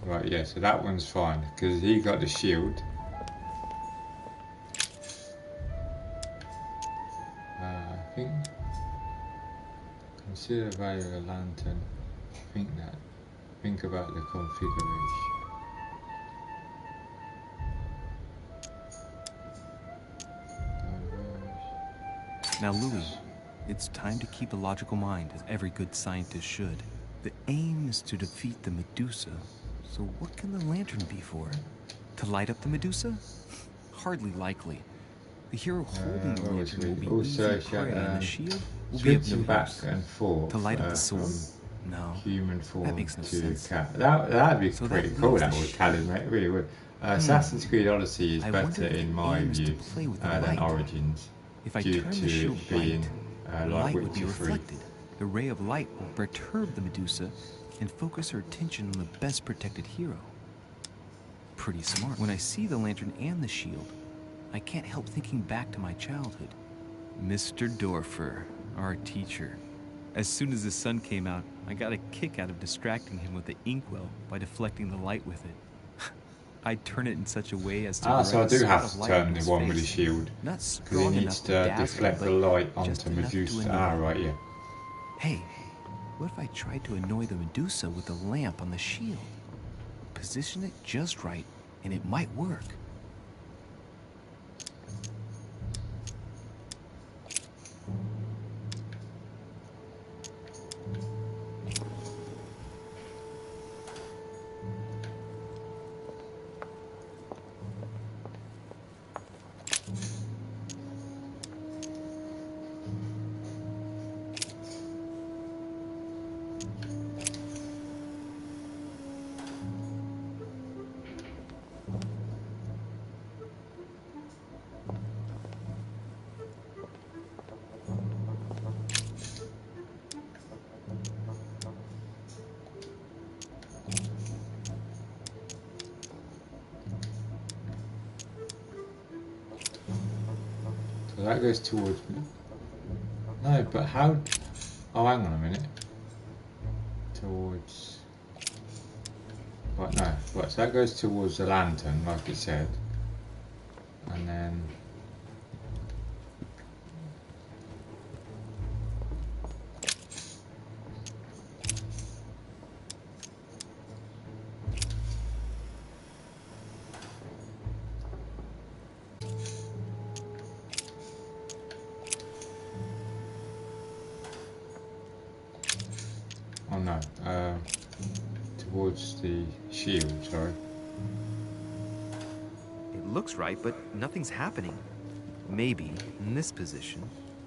Right, yeah, so that one's fine, because he got the shield. I think, consider the value of a lantern. Think about the configuration. Now, Louis, it's time to keep a logical mind, as every good scientist should. The aim is to defeat the Medusa. So what can the lantern be for? To light up the Medusa? Hardly likely. The hero holding the where was lantern will we? be Also, easy prey, and the shield will be of switching no back use. and forth To light up the sword? from No, human form makes no to sense. cat. That'd be So pretty that cool. leaves That the would, shield. Callum, mate. It really would. Assassin's Creed Odyssey is I better wonder if in the my aim is to view play with the than light. Origins, If I due turn the to shield being bright, the like light would be Witcher 3. reflected. The ray of light will perturb the Medusa and focus her attention on the best protected hero. Pretty smart. When I see the lantern and the shield, I can't help thinking back to my childhood. Mr. Dorfer, our teacher. As soon as the sun came out, I got a kick out of distracting him with the inkwell by deflecting the light with it. I'd turn it in such a way as to So I direct do a have spot to of light turn into the his one with the face. shield Not because he strong needs enough to dazzle, deflect the but light just onto enough to Medusa. annoy. Right, yeah. Hey, what if I tried to annoy the Medusa with the lamp on the shield? Position it just right, and it might work. So that goes towards me. No, but how? Oh, hang on a minute. Towards. Right, no. Right, so that goes towards the lantern, like it said. And then. Oh no, towards the shield, sorry. It looks right, but nothing's happening. Maybe, in this position,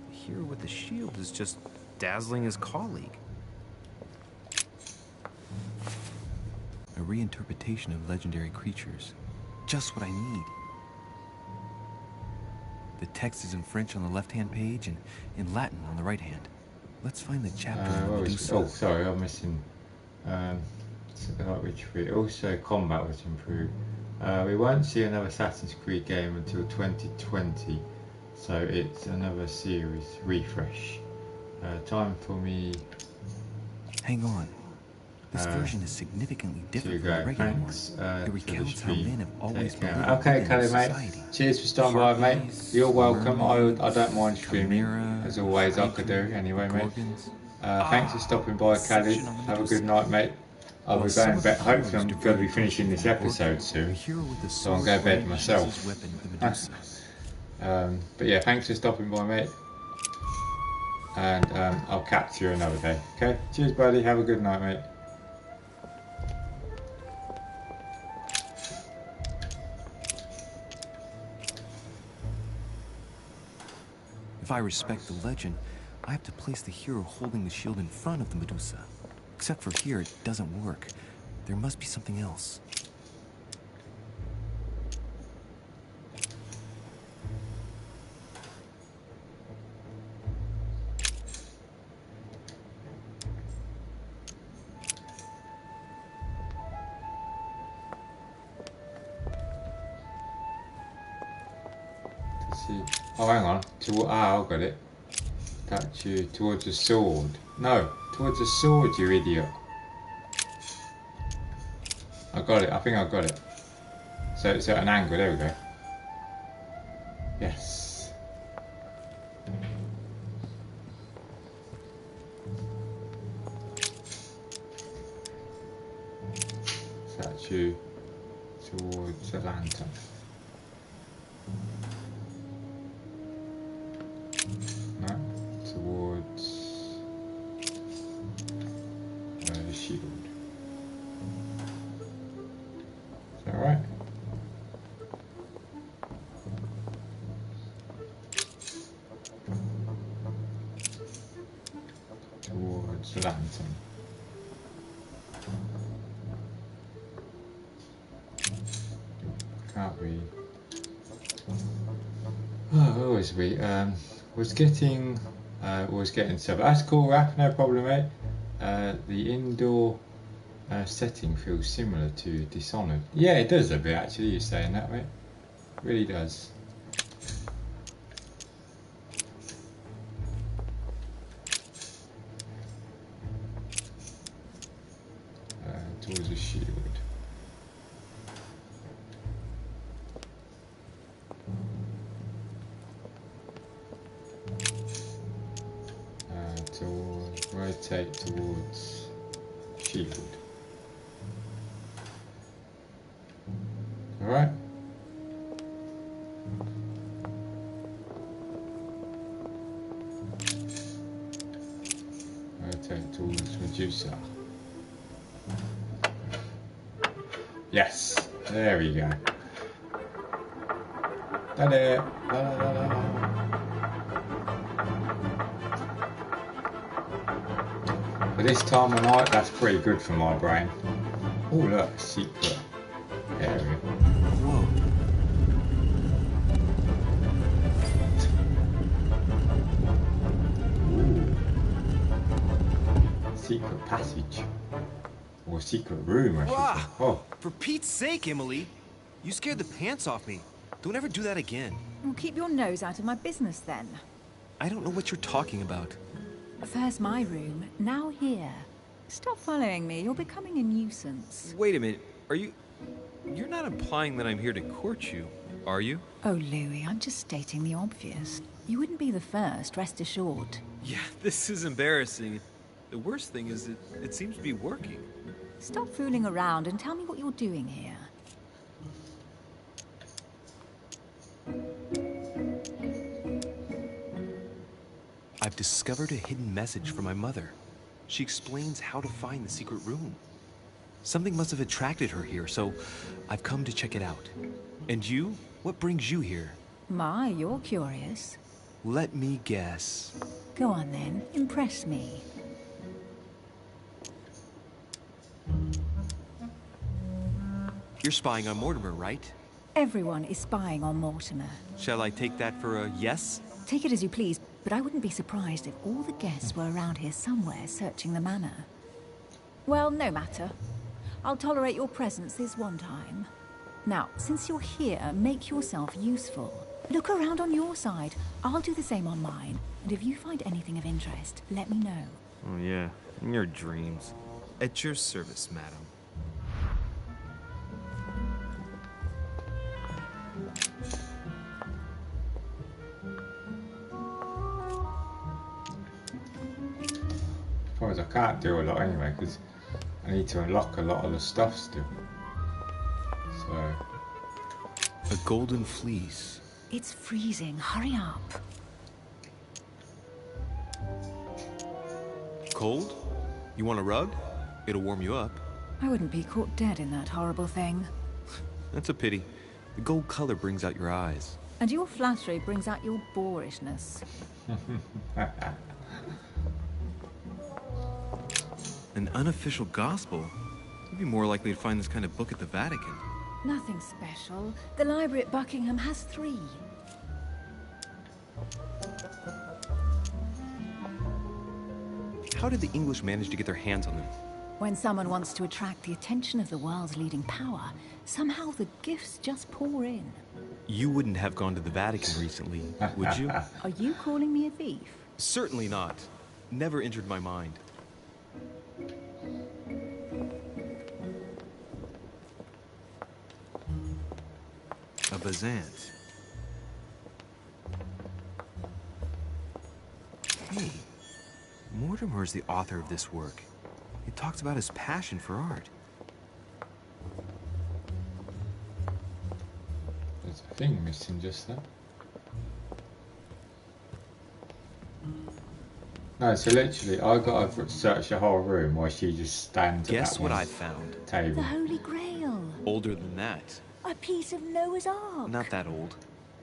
the hero with the shield is just dazzling his colleague. A reinterpretation of legendary creatures. Just what I need. The text is in French on the left-hand page and in Latin on the right hand. Let's find the chapter on What was, Medusa. oh, sorry, I'm missing. Retreat. Also, combat was improved. We won't see another Assassin's Creed game until 2020, so it's another series refresh. Time for me. Hang on. This version is significantly different from go. the regular Thanks, one. It recounts how men have always Take been care. living Okay, within Kelly, mate. society. Cheers for stopping by, mate. You're welcome. I don't mind streaming, chimera, as always. I could do anyway, mate. Thanks for stopping by, Kelly. Have a good night, mate. I'll be going to bed. Hopefully, I'm going to be finishing this episode soon, so I'll go to bed myself. But yeah, thanks for stopping by, mate. And I'll catch you another day. Okay, cheers, buddy. Have a good night, mate. If I respect the legend, I have to place the hero holding the shield in front of the Medusa. Except for here, it doesn't work. There must be something else. See. Oh, hang on. I've got it. That's you towards the sword. No, towards the sword, you idiot. I got it. I think I got it. So it's at an angle. There we go. Yes. Statue towards the lantern. No, towards the shield. Is that right? lantern. Can't we? Oh, where was we? Was getting stuff. That's cool, Raph, no problem, mate. The indoor setting feels similar to Dishonored. Yeah, it does a bit actually, you're saying that, mate. It really does. Towards the shield. Rotate towards shield. Alright. Rotate towards Medusa. Yes, there we go. Done it. La, la, la, la. For this time of night, that's pretty good for my brain. Oh look, secret area. Whoa. Ooh. Secret passage. Or secret room, I should say. Oh. For Pete's sake, Emily! You scared the pants off me. Don't ever do that again. Well, keep your nose out of my business then. I don't know what you're talking about. First my room, now here. Stop following me, you're becoming a nuisance. Wait a minute, you're not implying that I'm here to court you, are you? Oh, Louis, I'm just stating the obvious. You wouldn't be the first, rest assured. Yeah, this is embarrassing. The worst thing is it seems to be working. Stop fooling around and tell me what you're doing here. I've discovered a hidden message from my mother. She explains how to find the secret room. Something must have attracted her here, so I've come to check it out. And you? What brings you here? My, you're curious. Let me guess. Go on then, impress me. You're spying on Mortimer, right? Everyone is spying on Mortimer. Shall I take that for a yes? Take it as you please, but I wouldn't be surprised if all the guests were around here somewhere searching the manor. Well, no matter. I'll tolerate your presence this one time. Now, since you're here, make yourself useful. Look around on your side. I'll do the same on mine. And if you find anything of interest, let me know. Oh yeah, in your dreams. At your service, madam. Suppose I can't do a lot anyway because I need to unlock a lot of the stuff still. So. A golden fleece. It's freezing. Hurry up. Cold? You want a rug? It'll warm you up. I wouldn't be caught dead in that horrible thing. That's a pity. The gold color brings out your eyes. And your flattery brings out your boorishness. An unofficial gospel? You'd be more likely to find this kind of book at the Vatican. Nothing special. The library at Buckingham has 3. How did the English manage to get their hands on them? When someone wants to attract the attention of the world's leading power, somehow the gifts just pour in. You wouldn't have gone to the Vatican recently, would you? Are you calling me a thief? Certainly not. Never entered my mind. A Bazant. Hey, Mortimer is the author of this work. It talks about his passion for art. There's a thing missing just there. No, so literally, I got to search the whole room while she just stands. Guess what I found? Table. The Holy Grail. Older than that. A piece of Noah's Ark. Not that old.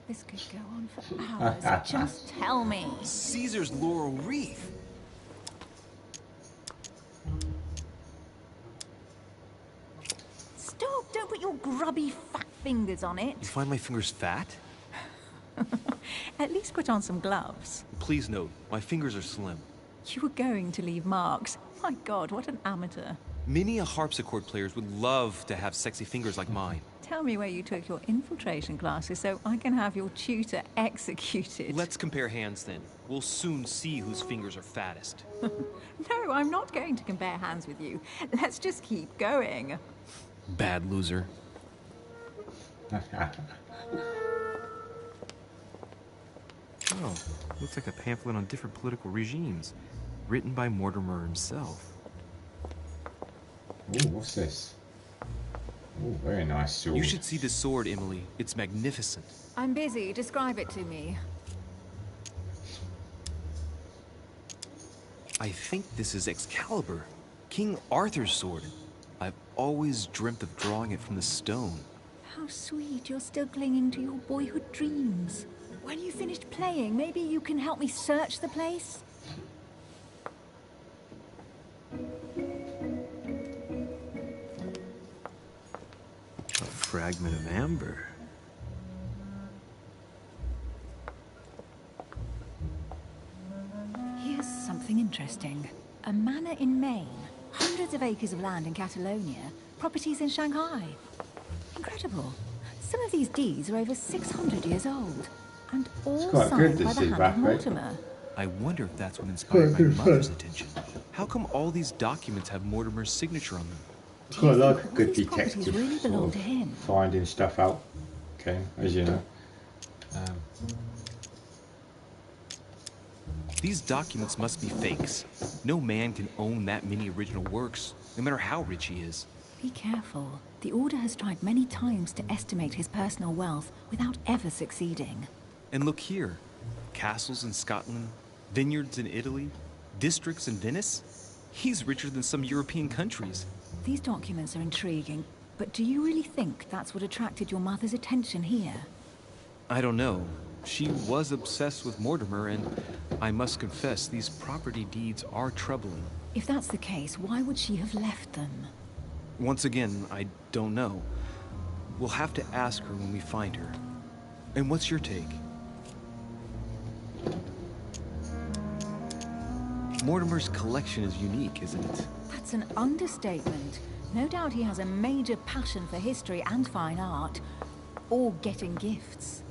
This could go on for hours. Just tell me. Caesar's laurel wreath. your grubby fat fingers on it. You find my fingers fat? At least put on some gloves. Please note, my fingers are slim. You were going to leave marks. My God, what an amateur. Many a harpsichord players would love to have sexy fingers like mine. Tell me where you took your infiltration classes so I can have your tutor executed. Let's compare hands then. We'll soon see whose fingers are fattest. No, I'm not going to compare hands with you. Let's just keep going. Bad loser. Oh, looks like a pamphlet on different political regimes, written by Mortimer himself. Ooh, what's this? Ooh, very nice sword. You should see this sword, Emily. It's magnificent. I'm busy. Describe it to me. I think this is Excalibur, King Arthur's sword. I've always dreamt of drawing it from the stone. How sweet. You're still clinging to your boyhood dreams. When you finished playing, maybe you can help me search the place? A fragment of amber. Here's something interesting. A manor in Maine, hundreds of acres of land in Catalonia, properties in Shanghai. Incredible. Some of these deeds are over 600 years old, and all signed by the hand of Mortimer. I wonder if that's what inspired my mother's attention. How come all these documents have Mortimer's signature on them? It's quite like a good These properties detective really belong sort to of him. finding stuff out. Okay, as you know. These documents must be fakes. No man can own that many original works, no matter how rich he is. Be careful. The Order has tried many times to estimate his personal wealth without ever succeeding. And look here. Castles in Scotland, vineyards in Italy, districts in Venice. He's richer than some European countries. These documents are intriguing, but do you really think that's what attracted your mother's attention here? I don't know. She was obsessed with Mortimer, and I must confess these property deeds are troubling. If that's the case, why would she have left them? Once again, I don't know. We'll have to ask her when we find her. And what's your take? Mortimer's collection is unique, isn't it? That's an understatement. No doubt he has a major passion for history and fine art, or getting gifts.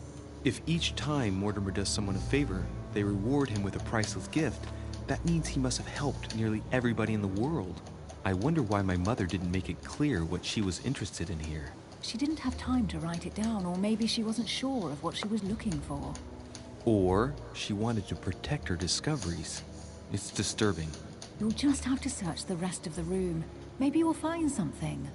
If each time Mortimer does someone a favor, they reward him with a priceless gift, that means he must have helped nearly everybody in the world. I wonder why my mother didn't make it clear what she was interested in here. She didn't have time to write it down, or maybe she wasn't sure of what she was looking for. Or she wanted to protect her discoveries. It's disturbing. You'll just have to search the rest of the room. Maybe you'll find something.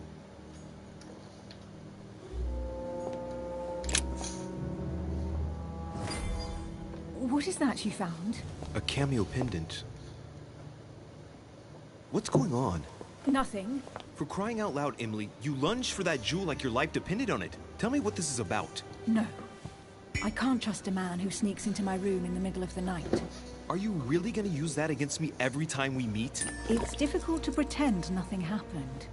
What is that you found? A cameo pendant. What's going on? Nothing. For crying out loud, Emily, you lunged for that jewel like your life depended on it. Tell me what this is about. No. I can't trust a man who sneaks into my room in the middle of the night. Are you really gonna use that against me every time we meet? It's difficult to pretend nothing happened.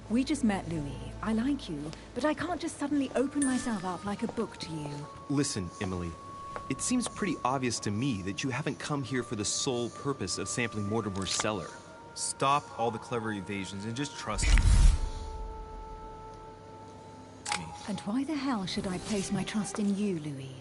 We just met, Louis. I like you, but I can't just suddenly open myself up like a book to you. Listen, Emily. It seems pretty obvious to me that you haven't come here for the sole purpose of sampling Mortimer's cellar. Stop all the clever evasions and just trust me. And why the hell should I place my trust in you, Louis?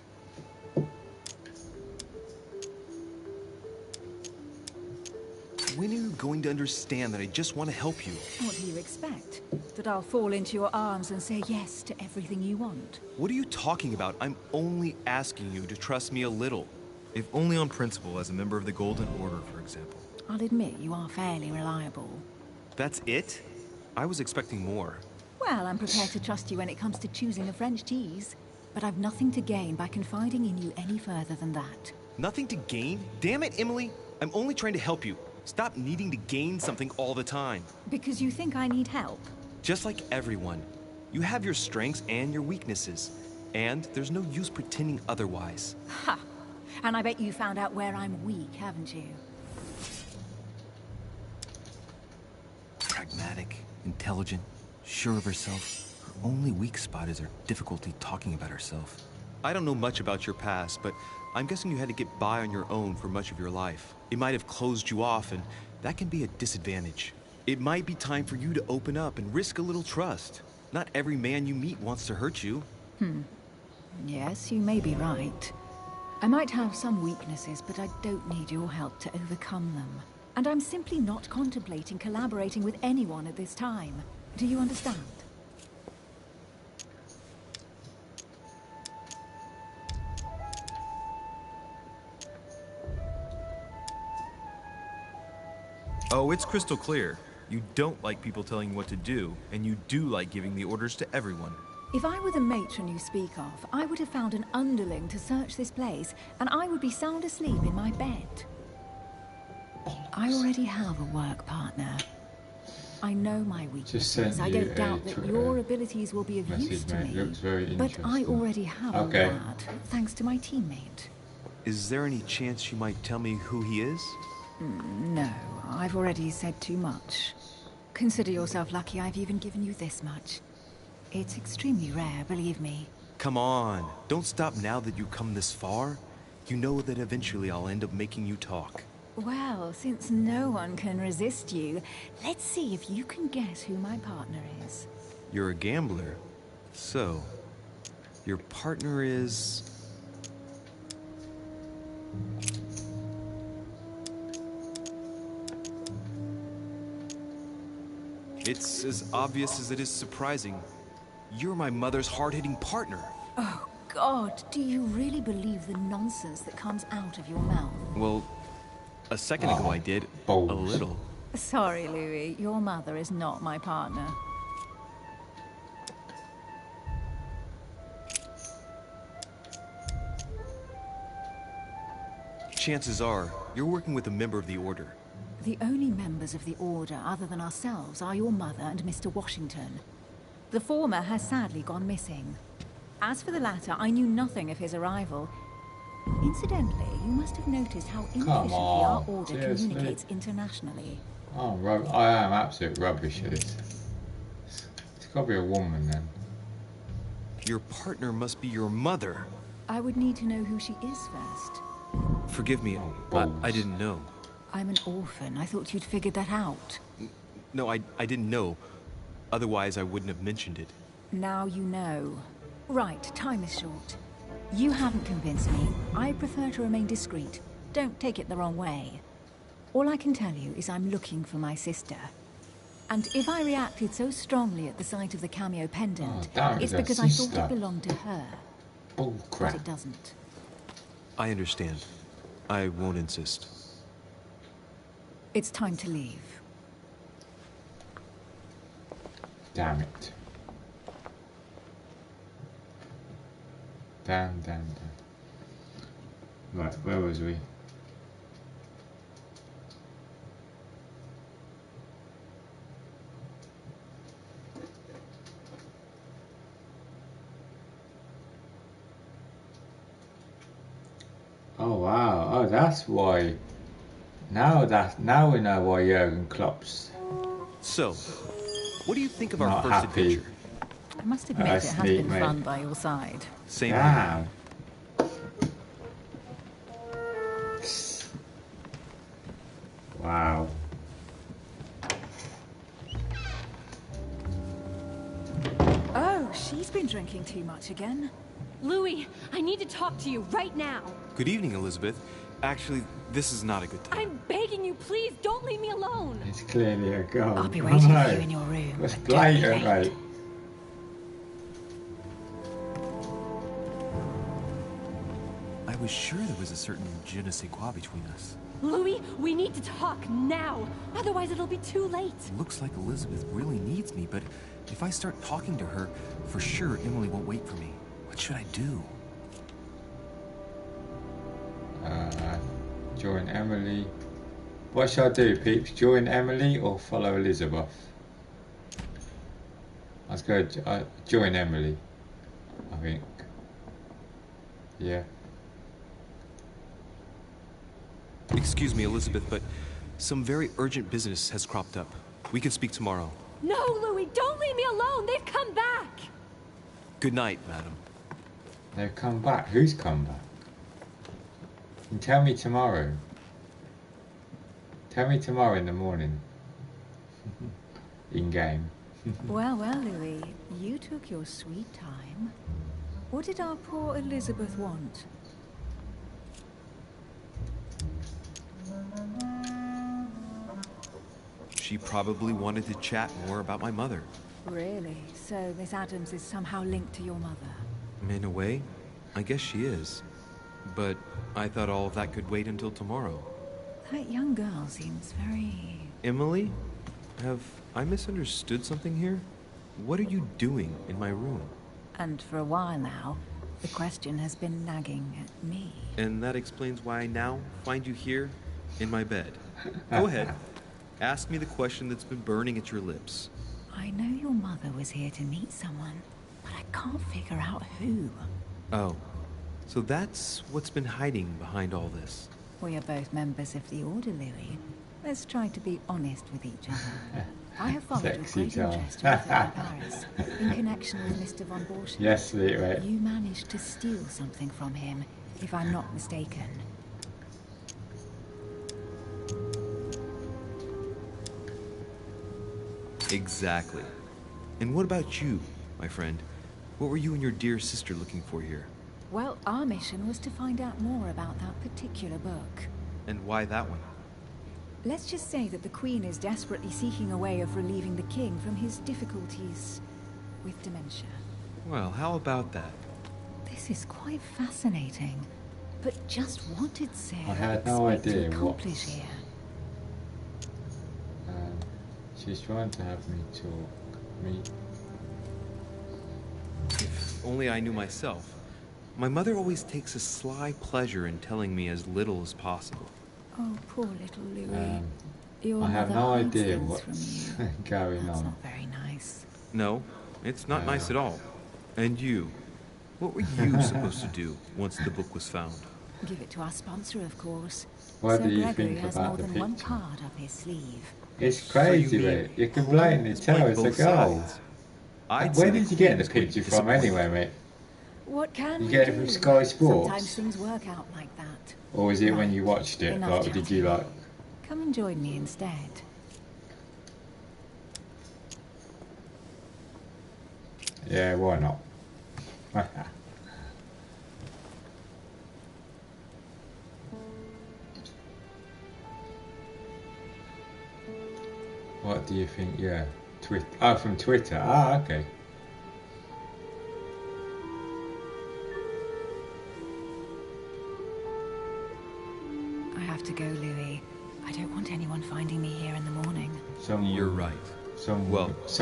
When are you going to understand that I just want to help you? What do you expect? That I'll fall into your arms and say yes to everything you want? What are you talking about? I'm only asking you to trust me a little. If only on principle, as a member of the Golden Order, for example. I'll admit you are fairly reliable. That's it? I was expecting more. Well, I'm prepared to trust you when it comes to choosing a French cheese. But I've nothing to gain by confiding in you any further than that. Nothing to gain? Damn it, Emily! I'm only trying to help you. Stop needing to gain something all the time. Because you think I need help? Just like everyone. You have your strengths and your weaknesses. And there's no use pretending otherwise. Ha! And I bet you found out where I'm weak, haven't you? Pragmatic, intelligent, sure of herself. Her only weak spot is her difficulty talking about herself. I don't know much about your past, but I'm guessing you had to get by on your own for much of your life. It might have closed you off, and that can be a disadvantage. It might be time for you to open up and risk a little trust. Not every man you meet wants to hurt you. Yes, you may be right. I might have some weaknesses, but I don't need your help to overcome them. And I'm simply not contemplating collaborating with anyone at this time. Do you understand? Oh, it's crystal clear. You don't like people telling you what to do, and you do like giving the orders to everyone. If I were the matron you speak of, I would have found an underling to search this place, and I would be sound asleep in my bed. I already have a work partner. I know my weaknesses. I don't doubt that your abilities will be of use to me. But I already have a lad, thanks to my teammate. Is there any chance you might tell me who he is? No, I've already said too much. Consider yourself lucky I've even given you this much. It's extremely rare, believe me. Come on, don't stop now that you've come this far. You know that eventually I'll end up making you talk. Well, since no one can resist you, let's see if you can guess who my partner is. You're a gambler. So, your partner is... It's as obvious as it is surprising. You're my mother's hard-hitting partner. Oh, God, do you really believe the nonsense that comes out of your mouth? Well, a second ago I did. A little. Sorry, Louis, your mother is not my partner. Chances are, you're working with a member of the Order. The only members of the Order other than ourselves are your mother and Mr. Washington. The former has sadly gone missing. As for the latter, I knew nothing of his arrival. Incidentally, you must have noticed how inefficiently our Order communicates internationally. Oh, I am absolute rubbish at this. It's got to be a woman then. Your partner must be your mother. I would need to know who she is first. Forgive me, I didn't know. I'm an orphan. I thought you'd figured that out. No, I didn't know. Otherwise, I wouldn't have mentioned it. Now you know. Right, time is short. You haven't convinced me. I prefer to remain discreet. Don't take it the wrong way. All I can tell you is I'm looking for my sister. And if I reacted so strongly at the sight of the cameo pendant, it's because I thought it belonged to her. But it doesn't. I understand. I won't insist. It's time to leave. Damn it. Damn. Right, where was we? Oh wow, oh that's why. Now we know why Jurgen Klopp's So, what do you think of our not first happy. adventure? I must admit it has been fun by your side. Same. Damn. Wow. Oh, she's been drinking too much again. Louis, I need to talk to you right now. Good evening, Elizabeth. Actually, this is not a good time. I'm begging you, please don't leave me alone. It's clearly a goal. I'll be waiting for you in your room. It's but don't be blatant, late. mate. I was sure there was a certain je ne sais quoi between us. Louis, we need to talk now. Otherwise, it'll be too late. Looks like Elizabeth really needs me, but if I start talking to her, for sure Emily won't wait for me. What should I do? Join Emily. What should I do, peeps? Join Emily or follow Elizabeth? Let's go join Emily, I think. Yeah. Excuse me, Elizabeth, but some very urgent business has cropped up. We can speak tomorrow. No, Louis, don't leave me alone. They've come back. Good night, madam. They've come back. Who's come back? And tell me tomorrow. Tell me tomorrow in the morning. In game. Well, well, Louis, you took your sweet time. What did our poor Elizabeth want? She probably wanted to chat more about my mother. Really? So Miss Adams is somehow linked to your mother? In a way, I guess she is. But I thought all of that could wait until tomorrow. That young girl seems very... Emily? Have I misunderstood something here? What are you doing in my room? And for a while now, the question has been nagging at me. And that explains why I now find you here in my bed. Go ahead. Ask me the question that's been burning at your lips. I know your mother was here to meet someone, but I can't figure out who. Oh, so that's what's been hiding behind all this. We are both members of the Order, Louis. Let's try to be honest with each other. I have followed with Sexy great girl. interest your affair in Paris. In connection with Mr. von Borchardt. Yes, right. You managed to steal something from him, if I'm not mistaken. Exactly. And what about you, my friend? What were you and your dear sister looking for here? Well, our mission was to find out more about that particular book. And why that one? Let's just say that the Queen is desperately seeking a way of relieving the King from his difficulties with dementia. Well, how about that? This is quite fascinating. But just what did Sarah I had no expect idea to what... accomplish here? She's trying to have me talk. If only I knew myself. My mother always takes a sly pleasure in telling me as little as possible. Oh, poor little Louis. Your I have mother no hides idea things what's from you. going That's on. not very nice. No, it's not nice at all. And you? What were you supposed to do once the book was found? Give it to our sponsor, of course. What Sir do you Gregory think has about more the than one picture? card up his sleeve. It's crazy, mate. You can blatantly tell it's a goal. Where did you get the picture from anyway, mate? What can You we get it do? from Sky Sports? Sometimes things work out like that. Or was it when you watched it? Enough Like, did you like... Come and join me instead. Yeah, why not? What do you think? Yeah, Twitter. Oh, from Twitter. Ah, okay. I have to go, Louis. I don't want anyone finding me here in the morning. You're right. Someone was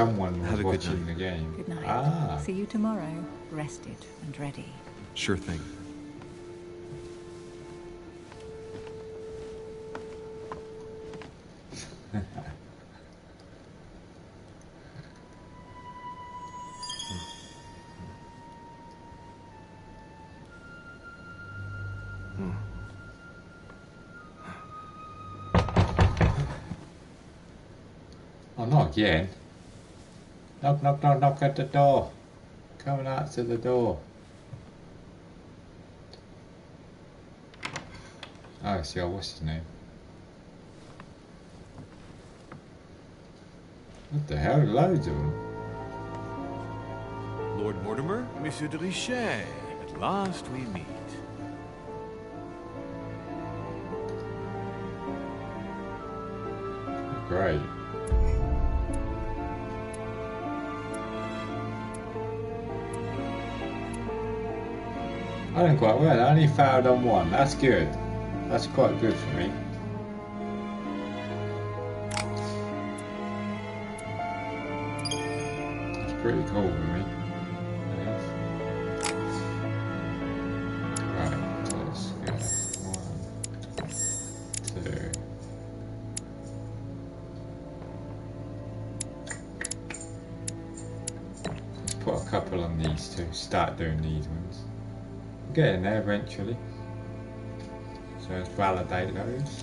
have a good watching night. the game. Good night. Ah. See you tomorrow, rested and ready. Sure thing. Oh, not again. Knock, knock, knock, knock at the door. Coming out to the door. Oh, see, what's his name? What the hell? Loads of them. Lord Mortimer? Monsieur de Richet, at last we meet. Great. I done quite well. I only failed on one. That's good. That's quite good for me. That's pretty cool for me. Right, let's go. 1, 2. Let's put a couple on these to start doing these ones. Get in there eventually. So let's validate those.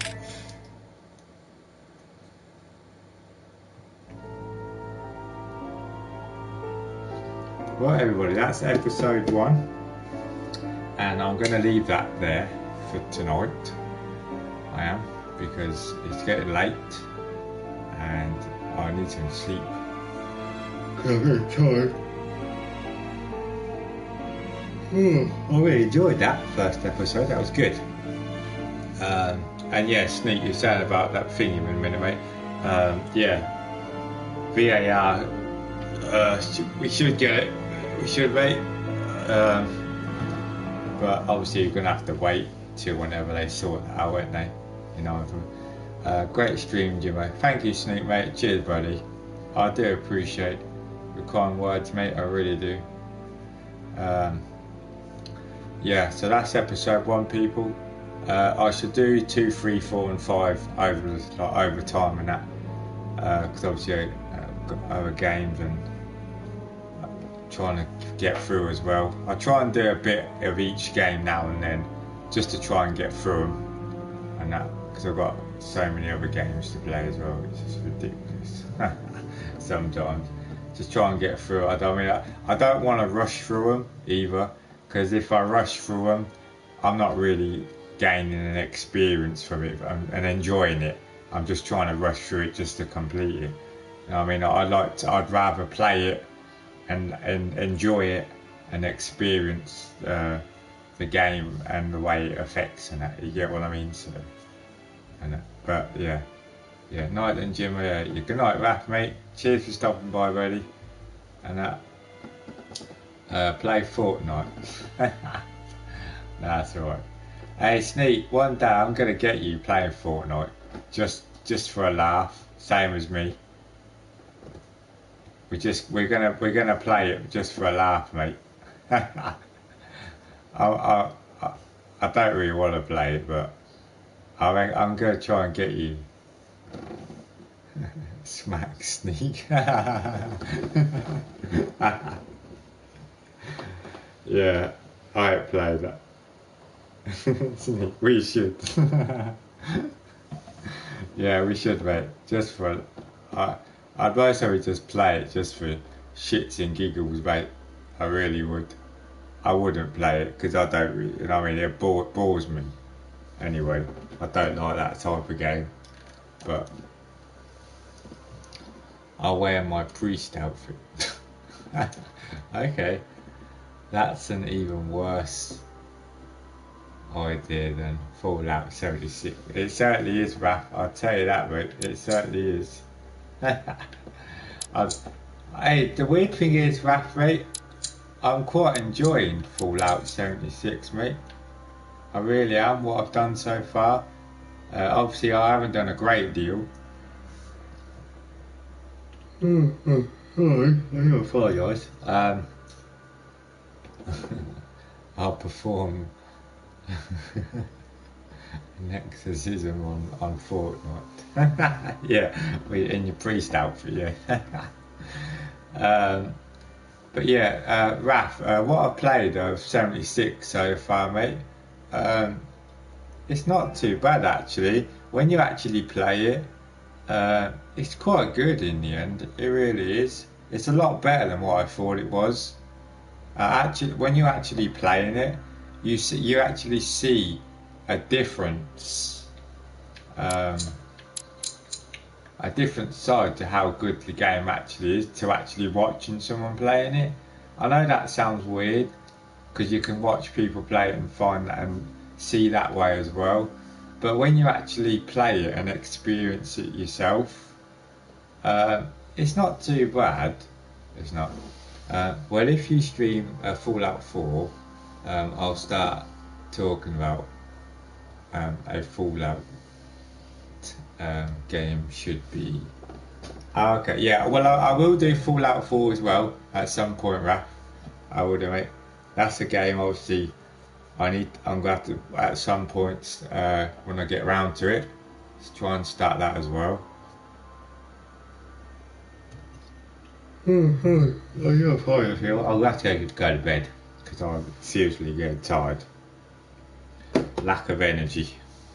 Well, everybody, that's episode 1, and I'm going to leave that there for tonight. I am, because it's getting late and I need some sleep. I'm very tired. I really enjoyed that first episode. That was good. And yeah, Sneak, you're saying about that thing in a minute, mate. Yeah, VAR. We should get it. We should, mate. But obviously, you're gonna have to wait till whenever they sort that out, won't they? You know. Great stream, Jimmy. Thank you, Sneak, mate. Cheers, buddy. I do appreciate your kind words, mate. I really do. Yeah, so that's episode 1, people. I should do 2, 3, 4, and 5 over time and that, because obviously I've got other games and trying to get through as well. I try and do a bit of each game now and then, just to try and get through them and that, because I've got so many other games to play as well, which is ridiculous. Sometimes just try and get through it. I don't want to rush through them either, because if I rush through them, I'm not really gaining an experience from it and enjoying it. I'm just trying to rush through it just to complete it. You know what I mean? I'd rather play it and enjoy it and experience the game and the way it affects and that. You get what I mean? So, but yeah, night then, Jim. Good night, Raph, mate. Cheers for stopping by, buddy. And that. Play Fortnite. That's alright. Hey, Sneak, one day I'm gonna get you playing Fortnite, just for a laugh, same as me. We're gonna play it just for a laugh, mate. I don't really want to play it, but I'm gonna try and get you. Smack Sneak. Yeah, I play that. We should. Yeah, we should, mate. Just for, I'd mostly just play it just for shits and giggles, mate. I really would. I wouldn't play it because I don't really, you know what I mean, it bores me. Anyway, I don't like that type of game. But I'll wear my priest outfit. Okay. That's an even worse idea than Fallout 76. It certainly is, Raph. I'll tell you that, mate. It certainly is. Hey, the weird thing is, Raph, mate, I'm quite enjoying Fallout 76, mate. I really am, what I've done so far. Obviously, I haven't done a great deal. Sorry, I apologise. I'll perform an exorcism on Fortnite. Yeah, in your priest outfit, yeah. But yeah, Raph, what I've played of 76 so far, mate, it's not too bad actually. When you actually play it, it's quite good in the end. It really is. It's a lot better than what I thought it was. Actually, when you're actually playing it, you actually see a difference, a different side to how good the game actually is to actually watching someone playing it. I know that sounds weird because you can watch people play it and find that and see that way as well, but when you actually play it and experience it yourself, it's not too bad. It's not. Well, if you stream Fallout 4, I'll start talking about a Fallout game should be. Okay, yeah. Well, I will do Fallout 4 as well at some point, Raph. I will do it. That's a game, obviously. I'm gonna have to at some point when I get around to it. Let's try and start that as well. I'll have to go to bed because I'm seriously getting tired. Lack of energy.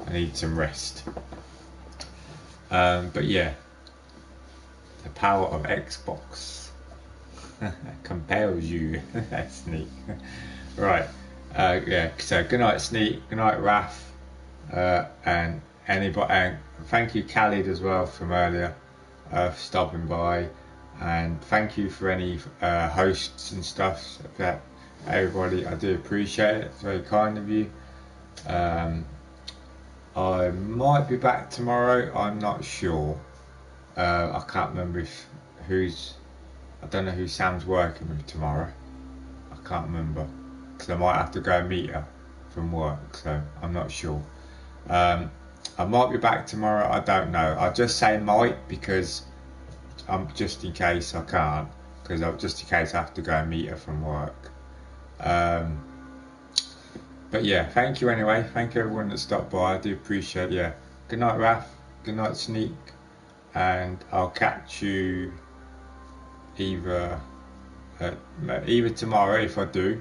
I need some rest. But yeah, the power of Xbox. Compels you. Sneak. Right. Yeah. So good night, Sneak. Good night, Raph. And anybody. And thank you, Khalid, as well from earlier, for stopping by. And thank you for any hosts and stuff. That everybody, I do appreciate it. It's very kind of you. I might be back tomorrow. I'm not sure. I can't remember if I don't know who Sam's working with tomorrow. I can't remember because I might have to go and meet her from work. So I'm not sure. I might be back tomorrow. I don't know. I'll just say might because just in case I can't. Because just in case I have to go and meet her from work. But yeah, thank you anyway. Thank you everyone that stopped by. I do appreciate it. Yeah. Good night, Raph. Good night, Sneak. And I'll catch you either tomorrow if I do,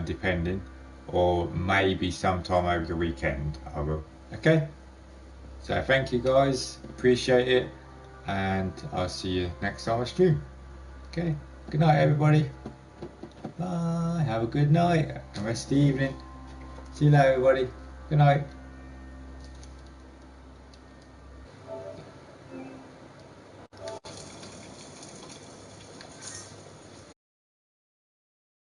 depending, or maybe sometime over the weekend I will. Okay. So thank you guys. Appreciate it. And I'll see you next time I stream. Okay. Good night, everybody. Bye. Have a good night and rest of the evening. See you later, everybody. Good night.